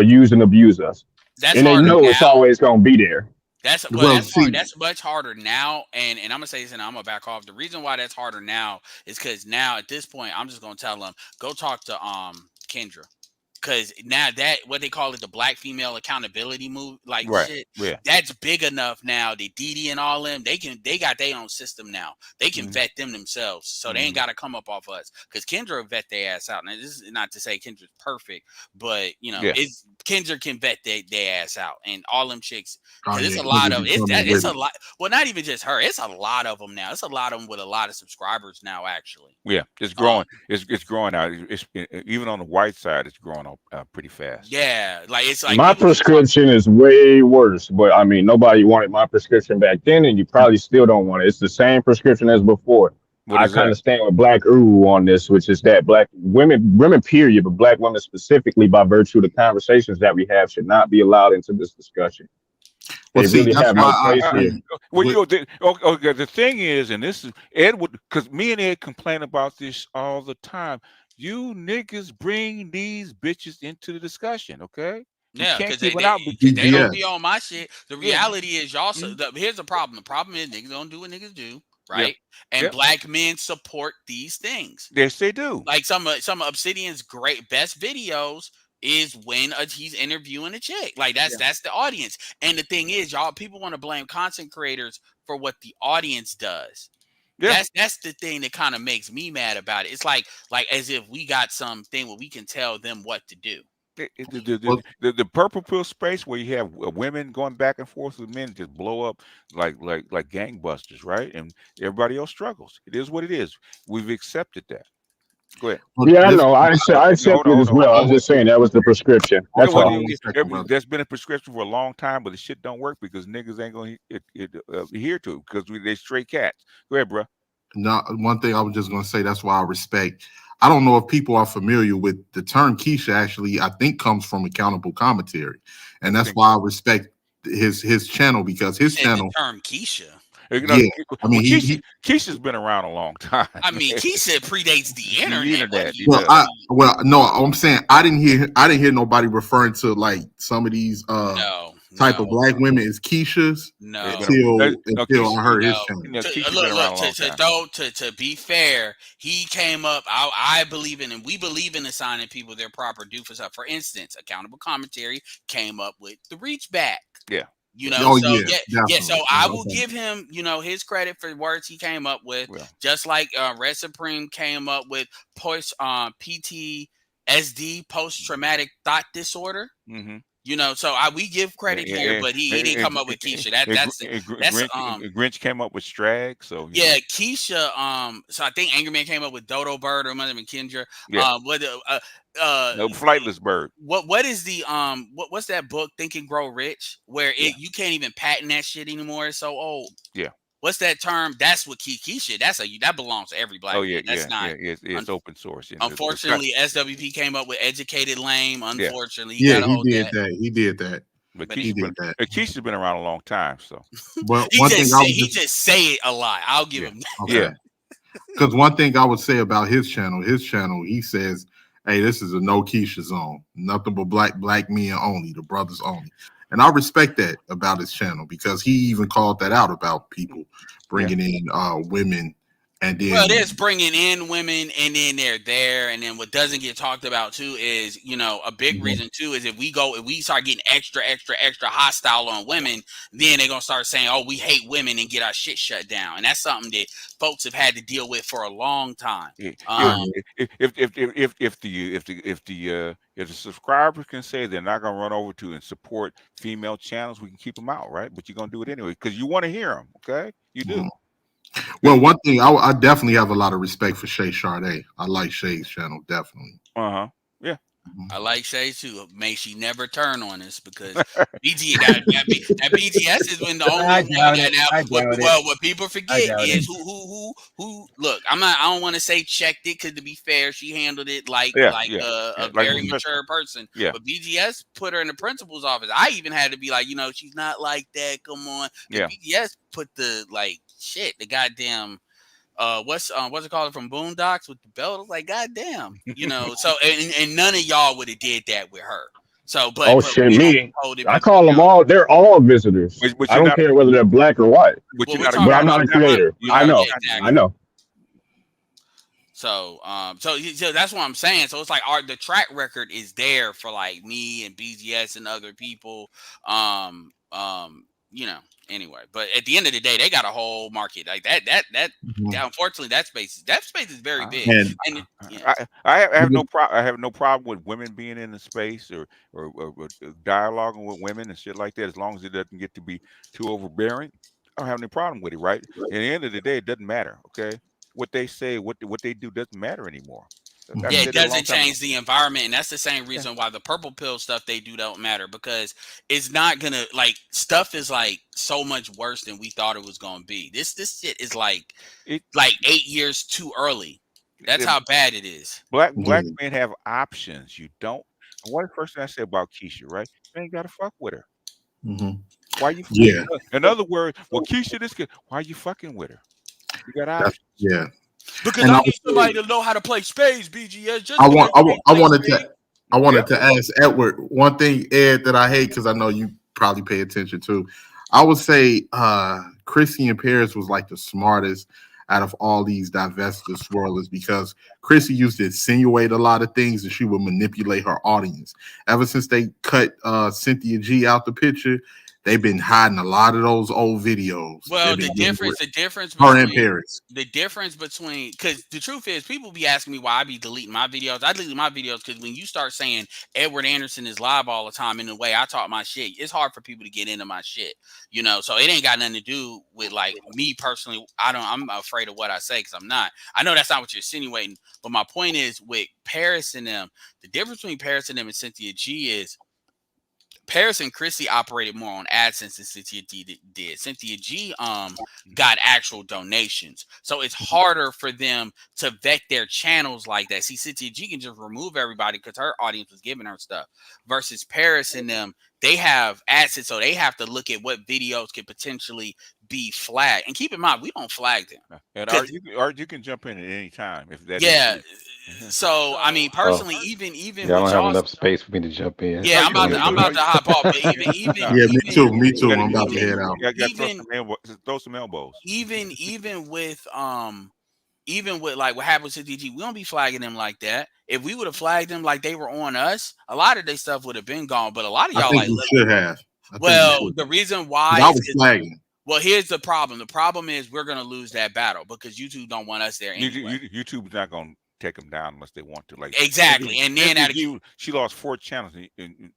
use and abuse us, That's and they harder know it's now. always going to be there. well, That's hard. see, That's much harder now. And I'm gonna say this, and I'm gonna back off. The reason why that's harder now is because now at this point, I'm just gonna tell them go talk to Kendra. Cause now that what they call it, the black female accountability move, like Right. shit, Yeah. that's big enough now. The Didi and all them, they got their own system now. They can Mm-hmm. vet them themselves, so they ain't got to come up off us. Cause Kendra vet their ass out. Now this is not to say Kendra's perfect, but you know, Yeah. it's Kendra can vet their ass out, and all them chicks. oh Cause it's yeah, a lot Kendra of be coming it's with a it. lot. Well, not even just her. It's a lot of them now. It's a lot of them with a lot of subscribers now, actually. Yeah. It's Um, growing. It's growing out. Even on the white side, it's growing up pretty fast. yeah, like it's like My people keep talking. prescription is way worse, but I mean, nobody wanted my prescription back then, and you probably still don't want it. It's the same prescription as before. What I is kind that? of stand with Black Uru on this, which is that black women, period, but black women specifically, by virtue of the conversations that we have, should not be allowed into this discussion. Well, They see, really that's have why no I place I, here. agree well, with okay, the thing is, and this is Ed would, because me and Ed complain about this all the time. You niggas bring these bitches into the discussion, okay? We Yeah, can't because keep it out. they don't BS. be on my shit. The Yeah. reality is y'all. Mhm. Here's the problem. The problem is niggas don't do what niggas do, Yep. right? And Yep. black men support these things. Yes, they do. Like some of Obsidian's great best videos is when he's interviewing a chick. Like that's the audience. And the thing is, y'all people want to blame content creators for what the audience does. Yeah. That's the thing that kind of makes me mad about it. It's like as if we got something where we can tell them what to do. Well, The purple pill space where you have women going back and forth with men just blow up like gangbusters, right? And everybody else struggles. It is what it is. We've accepted that. Go ahead. but Yeah, I this know. I No, hold accept on, it hold as on, hold well. I on. was just saying that was the prescription. Yeah, That's hold well, all. on one second, brother. there's been a prescription for a long time, but the shit don't work because niggas ain't gonna adhere to it because they straight cats. Go ahead, bro. No, one thing I was just going to say, that's why I respect. I don't know if people are familiar with the term Keisha. Actually, I think comes from accountable commentary, and I that's think why I respect his channel because You his said the channel. term Keisha. You know, Yeah, I well, mean, Keisha's been around a long time. I mean, Keisha predates the The internet. What do internet, he you well, does. no, I'm saying I didn't hear nobody referring to like some of these No, type no, of black women as Keishas It's no. been a, no, until I heard his No. channel. Keisha's been Look, around look. a long time. To be fair, he came up. I believe in, and we believe in assigning people their proper due for stuff. For instance, accountable commentary came up with the reach back. Yeah. Oh So yeah, yeah. So definitely. I Yeah, will okay. give him, his credit for words he came up with. Well. Just like Red Supreme came up with PTSD, post traumatic thought disorder. Mm-hmm. So we give credit here, but he didn't come up with Keisha. That's Grinch came up with Strag, so yeah, Keisha. So I think Angerman came up with Dodo Bird, or it might have been Kendra. yeah, no flightless bird. What is the what's that book, Think and Grow Rich, where Yeah, you can't even patent that shit anymore? It's so old. yeah. What's that term? That's what Keisha. That belongs to every black Oh man. yeah, That's yeah, not. yeah. It's open source. And Unfortunately, SWP came up with educated lame. yeah, Unfortunately, he Yeah, got to hold that. He did that. but But He Keisha's did that. been around a long time. So But he one thing just I say was he just say it a lot. I'll give yeah, him that. okay. yeah, Because one thing I would say about his channel, he says, "Hey, this is a no Keisha zone. Nothing but black men only, the brothers only." And I respect that about his channel because he even called that out about people yeah. bringing in women, and Well, then there's bringing in women, and then they're there, and then what doesn't get talked about too is, a big reason too is if we start getting extra hostile on women, then they're gonna start saying, "Oh, we hate women," and get our shit shut down, and that's something that folks have had to deal with for a long time. Yeah, yeah. Um, If the subscribers can say they're not gonna run over to and support female channels, we can keep them out, right? But you're gonna do it anyway because you want to hear them. Okay, you do. well, one thing I definitely have a lot of respect for Shay Sade. I like Shay's channel definitely. Uh-huh. Yeah. I like Shay too. May she never turn on us because that BGS has been the only I one. doubt That it. now, I doubt it. what people I forget doubt is it. who. Look, I don't want to say checked it because to be fair, she handled it like Yeah. like Yeah. Yeah. a Like very professional. mature person. Yeah. But BGS put her in the principal's office. I even had to be like, she's not like that. Come on. And Yeah. BGS put the the goddamn what's it called from Boondocks with the belt? I was like, God damn, So and none of y'all would have did that with her. So, but Oh but shit, we don't me. hold it I people call them accountable. all. They're all visitors. But I you're don't not. care whether they're black or white. But Well, you're we're not a talking But I'm about not a content. creator. You're I not a know. yeah, content I exactly. know. So that's what I'm saying. So it's like the track record is there for like me and BGS and other people. Um, um, anyway, but at the end of the day, they got a whole market like that. Unfortunately, that space is very I, big, And and yeah. I have no problem. I have no problem with women being in the space or dialoguing with women and shit like that, as long as it doesn't get to be too overbearing. I don't have any problem with it, right? At the end of the day, it doesn't matter. Okay, what they say, what they do doesn't matter anymore. I Yeah, it said that a long doesn't time ago. change the environment, and that's the same Yeah. reason why the purple pill stuff they do don't matter because it's not gonna stuff is so much worse than we thought it was gonna be. This shit is like It, 8 years too early. That's the how bad it is. black men have options. You don't. And one first thing I said about Keisha, right? You ain't gotta fuck with her. mhm. Why you? Yeah, In other words, well, Keisha, this kid, why you fucking with her? You got that's options. yeah. Because And I I need was somebody to know how to play spades, BGS. Just I the way want I, they wa- I play wanted spades. to I Yeah. wanted to ask Edward one thing, Ed, that I hate because I know you probably pay attention to. I would say Chrissy in Paris was like the smartest out of all these divestiture swirlers because Chrissy used to insinuate a lot of things and she would manipulate her audience. Ever since they cut Cynthia G out the picture, they've been hiding a lot of those old videos. Well, They've the been getting difference, the difference her in between Paris. because the truth is, people be asking me why I be deleting my videos. I delete my videos because when you start saying Edward Anderson is live all the time in the way I talk my shit, it's hard for people to get into my shit. So it ain't got nothing to do with me personally. I'm afraid of what I say because I'm not. I know that's not what you're insinuating, but my point is with Paris and them, the difference between Paris and them and Cynthia G is Paris and Chrissy operated more on AdSense than Cynthia G did. Cynthia G got actual donations. So it's harder for them to vet their channels like that. See, Cynthia G can just remove everybody because her audience was giving her stuff. Versus Paris and them, they have AdSense, so they have to look at what videos could potentially be flagged. And keep in mind, we don't flag them. And Art, you can jump in at any time if that is Yeah. you. So I mean, personally, even Yeah, I with don't have y'all, enough space for me to jump in. No, yeah, you don't have to I'm do it. No, about to hop off. But no, Yeah, me too. Me you too. gotta, I'm about to head out. you gotta even throw some elbows. even with even with like what happens to DG, we don't be flagging them like that. If we would have flagged them like they were on us, a lot of their stuff would have been gone. But a lot of I y'all think like, we should have. I think we well, should. the reason 'Cause why I is was flagging. well, here's the problem. The problem is we're gonna lose that battle because YouTube don't want us there anyway. YouTube's not gonna take them down unless they want to. Like Exactly, and then she lost 4 channels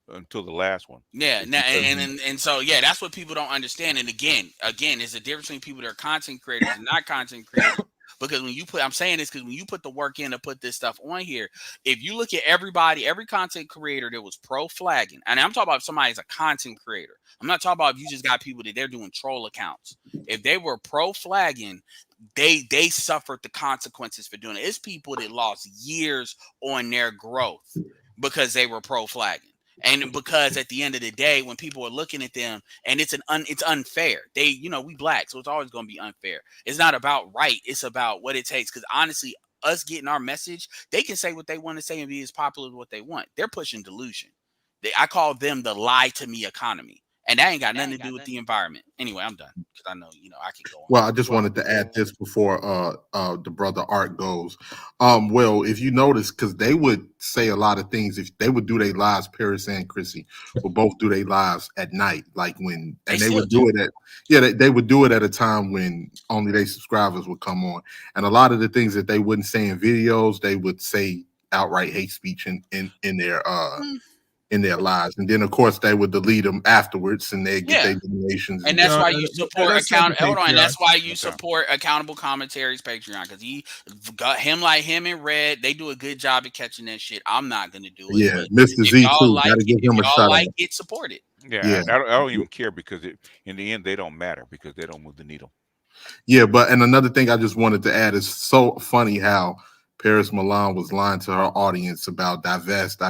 until the last one. yeah, and so yeah, that's what people don't understand. And again, there's a difference between people that are content creators and not content creators. Because when you put, I'm saying this because when you put the work in to put this stuff on here, if you look at everybody, every content creator that was pro flagging, and I'm talking about if somebody's a content creator. I'm not talking about if you just got people that they're doing troll accounts. If they were pro flagging, they suffered the consequences for doing it. It's people that lost years on their growth because they were pro flagging. And because at the end of the day, when people are looking at them, and it's unfair. They, we black, so it's always going to be unfair. It's not about right. It's about what it takes. Because honestly, us getting our message, they can say what they want to say and be as popular as what they want. They're pushing delusion. I call them the lie to me economy. And that ain't got nothing to do with the environment. Anyway, I'm done because I know, I can go on. Well, I just wanted to add this before the brother Art goes. Well, if you notice, because they would say a lot of things, if they would do their lives, Paris and Chrissy would both do their lives at night, like when, and they would do it at, they would do it at a time when only their subscribers would come on. And a lot of the things that they wouldn't say in videos, they would say outright hate speech in their lives, and then of course they would delete them afterwards, and they get their donations. And that's why you support and that's why you support Accountable Commentaries Patreon, because he got him and Red. They do a good job at catching that shit. I'm not gonna do it. Yeah, Mr. Z too. Gotta give him a shout out. It, support it. Yeah, I don't even care because in the end they don't matter because they don't move the needle. Yeah, and another thing I just wanted to add is so funny how Paris Milan was lying to her audience about divest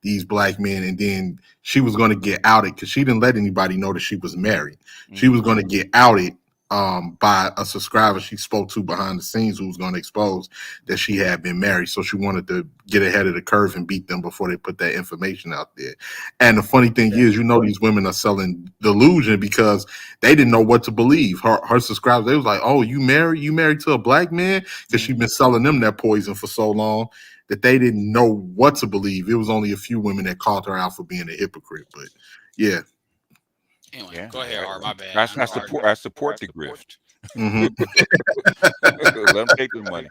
these black men, and then she was going to get outed because she didn't let anybody know that she was married. She was going to get outed by a subscriber she spoke to behind the scenes who was going to expose that she had been married. So she wanted to get ahead of the curve and beat them before they put that information out there. And the funny thing is, these women are selling delusion because they didn't know what to believe. Her subscribers, they was like, "Oh, you married to a black man?" Because she'd been selling them that poison for so long that they didn't know what to believe. It was only a few women that called her out for being a hypocrite. But yeah. Anyway, go ahead, Art. My bad. I support the grift. Mm-hmm. Let them take the money.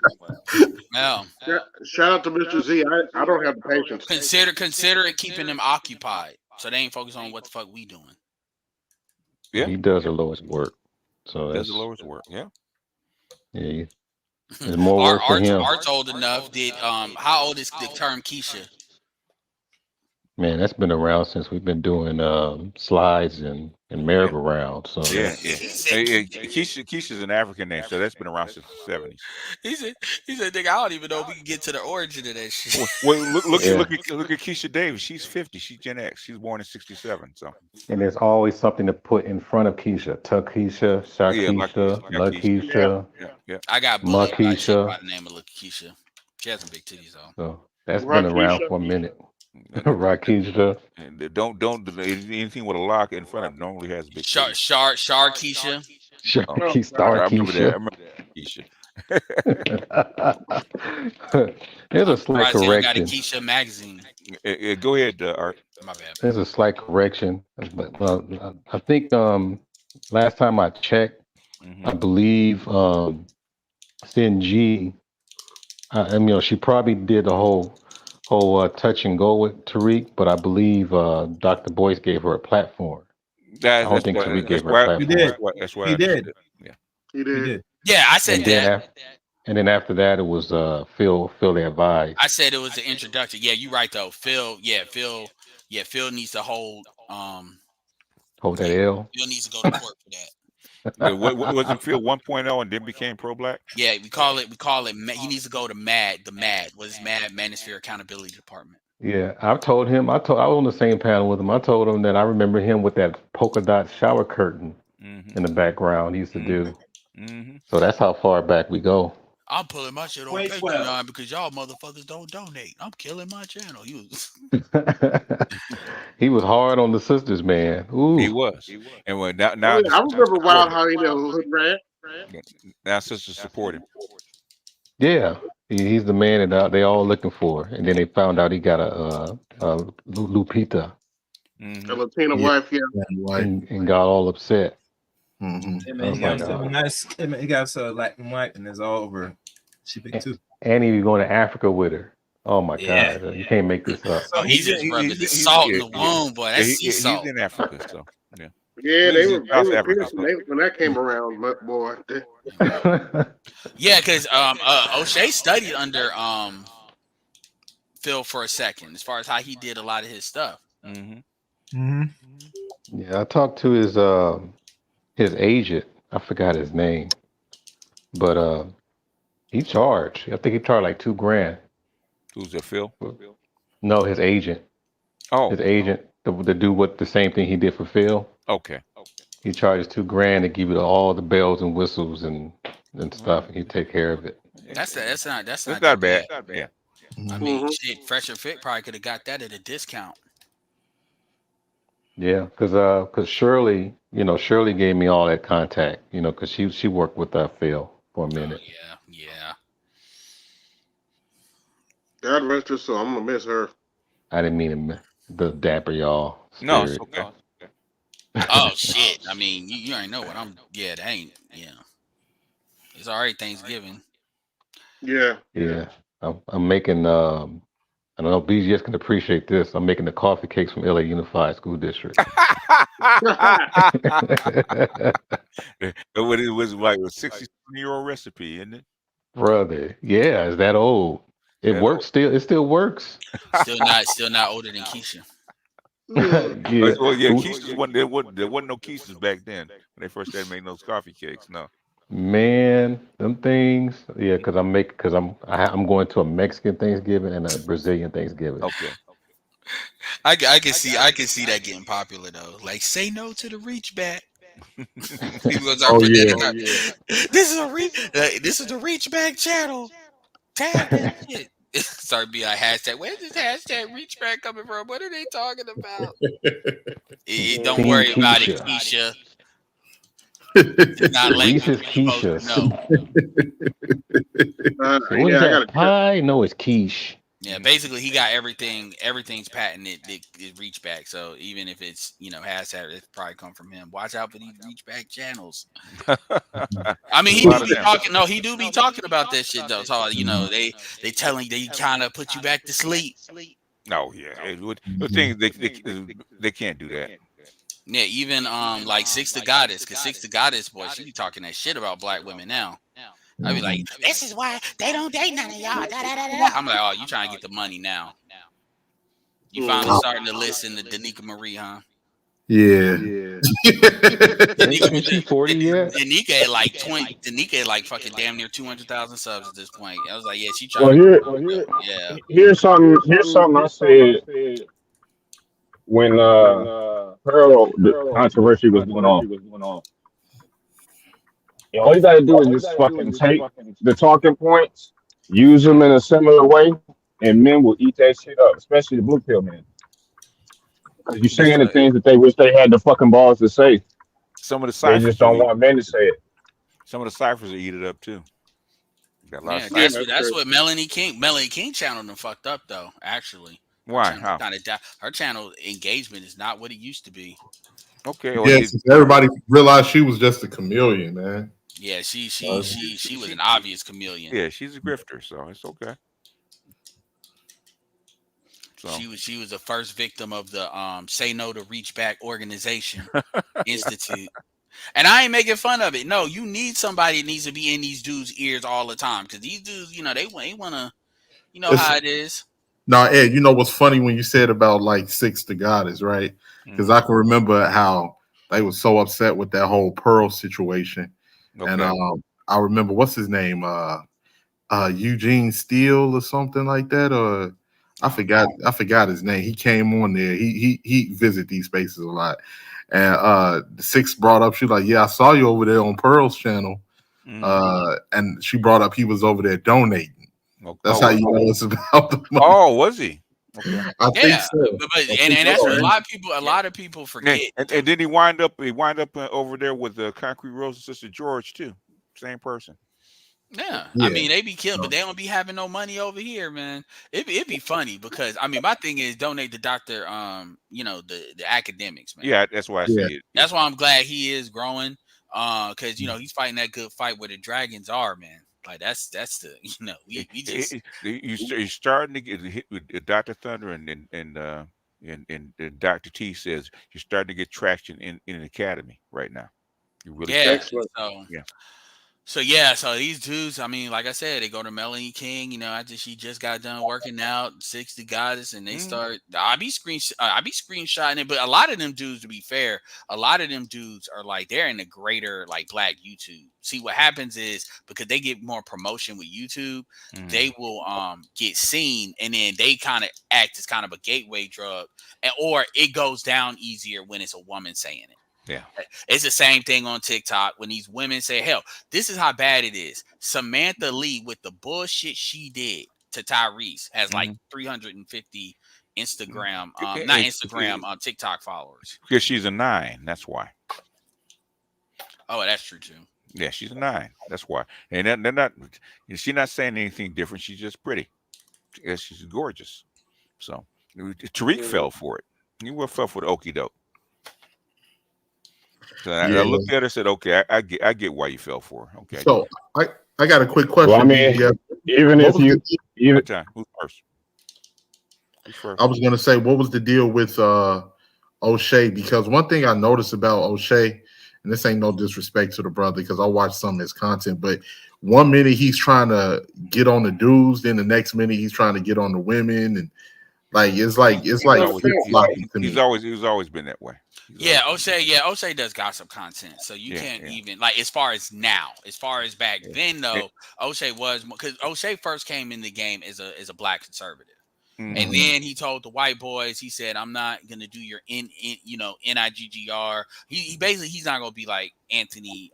Well, shout out to Mr. Z. I don't have the patience. Consider it keeping them occupied, so they ain't focused on what the fuck we doing. Yeah, he does the lowest work. So that's the lowest work. Yeah. Yeah. There's more work for him. Art's old enough. How old is the term Keisha? Man, that's been around since we've been doing slides and merry-go-round. So yeah. Keisha's an African name, so that's been around since the 70s. He said, "Nigga, I don't even know if we can get to the origin of that shit." Well, look at Keisha Davis. She's 50. She's Gen X. She was born in '67. So. And there's always something to put in front of Keisha. Takesha, Shakisha, Lakeisha. Yeah. I got bullied by the name of Lakeisha. She has some big titties though. So that's been around for a minute. Rakisha. And don't anything with a lock in front of it normally has big Sharkeisha. I remember that. Keisha. There's a slight correction. Got a Keisha magazine. Go ahead, Art. My bad. There's a slight correction, but I think last time I checked, I believe Sin G. She probably did the whole touch and go with Tariq, but I believe Dr. Boyce gave her a platform. I don't think Tariq gave her a platform. He did. Yeah. He did. Yeah, I said that. And then after that, it was Phil the advice. I said it was the introduction. Yeah, you're right though. Phil needs to hold that L. Phil needs to go to court for that. What wasn't Phil 1.0 and then became pro-black? Yeah, we call it. He needs to go to MAD. The MAD. What is MAD? Manosphere Accountability Department. Yeah, I told him. I was on the same panel with him. I told him that I remember him with that polka dot shower curtain in the background. He used to do. Mm-hmm. So that's how far back we go. I'm pulling my shit on 2012. Patreon because y'all motherfuckers don't donate. I'm killing my channel. You He was hard on the sisters, man. He Ooh. was, and when now, Oh now the yeah, I sisters remember support Wild him. how he did Hood Rat. Now sisters support him. Yeah. He's the man that they all looking for. And then they found out he got a Lupita Mm-hmm. A Latina Yeah, wife, yeah. right. and got all upset. Mm-hmm. Hey I man, was he got like, himself a nice. Hey man, he got himself a Latin wife, and it's all over. She big too. and he was going to Africa with her. Oh my Yeah. God. You can't make this up. Oh, So he's He's in, just rubbing the he's salt in yeah, the yeah, wound, boy. yeah, That's sea he's salt. in Africa, so yeah. Yeah, He's in they South were Africa. piercing So when that came around, but boy, Yeah, because O'Shea studied under Phil for a second, as far as how he did a lot of his stuff. mm-hmm. Mm-hmm. Yeah, I talked to his agent. I forgot his name. But he charged. I think he charged like $2,000. Who's that, Phil? No, his agent. Oh, His agent to do what the same thing he did for Phil. okay. He charges $2,000 to give you all the bells and whistles and stuff, and he take care of it. That's not That's that not bad. bad. Yeah. I mean, mm-hmm. shit, Fresh and Fit probably could have got that at a discount. Yeah, because Shirley, Shirley gave me all that contact, because she worked with Phil for a Oh minute. yeah. God rest her soul. I'm gonna miss her. I didn't mean the dapper y'all No, it's spirit. okay. Oh shit. I mean, you already know what I'm. Yeah, that ain't. Yeah, it's already Thanksgiving. Yeah. Yeah, I'm making. I don't know if BGS can appreciate this. I'm making the coffee cakes from LA Unified School District. What it was like a 60-year-old recipe, isn't it? Brother, yeah, it's that old. It That old. works still. It still works. Still not older than Keisha. Yeah. Well, yeah, Keisha's one. There wasn't no Keisha's back then when they first started making those coffee cakes. No. Man, them things. Yeah, because I'm going to a Mexican Thanksgiving and a Brazilian Thanksgiving. Okay. I can see that getting popular though. Like, say no to the reach back. People gonna start Oh putting yeah. that in there. This is the reach back channel. Tag that shit. Start being like hashtag. Where's this hashtag reach back coming from? What are they talking about? Don't Team worry about it, Keisha. Keisha. It's not language Reese's you're supposed to Keishas. know. What is Yeah, I that got pie? No, it's quiche. Yeah, basically he got everything's patented. It reach back. So even if it's hashtag, it probably come from him. Watch out for these reach back channels. I mean, There's he a lot do of be them. talking. No, he do be talking about that shit though. So they telling they kind of put you back to sleep. No, yeah. The thing they can't do that. Yeah, even like Six the Goddess, because Six the Goddess, boy, she be talking that shit about black women now. I be like, this is why they don't date none of y'all. Da, da, da, da. I'm like, oh, you trying to get the money now? You finally starting to listen to Danica Marie, huh? Yeah. Ain't she 40 yet? Danica at like 20. Danica at like fucking damn near 200,000 subs at this point. I was like, yeah, she trying Well, to. Yeah. here's something. Here's something I said when Pearl the controversy was going on. All you gotta do is just fucking take the talking points, use them in a similar way, and men will eat that shit up, especially the blue pill men. Because you're saying the things that they wish they had the fucking balls to say. Some of the They ciphers just don't want men to say it. Some of the ciphers will eat it up too. Got a lot Yeah, of that's ciphers. what Melanie King channel done fucked up though. Actually, Why? How? Her channel engagement is not what it used to be. Okay. Well, Yes, everybody realized she was just a chameleon, man. Yeah, she was an obvious chameleon. Yeah, she's a grifter, so it's okay. So She was the first victim of the Say No to Reach Back organization institute. And I ain't making fun of it. No, you need somebody that needs to be in these dudes' ears all the time because these dudes, they want to, how it is. Now, Ed, you know what's funny when you said about like Six the Goddess, right? Because I can remember how they were so upset with that whole Pearl situation. Okay. And I remember what's his name? Eugene Steele or something like that, or I forgot his name. He came on there. He visit these spaces a lot, And Six brought up, she was like, yeah, I saw you over there on Pearl's channel. And she brought up he was over there donating. That's how you know it's about the money. Oh, was he? Okay. I think Yeah, so. and that's what so. a lot of people forget. And then he wind up over there with the Concrete Rose and Sister George too. Same person. Yeah, I Yeah. mean they be killing, but they don't be having no money over here, man. It'd be funny because I mean my thing is donate to Doctor, you know the academics, man. Yeah, that's why I Yeah. see it. That's why I'm glad he is growing, because you know he's fighting that good fight where the dragons are, man. Like that's the you know we just You're starting to get hit with Dr. Thunder and Dr. T says you're starting to get traction in the academy right now. You're really yeah. starting. Excellent. Yeah. So yeah, so these dudes, I mean, like I said, they go to Melanie King, you know, after she just got done working out, 60 goddess, and they start. I be screenshotting it, but a lot of them dudes, to be fair, a lot of them dudes are like they're in the greater like black YouTube. See, what happens is because they get more promotion with YouTube, they will get seen, and then they kind of act as kind of a gateway drug, or it goes down easier when it's a woman saying it. Yeah. It's the same thing on TikTok when these women say, hell, this is how bad it is. Samantha Lee, with the bullshit she did to Tyrese, has like 350 Instagram, not Instagram, TikTok followers. Because she's a 9. That's why. Oh, that's true too. Yeah, she's a 9. That's why. And they're not. She's not saying anything different. She's just pretty. Yeah, she's gorgeous. So Tariq fell for it. He fell for the okie doke. So I looked at her and said, "Okay, I get why you fell for her." Okay. So I got a quick question. Well, I mean, even if you even who's first? Who's first? I was gonna say, what was the deal with O'Shea? Because one thing I noticed about O'Shea, and this ain't no disrespect to the brother, because I watched some of his content, but 1 minute he's trying to get on the dudes, then the next minute he's trying to get on the women, and it's like he's always been that way. Yeah, O'Shea does gossip content, so you can't even like as far as now, as far as back then though, O'Shea was because O'Shea first came in the game as a black conservative. And then he told the white boys, he said, I'm not gonna do your NIGGR. He basically he's not gonna be like Anthony.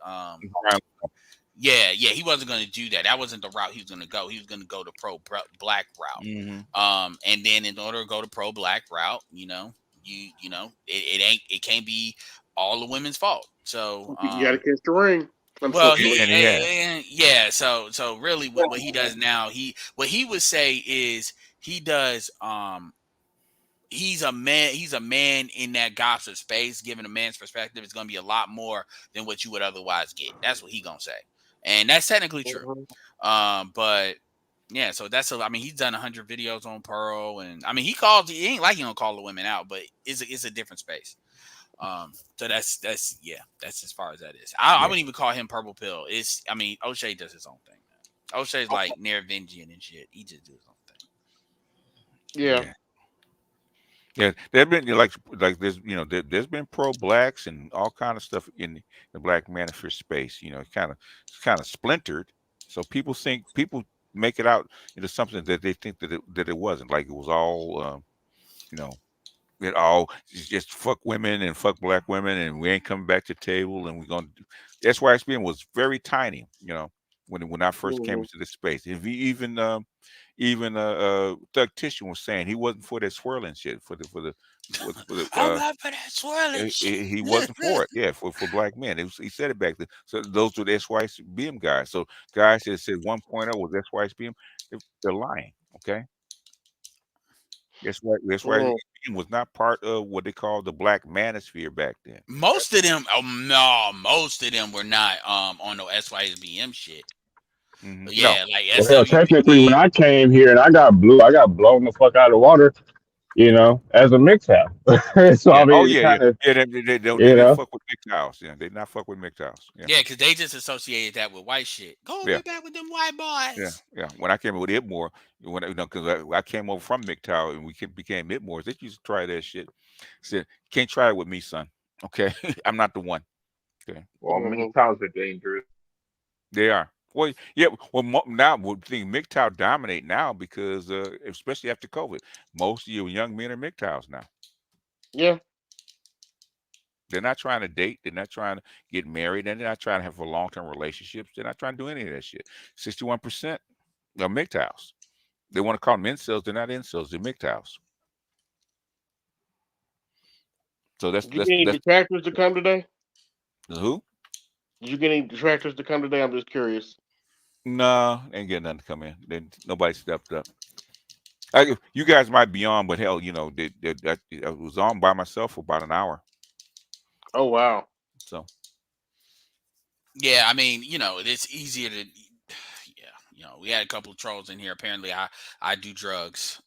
He wasn't gonna do that. That wasn't the route he was gonna go. He was gonna go the pro black route. And then in order to go the pro black route, it can't be all the women's fault. So you gotta catch the ring. So really what he does now, what he would say is he does he's a man in that gossip space. Given a man's perspective, it's gonna be a lot more than what you would otherwise get. That's what he gonna say, and that's technically true. But yeah, so I mean, he's done 100 videos on Pearl, and I mean, he ain't like he don't call the women out, but it's a different space. So that's as far as that is. I wouldn't even call him Purple Pill. O'Shea does his own thing. Man. O'Shea's like Nervengian and shit. He just does his own thing. Yeah. Yeah, there've been like there's there's been pro blacks and all kind of stuff in the black manosphere space. It's kind of splintered. So people make it out into something that they think that it wasn't. Like it was all it all just fuck women and fuck black women, and we ain't coming back to the table, and we're gonna. SYXBN was very tiny. When I first came into this space, if even Thug Tissue was saying he wasn't for that swirling shit for the I'm not for that swirling shit. he wasn't for it. Yeah, for black men. He said it back then. So those were the SYXBM guys. So guys that said 1.0 was SYXBM, they're lying. Okay, SYXBM was not part of what they call the black manosphere back then. Most of them were not on no SYSBM shit. Yeah, like well, technically, when I came here and I got blown the fuck out of the water, as a mix house. So I mean, they don't fuck with mixed house. Yeah, they not fuck with mixed house. Yeah, because they just associated that with white shit. Go back with them white boys. Yeah. When I came with Itmore, because I came over from MGTOW and we became Itmores, they used to try that shit. Said, can't try it with me, son. Okay, I'm not the one. Okay. Well, MGTOWs are dangerous. They are. Well, yeah. Well, now we think MGTOW dominate now because, especially after COVID, most of your young men are MGTOWs now. Yeah. They're not trying to date. They're not trying to get married. And they're not trying to have a long-term relationships. They're not trying to do any of that shit. 61% are MGTOWs. They want to call them incels. They're not incels. They're MGTOWs. So Did you get any that's detractors to come today? who? Did you get any detractors to come today? I'm just curious. No, ain't getting nothing to come in. Then nobody stepped up. You guys might be on, but hell, I was on by myself for about an hour. Oh wow. So Yeah, I mean, it's easier to. Yeah, we had a couple of trolls in here. Apparently, I do drugs,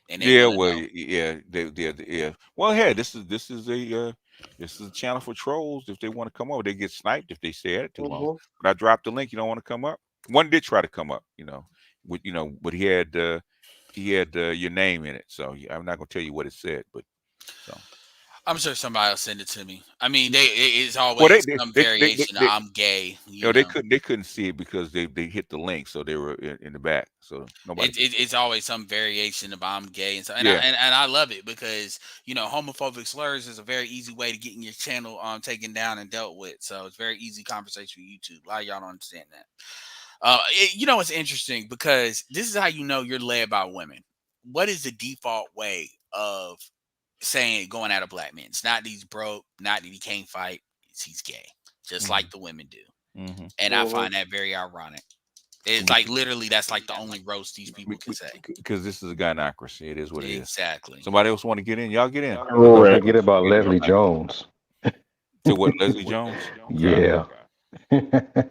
and they yeah, want to well, know. yeah, yeah. Well, hey, this is a channel for trolls. If they want to come over, they get sniped if they stay at it too long. But I dropped the link. You don't want to come up. One did try to come up, but he had your name in it. So I'm not gonna tell you what it said, but so. I'm sure somebody will send it to me. I mean, it's always Well, some variation of I'm gay. They couldn't see it because they hit the link, so they were in the back. So nobody. It's always some variation of I'm gay, and so Yeah. and I love it because homophobic slurs is a very easy way to getting your channel taken down and dealt with. So it's very easy conversation with YouTube. A lot of y'all don't understand that. It's interesting because this is how you're led by women. What is the default way of going at a black man? It's not that he's broke, not that he can't fight. He's gay, just like the women do. And I find that very ironic. It's like literally that's like the only roast these people can say. Because this is a gynocracy. It is what it is. Exactly. Somebody else want to get in? Y'all get in. Don't forget about Leslie Jones. To what, Leslie Jones? Yeah.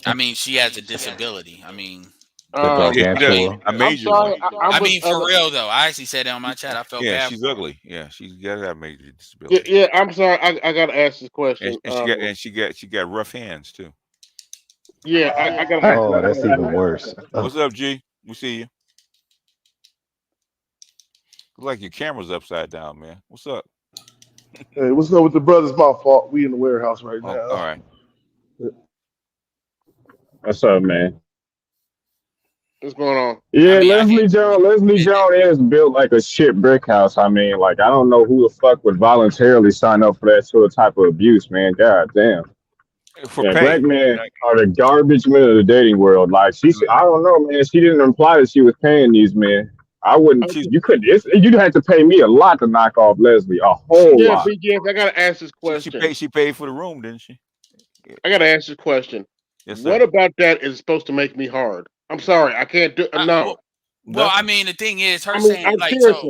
I mean, she has a disability. I mean, I'm sorry. I mean, for real though. I actually said that on my chat. I felt bad. She's ugly. Yeah, she's got to have major disability. Yeah, I'm sorry. I got to ask this question. And she got rough hands too. Yeah, I got to ask. Oh, that's even worse. What's up, G? We see you. Looks like your camera's upside down, man. What's up? Hey, what's up with the brothers? My fault. We in the warehouse right now. All right. What's up, man? What's going on? Yeah, Leslie Jones is built like a shit brick house. I mean, like, I don't know who the fuck would voluntarily sign up for that sort of type of abuse, man. God damn. Black men are the garbage men of the dating world. Like, I don't know, man. She didn't imply that she was paying these men. I wouldn't. You couldn't. You'd have to pay me a lot to knock off Leslie. A whole lot. BGS, I gotta ask this question. She paid for the room, didn't she? I gotta ask this question. Yes, sir. What about that is supposed to make me hard? I'm sorry, I can't do. No. Well, I mean, the thing is, saying I'm like serious.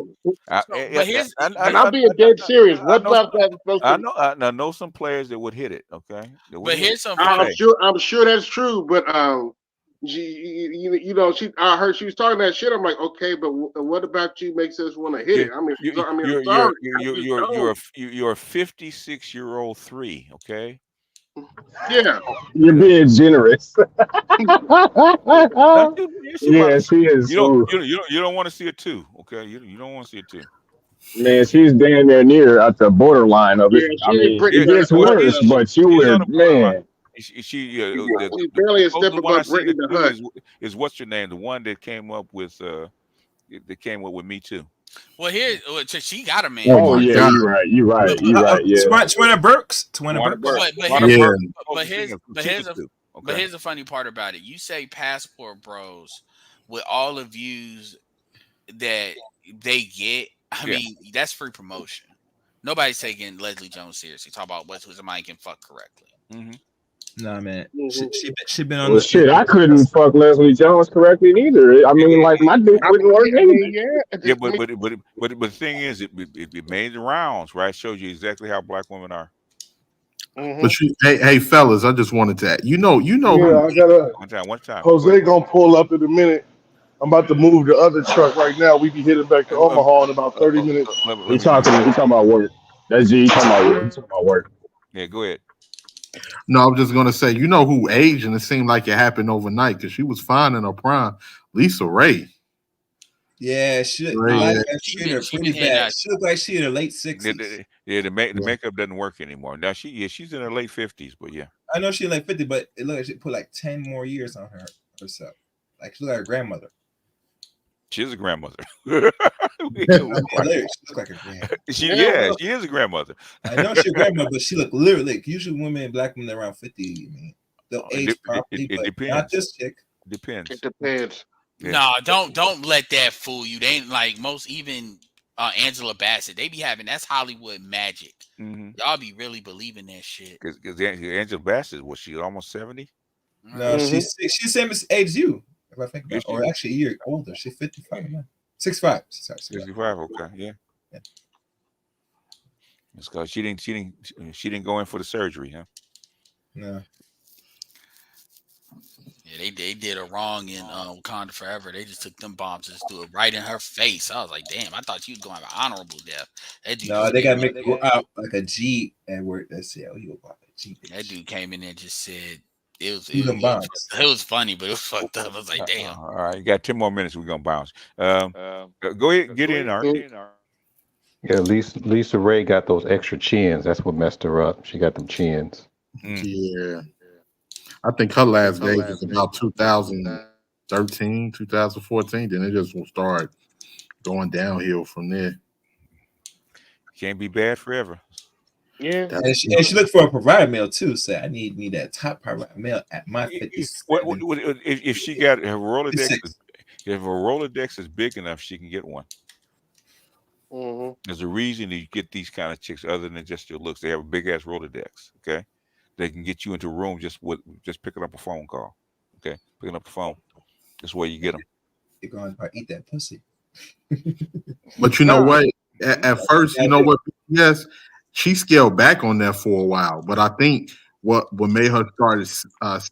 but here's, I'm being dead serious. What about that is supposed to? I know some players that would hit it. Okay, but here's some. I'm sure that's true. But I heard she was talking that shit. I'm like, okay, but what about you makes us want to hit it? I mean, you're a 56-year-old 3. Okay. Yeah, you're being generous. Yeah, she is. You don't want to see it too. Okay, you don't want to see it too. Man, she's damn near at the borderline of it. I mean, it gets worse, but you would, man. She's barely a step above Brittany the Hut. Is what's your name? The one that came up with Me Too. Well, she got a man. Oh yeah, you're right. Yeah, Twenna Burks. But here's the funny part about it. You say passport bros with all the views that they get. I mean, that's free promotion. Nobody's taking Leslie Jones seriously. Talk about what somebody can fuck correctly. Nah, man. She been on the shit. I couldn't fuck Leslie Jones correctly either. I mean, like my dick wouldn't work anyway. Yeah, but the thing is, it made the rounds, right? Shows you exactly how black women are. But hey, fellas, I just wanted to, Yeah, I gotta. One time. Jose gonna pull up in a minute. I'm about to move the other truck right now. We be heading back to Omaha in about 30 minutes. He talking about work. That's G. He talking about work. Yeah, go ahead. No, I'm just gonna say, who aged, and it seemed like it happened overnight because she was fine in her prime. Lisa Ray. Yeah, she pretty bad. She looked like she in her late 60s. Yeah, the makeup doesn't work anymore. Now she's in her late 50s, but yeah. I know she's in like 50, but it looks like she put like 10 more years on herself. Like she looked like her grandmother. She is a grandmother. I mean, literally, she look like a grand. Yeah, well, She is a grandmother. I know she's a grandma, but she look literally like usually women, black women around 50. I mean, they'll age properly, It but not depends. this chick. it Depends. depends. Yeah. No, don't let that fool you. They ain't like most even Angela Bassett. They be having that's Hollywood magic. Mm-hmm. Y'all be really believing that shit. Because Angela Bassett, was she almost 70? No, Mm-hmm. she's same age as you. If I think about Is it. she? Or actually a year older. She's 55 now. 65. Sorry, 65. 65. Okay. Yeah. Yeah. It's because she didn't go in for the surgery, huh? No. Yeah, they did her wrong in Wakanda Forever. They just took them bombs and just threw it right in her face. I was like, damn, I thought she was going to have an honorable death. That dude No, just they came gotta in. make it out like a G at work. That's it. Oh, you about a G That bitch. dude came in and just said it was Do them bombs. it was funny, but it was fucked up. I was like, damn. All right. You got 10 more minutes. We're going to bounce. Go ahead. Get in, Art. Mm. Yeah, Lisa Ray got those extra chins. That's what messed her up. She got them chins. Mm. Yeah. I think her last days was about 2013, 2014. Then it just will start going downhill from there. Can't be bad forever. Yeah. That's And she looked for a provider male too. So I need me that top provider male at my 57. If she got her Rolodex, 56. if her Rolodex is big enough, she can get one. Mm-hmm. There's a reason you get these kind of chicks other than just your looks. They have a big ass Rolodex. Okay, they can get you into a room just picking up a phone call. Okay, picking up the phone. That's where you get them. You're going to eat that pussy. But you know what? At first, you know what? Yes, she scaled back on that for a while. But I think what made her start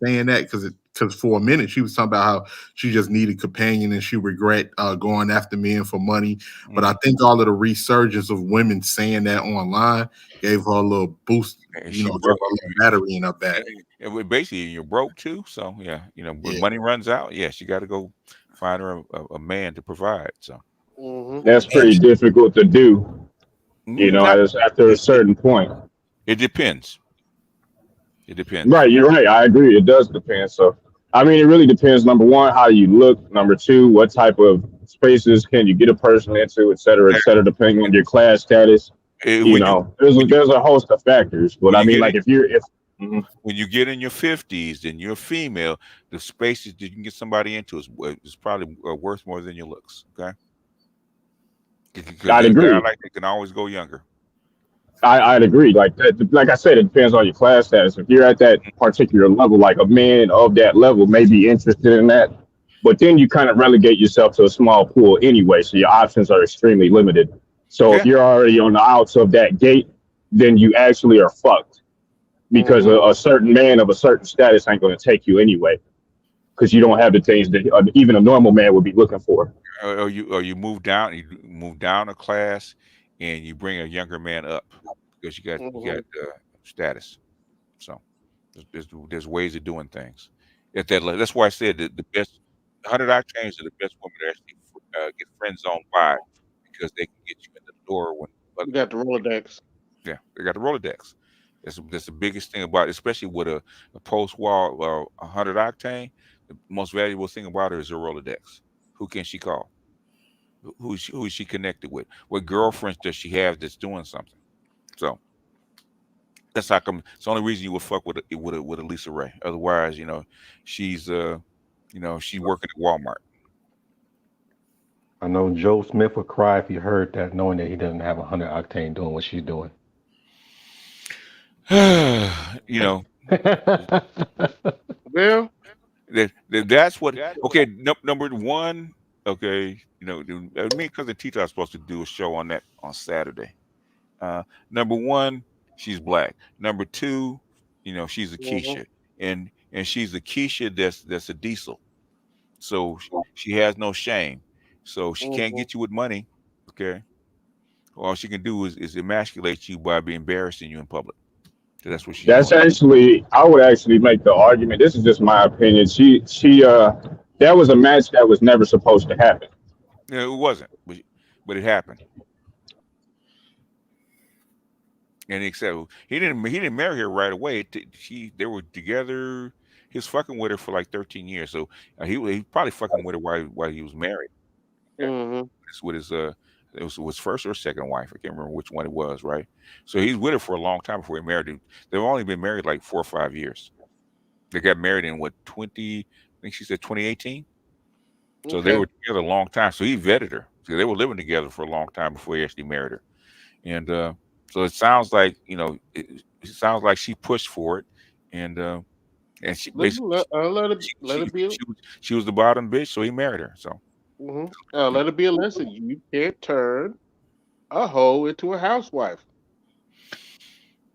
saying that because for a minute she was talking about how she just needed companion and she regret going after men for money. But I think all of the resurgence of women saying that online gave her a little boost. And You she know, gave her broke. a little battery in her back. Basically, you're broke too. So yeah, when Yeah. money runs out, yeah, she got to go find her a man to provide. So Mm-hmm. That's pretty difficult to do, not after a certain point. it depends. It depends. Right, you're right. I agree. It does depend. So, I mean, it really depends. Number one, how you look. Number two, what type of spaces can you get a person into, et cetera, depending on your class status. When you There's a host of factors. But when I you mean, get like mhm. when you get in your 50s and you're female, the spaces that you can get somebody into is probably worth more than your looks. Okay, because I'd a guy agree. like that can always go younger. I'd agree. Like that, like I said, it depends on your class status. If you're at that particular level, like a man of that level may be interested in that, but then you kind of relegate yourself to a small pool anyway, so your options are extremely limited. So if Yeah, you're already on the outs of that gate, then you actually are fucked because Mm-hmm. a certain man of a certain status ain't going to take you anyway because you don't have the things that even a normal man would be looking for. or you move down a class, and you bring a younger man up because you got Mm-hmm. status. So there's ways of doing things. At that that's why I said that the best 100 octanes are the best women to actually get friend zoned by because they can get you in the door when other You got the people can't. Rolodex. Yeah, they got the Rolodex. That's the biggest thing about it, especially with a post wall 100 octane. The most valuable thing about her is her Rolodex. Who can she call? Who is she connected with? What girlfriends does she have that's doing something? So that's how come. It's the only reason you would fuck with a Lisa Ray. Otherwise, she's she working at Walmart. I know Joe Smith would cry if he heard that, knowing that he doesn't have 100 octane doing what she's doing. you know Well, that's what. Okay, number one. Okay, me and cousin Tita are supposed to do a show on that on Saturday. Number one, she's black. Number two, she's a mm-hmm. Keisha, and she's a Keisha that's a diesel. So she has no shame. So she can't Mm-hmm. get you with money. Okay, all she can do is emasculate you by being embarrassing you in public. So that's what she's That's doing. actually, I would actually make the argument. This is just my opinion. That was a match that was never supposed to happen. Yeah, it wasn't, but it happened. And except he didn't marry her right away. They were together. He was fucking with her for like 13 years. So he probably fucking with her while he was married. Mm-hmm. It's with his it was first or second wife. I can't remember which one it was, right? So he's with her for a long time before he married her. They've only been married like 4 or 5 years. They got married in what 20? I think she said 2018. So they Okay. were together a long time. So he vetted her. So they were living together for a long time before he actually married her. And so it sounds like it sounds like she pushed for it, and she basically Let it be. she was the bottom bitch, so he married her. So Mm-hmm. Let it be a lesson. You can't turn a hoe into a housewife.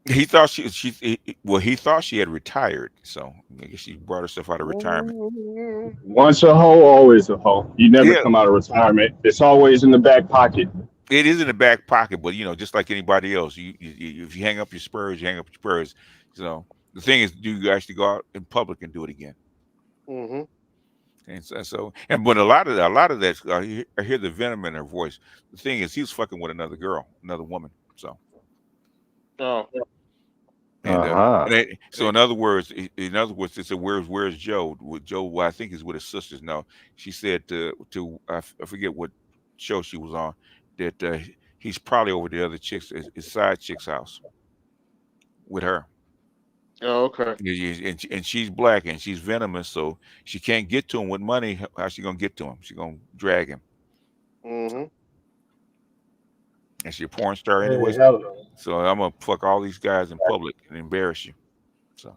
he thought he thought she had retired. So I guess she brought herself out of retirement. Mhm. Once a hoe, always a hoe. You never Yeah, come out of retirement. It's always in the back pocket. it is in the back pocket, but just like anybody else, if you hang up your spurs, you hang up your spurs. So the thing is, do you actually go out in public and do it again? Mhm. And but a lot of that, I hear the venom in her voice. The thing is, he was fucking with another girl, another woman. So Oh. and Uh-huh. so in other words, they said, where's Joe? With Joe, well, I think he's with his sisters. No, she said I forget what show she was on, that he's probably over the other chicks, his side chick's house with her. Oh, okay. And she's black and she's venomous, so she can't get to him with money. How's she gonna get to him? She's gonna drag him. So, Mhm. and she's a porn star Hey, anyway. hello. So I'm gonna fuck all these guys in public and embarrass you. So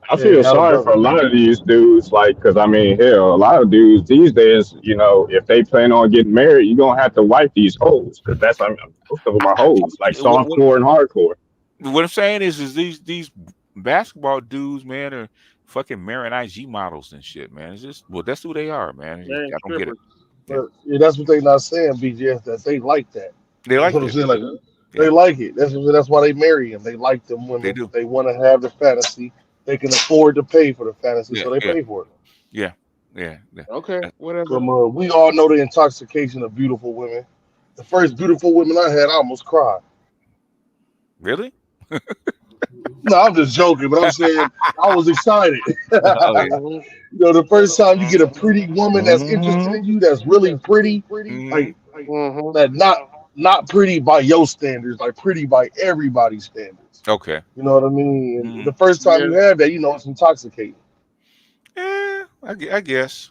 I Hey, feel how the sorry for brother, a lot man? of these dudes, like, because I mean, hell, a lot of dudes these days, if they plan on getting married, you're gonna have to wipe these hoes, because I mean, most of them are hoes, like what softcore and hardcore. what I'm saying is these basketball dudes, man, are fucking marrying IG models and shit, man. It's just that's who they are, man. Man, I don't get it. strippers. Yeah, But yeah, that's what they not saying, BGS, that they like that. they That's like what I'm that. saying. Like they Yeah, like it. That's why they marry him. They like them they women. do. They want to have the fantasy. They can afford to pay for the fantasy, Yeah, so they yeah, pay for it. yeah, yeah. Okay, Uh, whatever. We all know the intoxication of beautiful women. The first beautiful women I had, I almost cried. really? No, I'm just joking, but I'm saying I was excited. Oh yeah. Mhm. The first time you get a pretty woman that's interested in you, that's really pretty, Hmm. like Mhm. that not pretty by your standards, like pretty by everybody's standards. Okay. You know what I mean? And Hmm. the first time Yeah. you have that, it's intoxicating. Yeah, I guess.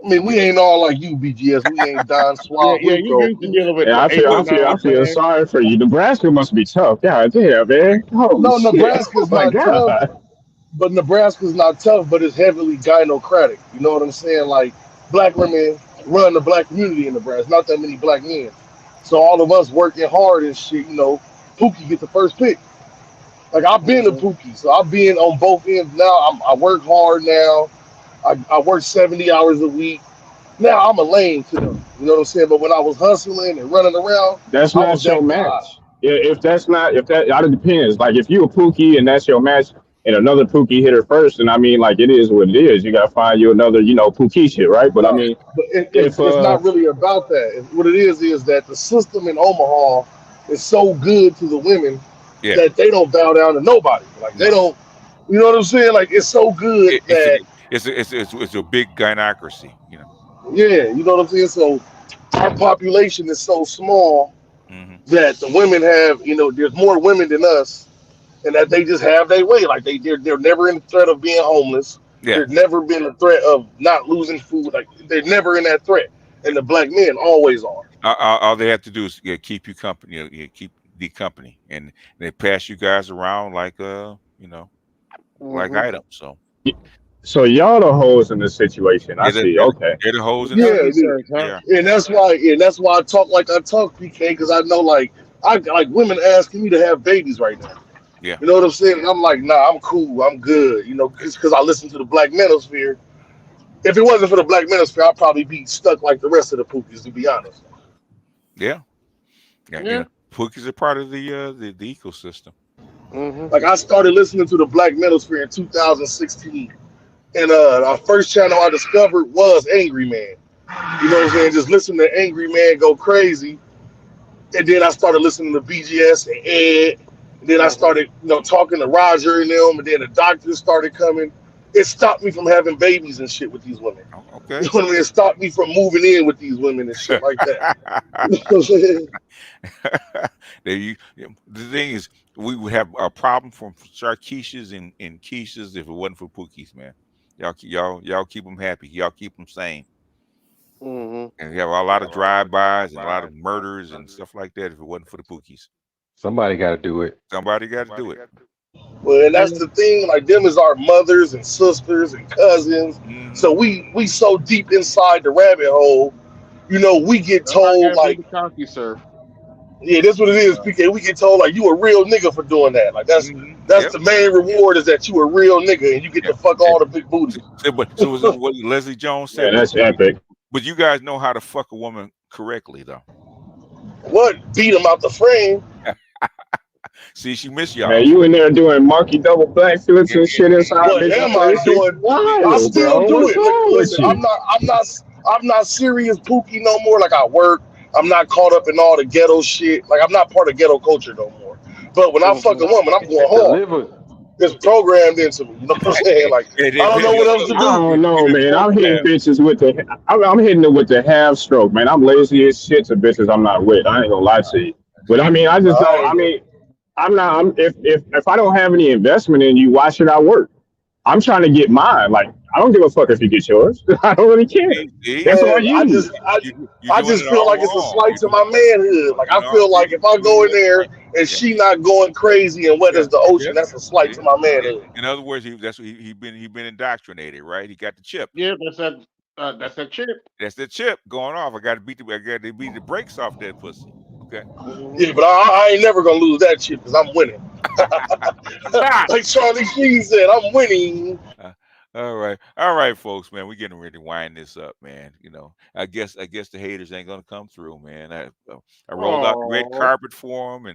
I mean, Yeah. we ain't all like you, BGS. We ain't Don Yeah. Suave Yeah. You Luco. used to dealing with Yeah, the I feel, eight I and Well, feel, I nine, feel man. sorry for you. Nebraska must be tough. God damn, man. Holy No, shit. Oh Nebraska's my not tough, god. but Nebraska's not tough, but it's heavily gynocratic. You know what I'm saying? Like black women run the black community in Nebraska. Not that many black men. So all of us working hard and shit, Pookie get the first pick. Like I've been to Mhm. Pookie, so I've been on both ends now. I work hard now. I work 70 hours a week. Now I'm a lane to them. You know what I'm saying? But when I was hustling and running around, That's I was not your that guy. match. If that's not, if that, it depends. Like if you a Pookie and that's your match, and another Pookie hit her first, and I mean, like it is what it is. You gotta find you another, Pookie shit, right? But I No, mean, but if it's not really about that. What it is that the system in Omaha is so good to the women yeah. that they don't bow down to nobody. Like they No. don't, you know what I'm saying? Like it's so good It, it's a that it's a big gynocracy. yeah, you know what I'm saying. So our population is so small Hmm. that the women have, there's more women than us, and that they just have their way. Like they're never in the threat of being homeless. Yeah. There's never been a threat of not losing food. Like they're never in that threat, and the black men always are. All they have to do is keep you company, keep the company, and they pass you guys around like like Mhm. items. So so, y'all the hoes in this situation. I they're the, see. they're the, Okay. they're the hoes in the Without system. Yeah, research, They huh? are. and that's why I talk like I talk, PK, because I know like I like women asking me to have babies right now. Yeah. You know what I'm saying? And I'm like, nah, I'm cool, I'm good. Because I listen to the Black Manosphere. If it wasn't for the Black Manosphere, I'd probably be stuck like the rest of the Pookies, to be honest. Yeah. Yeah. Yeah. Pookies are part of the ecosystem. Mhm. Like I started listening to the Black Manosphere in 2016, and our first channel I discovered was Angry Man. You know what I'm saying? Just listen to Angry Man go crazy, and then I started listening to BGS and Ed. And then I Mhm. started, talking to Roger and them, and then the doctors started coming. it stopped me from having babies and shit with these women. You Okay. know what I mean? It stopped me from moving in with these women and shit like that. You know what I'm saying? The thing is, we would have a problem from Sharkeishas and Keishas if it wasn't for Pookies, man. Y'all keep them happy. Y'all keep them sane. Mm-hmm. And we have a lot of drive-bys and a lot of murders and stuff like that if it wasn't for the Pookies. Somebody got to do it. Somebody got to do it. Well, and that's the thing. Like them is our mothers and sisters and cousins. So we so deep inside the rabbit hole. You know, we get Somebody told gotta do like, the cocky, sir. yeah, that's what it is, PK. We get told like you a real nigga for doing that. Like that's Yep. the main reward is that you a real nigga and you get to Yep. fuck all the big booty. So was it what Leslie Jones said? Man, that's epic. But you guys know how to fuck a woman correctly, though. What beat him out the frame? See, she missed Man, y'all. you in there doing monkey double back flips Yeah, and shit inside What bitches am I place. It's doing? I wild, still bro. do What's it. wrong with Listen, you? I'm not serious Pookie no more. Like I work, I'm not caught up in all the ghetto shit. Like I'm not part of ghetto culture no more. But when I fuck Mm-hmm. a woman, I'm going It hard. delivered. It's programmed into me. You know what I'm saying? Like they I don't know what else to I do. don't know, been man. I'm hitting programmed. bitches with the. I'm hitting it with the half stroke, man. I'm lazy as shit to bitches I'm not with. I ain't gonna lie to you. But I mean, I just I don't. I ain't mean, I'm not. If I don't have any investment in you, why should I work? I'm trying to get mine. Like I don't give a fuck if you get yours. I don't really care. See, That's on man, you. you're I doing just it feel all like it's a wrong. slight You're to doing my manhood. Like I feel like if I you're doing go in it there right. and Yeah, she not going crazy and wet yeah, as the ocean, yeah. that's a slight See, to my yeah. manhood. In other words, that's what he been indoctrinated, right? He got the chip. Yeah, that's that chip. That's the chip going off. I got to beat the brakes off that pussy. Okay. Mm-hmm. Yeah, but I ain't never gonna lose that shit because I'm winning. Like Charlie Sheen said, I'm winning. Uh, all right, folks, man. We're getting ready to wind this up, man. I guess the haters ain't gonna come through, man. I rolled out the red Oh, carpet for them,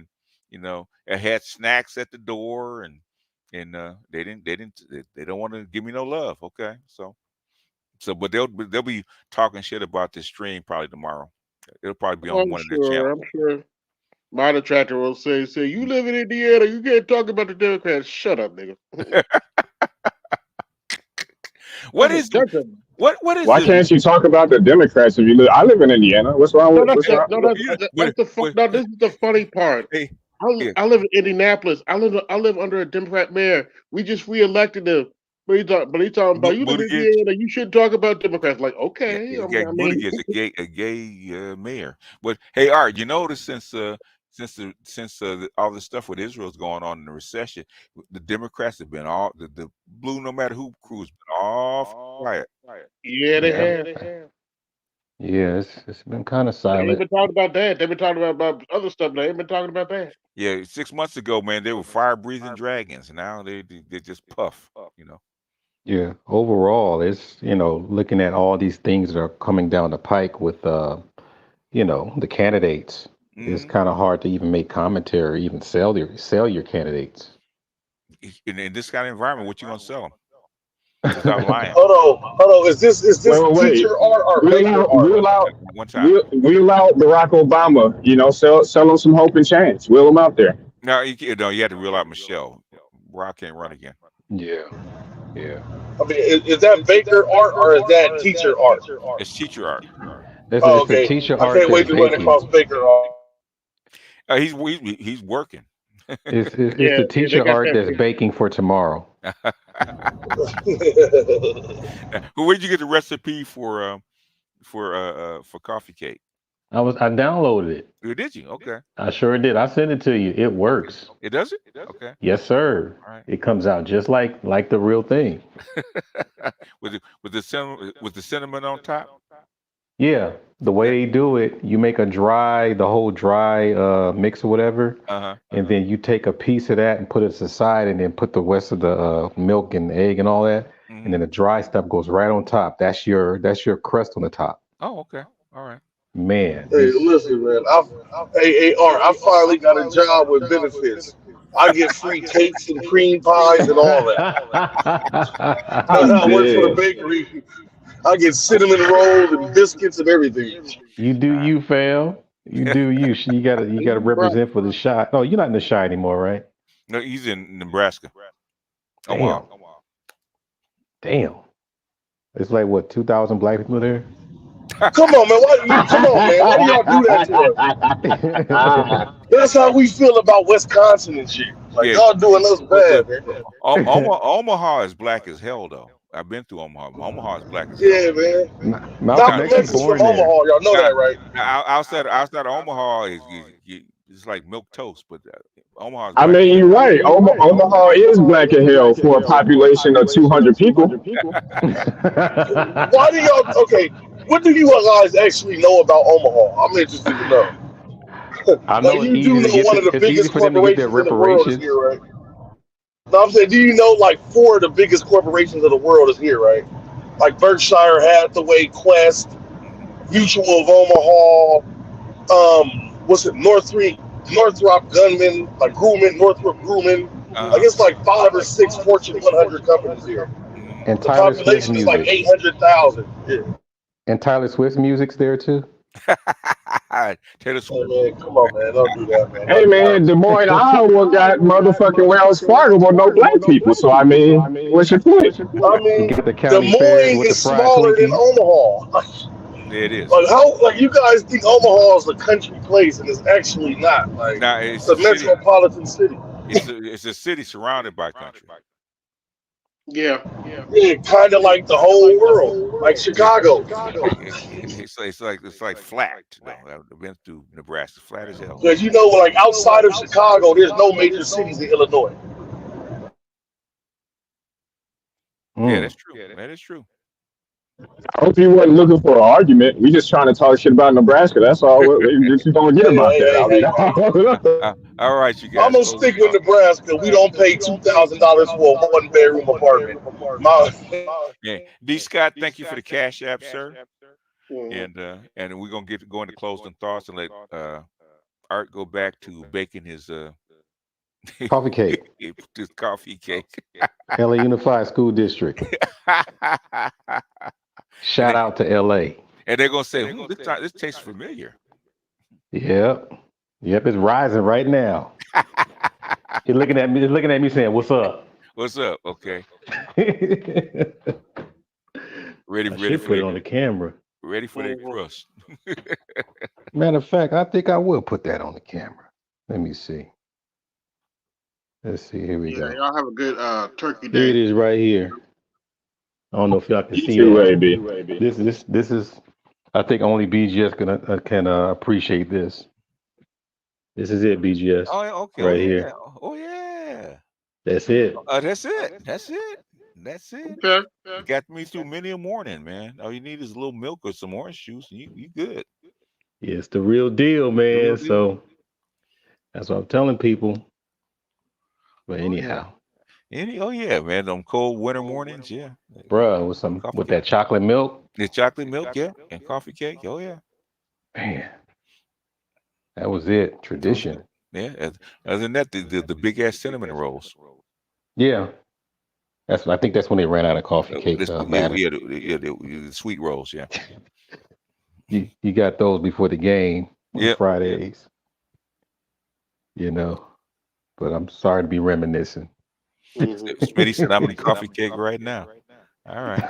and I had snacks at the door, and they don't want to give me no love. Okay, but they'll be talking shit about this stream probably tomorrow. It'll probably be on I'm one of their sure. channels. I'm sure. My detractor will say, you live in Indiana, you can't talk about the Democrats. Shut up, nigga. I What said, is shut up. what is Why this? can't you talk about the Democrats if you live? I live in Indiana. What's wrong No, with? that's What's the, wrong? no, But, that's the fun. but No, this is the funny part. hey, yeah, I live in Indianapolis. I live under a Democrat mayor. We just reelected him. But he talking about you live in Buttigieg. Indiana. You shouldn't talk about Democrats. Like, Yeah, okay, yeah, I mean, Buttigieg is a gay mayor. But hey, Art, you notice since all this stuff with Israel's going on in the recession, the Democrats have been the blue no matter who crew's been all quiet. yeah, they Yeah. have. Yeah, it's been kind of They ain't silent. been talking about that. They've been talking about other stuff. They ain't been talking about that. Yeah, 6 months ago, man, they were fire breathing dragons. Now they just puff. Yeah. Overall, it's, looking at all these things that are coming down the pike with, the candidates, it's Hmm. kind of hard to even make commentary, even sell your candidates. In this kind of environment, what you gonna sell them without lying? Hold on. Is this Wait. teacher art or We baker allow art? we allow One time. we allow Barack Obama. Sell him some hope and chance. Wheel him out there. No, you had to rule out Michelle. Rock can't run again. Yeah. Yeah. I mean, is that baker art or is that teacher art? It's teacher art. Oh, It's the okay. teacher I art can't that's wait to run baking. across baker art. He's working. It's the They teacher got art that's that. baking for tomorrow. Where'd you get the recipe for coffee cake? I downloaded it. Did you? Okay. I sure did. I sent it to you. It Okay. works. It does it? Okay. Yes, sir. All right. It comes out just like the real thing. with the cinnamon on top. Yeah, the way they do it, you make the whole dry mix or whatever, Uh-huh. and then you take a piece of that and put it aside, and then put the rest of the milk and egg and all that, and then the dry stuff goes right on top. That's your crust on the top. Oh, okay. All right. Man, Hey, listen, man. I finally got a job with benefits. I get free cakes and cream pies and all that. I'm I work for the dead. bakery. I get cinnamon rolls and biscuits and everything. you do Uh, you, fam. You do you. You gotta Right. represent for the shy. No, you're not in the shy anymore, right? no, he's in Nebraska. Damn. Omaha. Damn. It's like what, 2,000 black people there? Come on, man. Come on, man. Why do y'all do that to us? That's how we feel about Wisconsin and shit. Like Yeah, y'all doing us the bad, man. Omaha is black as hell though. I've been through Omaha. Omaha is black as hell. Yeah, man. Malcolm Now, X was Malcolm X is from born there. Omaha. Y'all know now, that, right? outside of Omaha it's like milk toast, but Omaha is I black as mean, you're hell. right. Omaha is black and hell for a population of 200 people. Why do y'all? Okay, what do you guys actually know about Omaha? I'm interested to know. I Like know you do know one of the it's easy biggest for them to get their corporations in the world is reparations. here, right? No, I'm saying, do you know like four of the biggest corporations of the world is here, right? Like Berkshire Hathaway, Quest, Hmm. Mutual of Omaha, what's it, Northrop Grumman, like Grumman, Northrop Grumman. Like Uh-huh. it's like 5 or 6 Fortune 100 companies here. Hmm. And The Tyler Swift's population is like music. 800,000. Yeah. And Tyler Swift's music's there too. Taylor Hey Swift. man, come on, man, don't do that, man. Hey, Don't do man, that. Des Moines, Iowa got motherfucking Wells Fargo with no black people. So, I mean, what's your point? I You mean, got the Des county fairs Moines with the is fried smaller than Twinkies. Omaha. Yeah, it is. Like how? Like you guys think Omaha is a country place, and it's actually not. Like Now it's it's a a city. metropolitan city. It's a city surrounded by country. Yeah. Yeah, kind of like the whole world, like Yeah. Chicago. It's like flat though. I've been through Nebraska, flat as hell. Because you know, like outside of Chicago, there's no major cities in Illinois. Yeah, Mm. that's true. That is true. I hope you wasn't looking for an argument. We just trying to talk shit about Nebraska. That's all. We just don't get Hey, about hey, that. hey, I hey, hey. mean, All right, you I'm guys, gonna closing stick with thoughts. Nebraska. We don't pay $2,000 for a one-bedroom apartment. My, Yeah, D. Scott, thank you for the cash app, sir. Mhm. And we're gonna go into closing thoughts and let Art go back to baking his Coffee cake. his coffee cake. LA Unified School District. and Shout they out to LA. and they're gonna say, this tastes familiar. Yep. Yep, it's rising right now. He's looking at me saying, "What's up?" What's up? Okay, I ready should for put it the on the camera. Mhm. crust. Matter of fact, I think I will put that on the camera. Let me see. Let's see. Here we Yeah, go. y'all have a good Turkey Here it Day. is right here. I don't know if y'all can you see too, that. AB. This is. I think only BGS can appreciate this. This is it, BGS, Oh, yeah, okay. Oh right yeah. here. Oh yeah. That's it. That's it. That's it. That's it. Okay. You got me through many a morning, man. All you need is a little milk or some orange juice, and you good. Yeah, it's the real deal, The real man. deal. So that's what I'm telling people. But Oh yeah. anyhow, Oh yeah, man. Them cold winter mornings, yeah. bruh, Coffee with cake. that chocolate milk, The chocolate milk, yeah, and coffee cake. Oh yeah. man, that was it. That was Tradition. it. Yeah. Other than that, the big ass cinnamon rolls. Yeah, I think that's when they ran out of coffee cake batter. The sweet rolls, yeah. You got those before the game on Yep. Fridays, you know. But I'm sorry to be reminiscing. Mhm. Smitty said, "I'm in coffee cake right now." All right.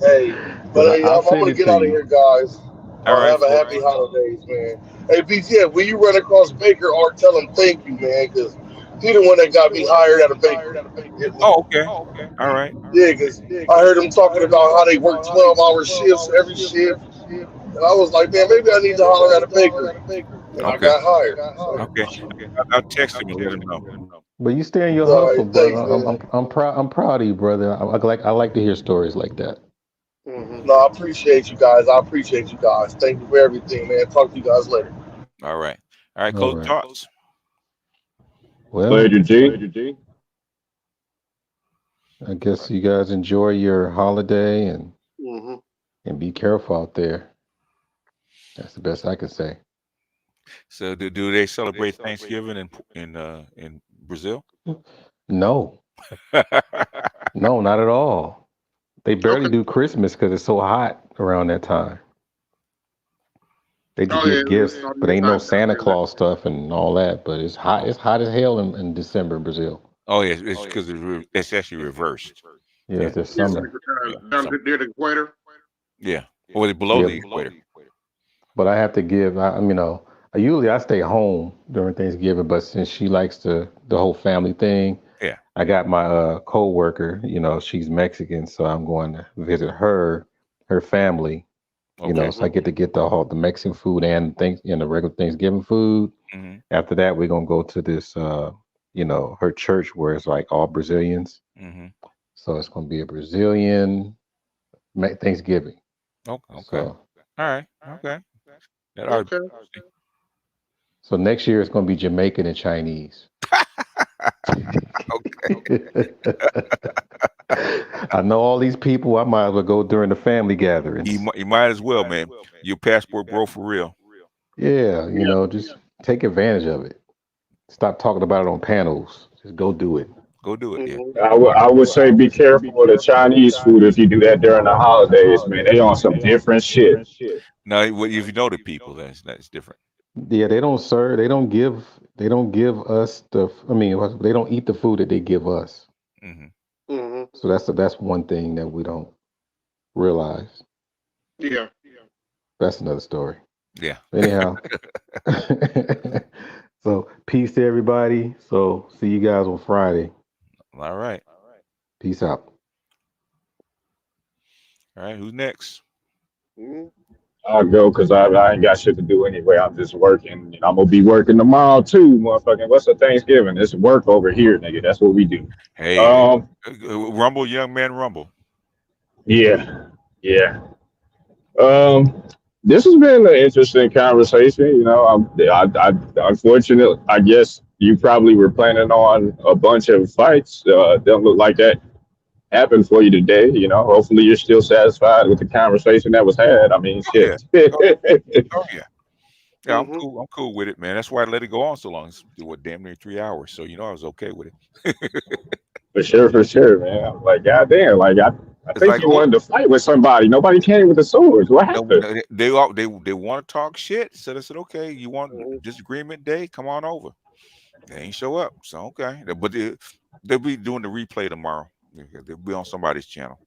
hey, but But hey, I'll I'm send gonna it get to out of you. here, guys. All right, Have a folks. happy holidays, man. Hey, BTF, when you run across Baker, or tell him thank you, man, because he the one that got me hired at a bakery. Oh, okay. All right. Yeah, because I heard him talking about how they work 12-hour shifts every shift. And I was like, man, maybe I need to holler at a bakery. And I Okay. got hired. So, Okay. I'll text him and let him know. But you stay in your all hustle, right, brother. thanks, man. I'm proud of you, brother. I like to hear stories like that. Mhm. No, I appreciate you guys. I appreciate you guys. Thank you for everything, man. Talk to you guys later. All right. All right. All Closing right. thoughts. Well, Later, G. I guess you guys enjoy your holiday Mhm. and be careful out there. That's the best I can say. So, do they celebrate Thanksgiving in Brazil? No, no, not at all. They barely Okay. do Christmas because it's so hot around that time. They just Oh yeah, give gifts, it's but ain't no nice down Santa there. Claus stuff and all that. But it's hot. It's hot as hell in December in Brazil. Oh yeah, it's because it's actually reversed. Yeah, Yeah, it's this Yeah, summer. yeah, down near the equator. yeah. Or below Yeah, the equator. but I have to give. Usually I stay home during Thanksgiving, but since she likes the whole family thing, Yeah. I got my co-worker. She's Mexican, so I'm going to visit her family. Okay. So I get to get the Mexican food and the regular Thanksgiving food. Mm-hmm. After that, we're gonna go to this, her church where it's like all Brazilians. Mm-hmm. So it's gonna be a Brazilian Thanksgiving. Okay. Okay. So All right. Okay. That ought to Okay. be so next year it's gonna be Jamaican and Chinese. okay. I know all these people. I might as well go during the family You, gatherings. you might as well, man. Your passport bro for real. Yeah, Yeah. just take advantage of it. Stop talking about it on panels. Just go do it. Go do it. Yeah. Mhm. I would say be careful of the Chinese food if you do that during the holidays, man. They on some different shit. Now, if you know the people, that's different. Yeah, they don't serve. They don't give us the. I mean, they don't eat the food that they give us. Mm-hmm. Mhm. So that's one thing that we don't realize. Yeah. That's another story. Yeah. Anyhow, so peace to everybody. So see you guys on Friday. All right. Peace out. All right. Who's next? Mhm. I'll go because I ain't got shit to do anyway. I'm just working. I'm gonna be working tomorrow too, motherfucking. What's the Thanksgiving? It's work over here, nigga. That's what we do. Hey, Um, rumble, young man, rumble. yeah, yeah. Um, this has been an interesting conversation. I unfortunately, I guess you probably were planning on a bunch of fights. Don't look like that happened for you today. Hopefully you're still satisfied with the conversation that was had. I mean, Oh yeah. shit. Oh, oh yeah. Yeah, I'm Mhm. cool. I'm cool with it, man. That's why I let it go on so long. It's what, damn near 3 hours. So I was okay with it. For sure, man. I'm like, goddamn, like I It's think like, you oh, wanted to fight with somebody. Nobody came with the swords. What no, happened? they want to talk shit. So I said, okay, you want Mhm. disagreement day? Come on over. They ain't show up. So okay, but they'll be doing the replay tomorrow. Yeah, they'll be on somebody's channel.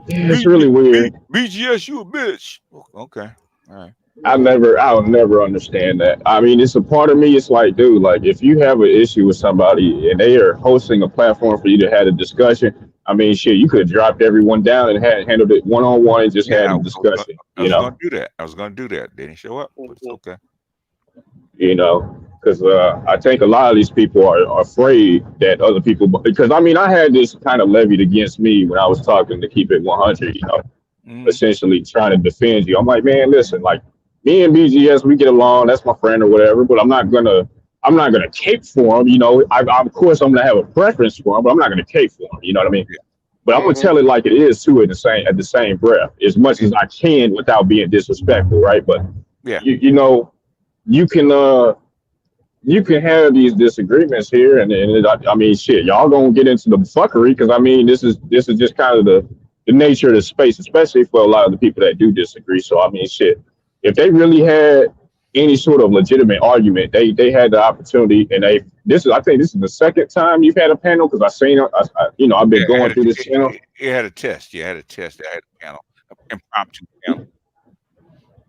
Yeah, it's really weird. BGS, you a bitch. Okay, all right. I'll never understand that. I mean, it's a part of me. It's like, dude, like if you have an issue with somebody and they are hosting a platform for you to have a discussion, I mean, shit, you could have dropped everyone down and had handled it one on one and just Yeah, had a discussion. I was gonna do that. I was gonna do that. They didn't show up, but it's Mhm. okay. Because I think a lot of these people are afraid that other people. Because I mean, I had this kind of levied against me when I was talking to keep it 100. Mm-hmm. Essentially trying to defend you. I'm like, man, listen, like me and BGS, we get along. That's my friend or whatever. But I'm not gonna cape for him. Of course I'm gonna have a preference for him, but I'm not gonna cape for him. You know what I mean? Yeah, But I'm gonna Mhm. tell it like it is too at the same breath, as much yeah, as I can without being disrespectful, right? But yeah. you know you can have these disagreements here, and I mean, shit, y'all gonna get into the fuckery because I mean, this is just kind of the nature of the space, especially for a lot of the people that do disagree. So I mean, shit, if they really had any sort of legitimate argument, they had the opportunity, and I think this is the second time you've had a panel because I've Yeah, been going through this channel. it had a test. Yeah, it had a test. I had a panel, impromptu panel.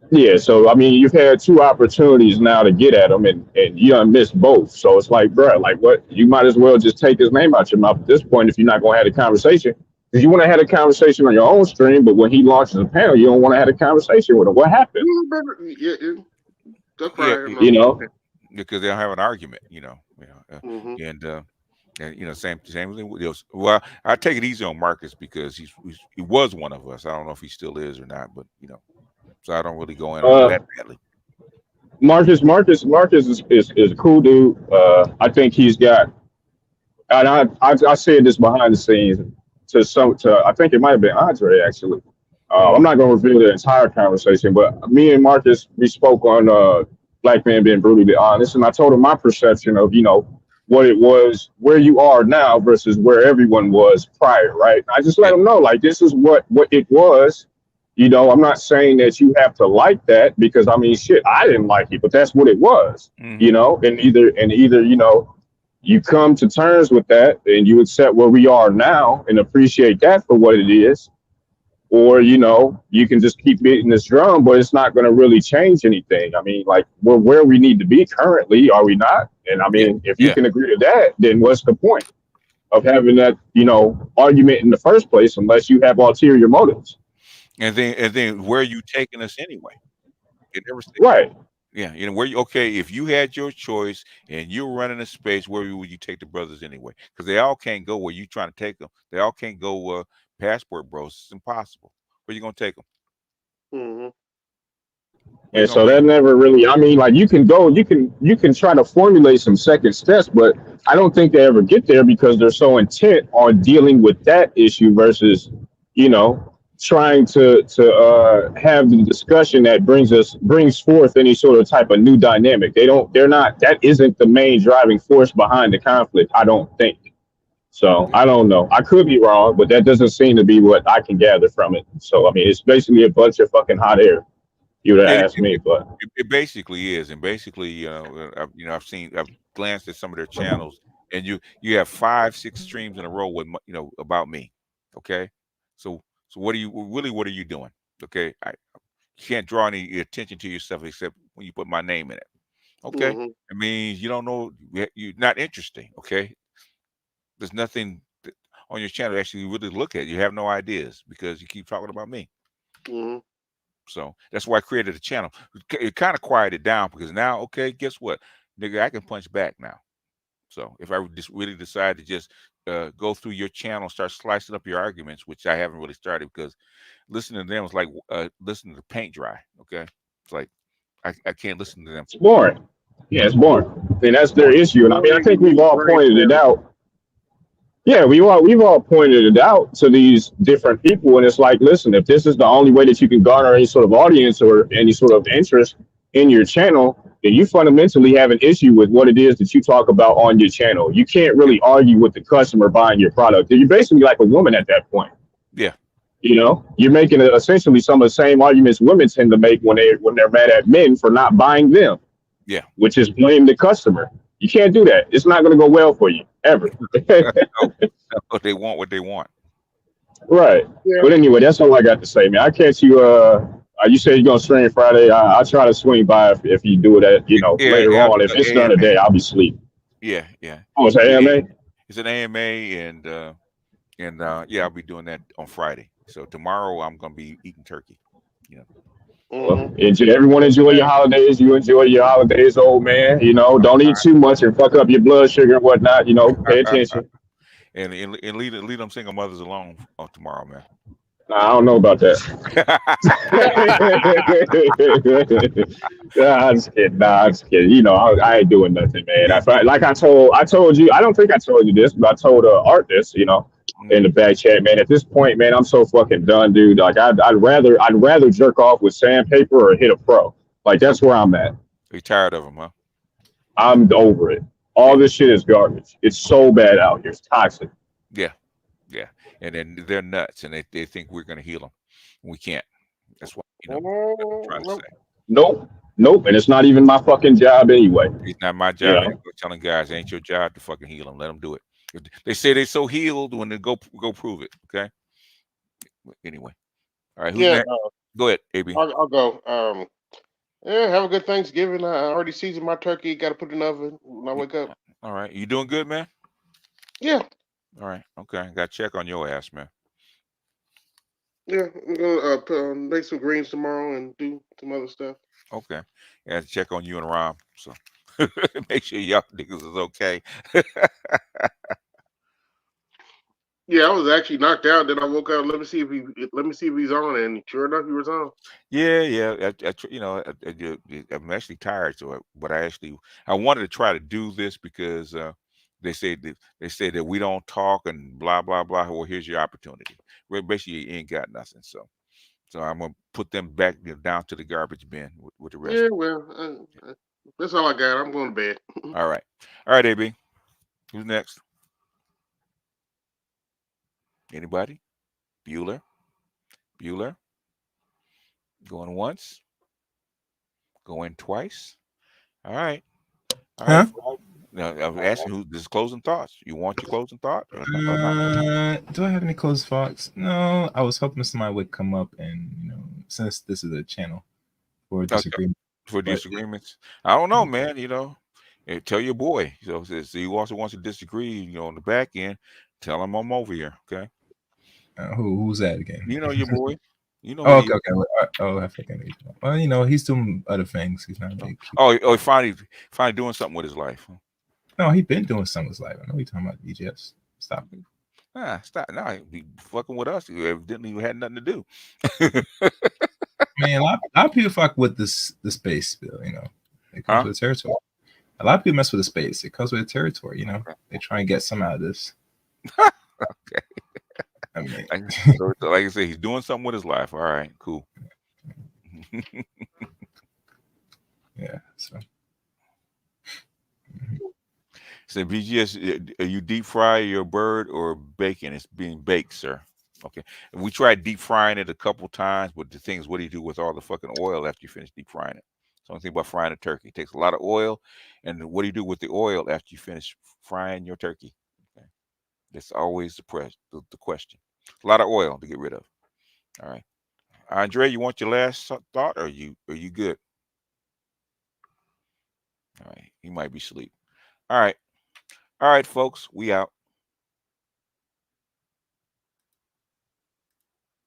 Yeah, so I mean, you've had two opportunities now to get at him, and you done missed both. So it's like, bro, like what? You might as well just take his name out your mouth at this point if you're not going to have a conversation. Because you want to have a conversation on your own stream, but when he launches a panel, you don't want to have a conversation with him. What happened? That's Yeah, right. You know? because they'll have an argument. Mhm. And same thing with those. Well, I take it easy on Marcus because he was one of us. I don't know if he still is or not, but so I don't really go in on him Uh, that badly. Marcus is a cool dude. I think he's got, and I said this behind the scenes to I think it might have been Andre actually. I'm Mm, not going to reveal the entire conversation, but me and Marcus we spoke on black men being brutally honest, and I told him my perception of what it was, where you are now versus where everyone was prior, right? I just yeah. let him know like this is what it was. I'm not saying that you have to like that because I mean shit, I didn't like it, but that's what it was. Mm-hmm. And either You come to terms with that and you accept where we are now and appreciate that for what it is. Or, you can just keep beating this drum, but it's not going to really change anything. I mean, like, we're where we need to be currently, are we not? And I Yeah, mean, if you yeah. can agree to that, then what's the point of having that, argument in the first place unless you have ulterior motives? And then where are you taking us anyway? You never say. Right. Yeah, where you okay, if you had your choice and you're running a space, where would you take the brothers anyway? Because they all can't go where you trying to take them. They all can't go passport bros. It's impossible. Where you gonna take them? Hmm. Where you And gonna so bring that them? never really, I mean, like, you can try to formulate some second steps, but I don't think they ever get there because they're so intent on dealing with that issue versus, you know, trying to have the discussion that brings forth any sort of type of new dynamic. They're not, that isn't the main driving force behind the conflict, I don't think. So Yeah. I don't know. I could be wrong, but that doesn't seem to be what I can gather from it. So I mean, it's basically a bunch of fucking hot air. You would Yeah, have asked me, but it basically is, and basically, I've glanced at some of their channels, and you have 5, 6 streams in a row with about me. Okay, so what are you doing? Okay, you can't draw any attention to yourself except when you put my name in it. Okay, Hmm. it means you don't know, you're not interesting. Okay, there's nothing on your channel to actually really look at. You have no ideas because you keep talking about me. Hmm. So that's why I created a channel. It kind of quieted down because now, okay, guess what, nigga, I can punch back now. So if I would just really decide to just go through your channel, start slicing up your arguments, which I haven't really started because listening to them is like listening to paint dry. Okay, it's like I can't listen to them. it's boring. Yeah, it's boring. And that's their Boring, issue. And I mean, I boring, think and we've all brain pointed it damaged. out. Yeah, we've all pointed it out to these different people, and it's like, listen, if this is the only way that you can garner any sort of audience or any sort of interest in your channel, then you fundamentally have an issue with what it is that you talk about on your channel. You can't Yeah, really argue with the customer buying your product. You're basically like a woman at that point. yeah, You're making essentially some of the same arguments women tend to make when they're mad at men for not buying them, yeah. which is blame the customer. You can't do that. It's not going to go well for you ever. No, no, they want what they want. Right. Yeah. But anyway, that's all I got to say, man. I catch you. You said you're gonna stream Friday. I'll try to swing by if you do it at Yeah, later yeah. I'll on. do If the it's done AMA. today, I'll be asleep. Yeah, yeah. Oh, it's The AMA. It's an AMA, and yeah, I'll be doing that on Friday. So tomorrow I'm gonna be eating turkey. You know. Hmm. Well, everyone enjoy your holidays. You enjoy your holidays, old man. Don't eat too much and fuck up your blood sugar and whatnot. Pay attention. And leave them single mothers alone on tomorrow, man. Nah, I don't know about that. Nah, I'm just kidding. Nah, I'm just kidding. I ain't doing nothing, man. You be Like I told you. I don't think I told you this, but I told Art this. In the mm, back chat, man. At this point, man, I'm so fucking done, dude. Like, I'd rather jerk off with sandpaper or hit a pro. Like, that's where I'm at. you tired of them, huh? I'm over it. All Yeah, this shit is garbage. It's so bad out here. It's toxic. yeah, yeah. And then they're nuts, and they think we're gonna heal them. We can't. That's what that's what I'm trying to Well, say. Nope, nope. And it's not even my fucking job anyway. It's not my You job. And know. I'm telling guys, it ain't your job to fucking heal them. Let them do it. If they say they're so healed when they go prove it. Okay. Anyway, all right. Who's yeah. next? Go ahead, AB. I'll go. Yeah. Have a good Thanksgiving. I already seasoned my turkey. Got to put it in the oven when I wake up. All right. You doing good, man? Yeah. All right. Okay. Got to check on your ass, man. Yeah. I'm gonna make some greens tomorrow and do some other stuff. Okay. Got to check on you and Rom. So make sure y'all niggas is okay. Yeah, I was actually knocked out. Then I woke up. Let me see if he's on. And sure enough, he was on. Yeah, yeah. I'm actually tired, so but I wanted to try to do this because they say that we don't talk and blah blah blah. Well, here's your opportunity. Well, basically, you ain't got nothing. So I'm gonna put them back down to the garbage bin with the rest. Yeah. Well, that's all I got. I'm going to bed. All right, AB. Who's next? Anybody? Bueller. Bueller. Going once. Going twice. All right. All right. Huh? Now, I was asking who this closing thoughts. You want your closing thought or not? Do I have any close thoughts? No, I was hoping somebody would come up and since this is a channel for Okay. disagreement, For but disagreements, I don't know, man. Tell your boy. So if he also wants to disagree, on the back end, tell him I'm over here. Okay. who's that again? You know your boy. You know Oh, who okay, he. okay. Oh, I think I need. Well, he's doing other things. He's not a big. He finally doing something with his life. Huh? No, he been doing something with his life. I know you're talking about DJs. Stop. Stop. Nah, he fucking with us. He evidently had nothing to do. Man, a lot of people fuck with the space bill. It comes Huh? with the territory. A lot of people mess with the space. It comes with the territory. Okay. They try and get some out of this. Okay. I mean, So like I said, he's doing something with his life. All right, cool. yeah. So. So BGS, you deep fry your bird or bacon? It's being baked, sir. Okay. We tried deep frying it a couple times, but the thing is, what do you do with all the fucking oil after you finish deep frying it? So I'm thinking about frying a turkey. It takes a lot of oil, and what do you do with the oil after you finish frying your turkey? Okay. That's always the question. A lot of oil to get rid of. All right. Andre, you want your last thought, or are you good? All right. He might be asleep. All right. All right, folks. We out.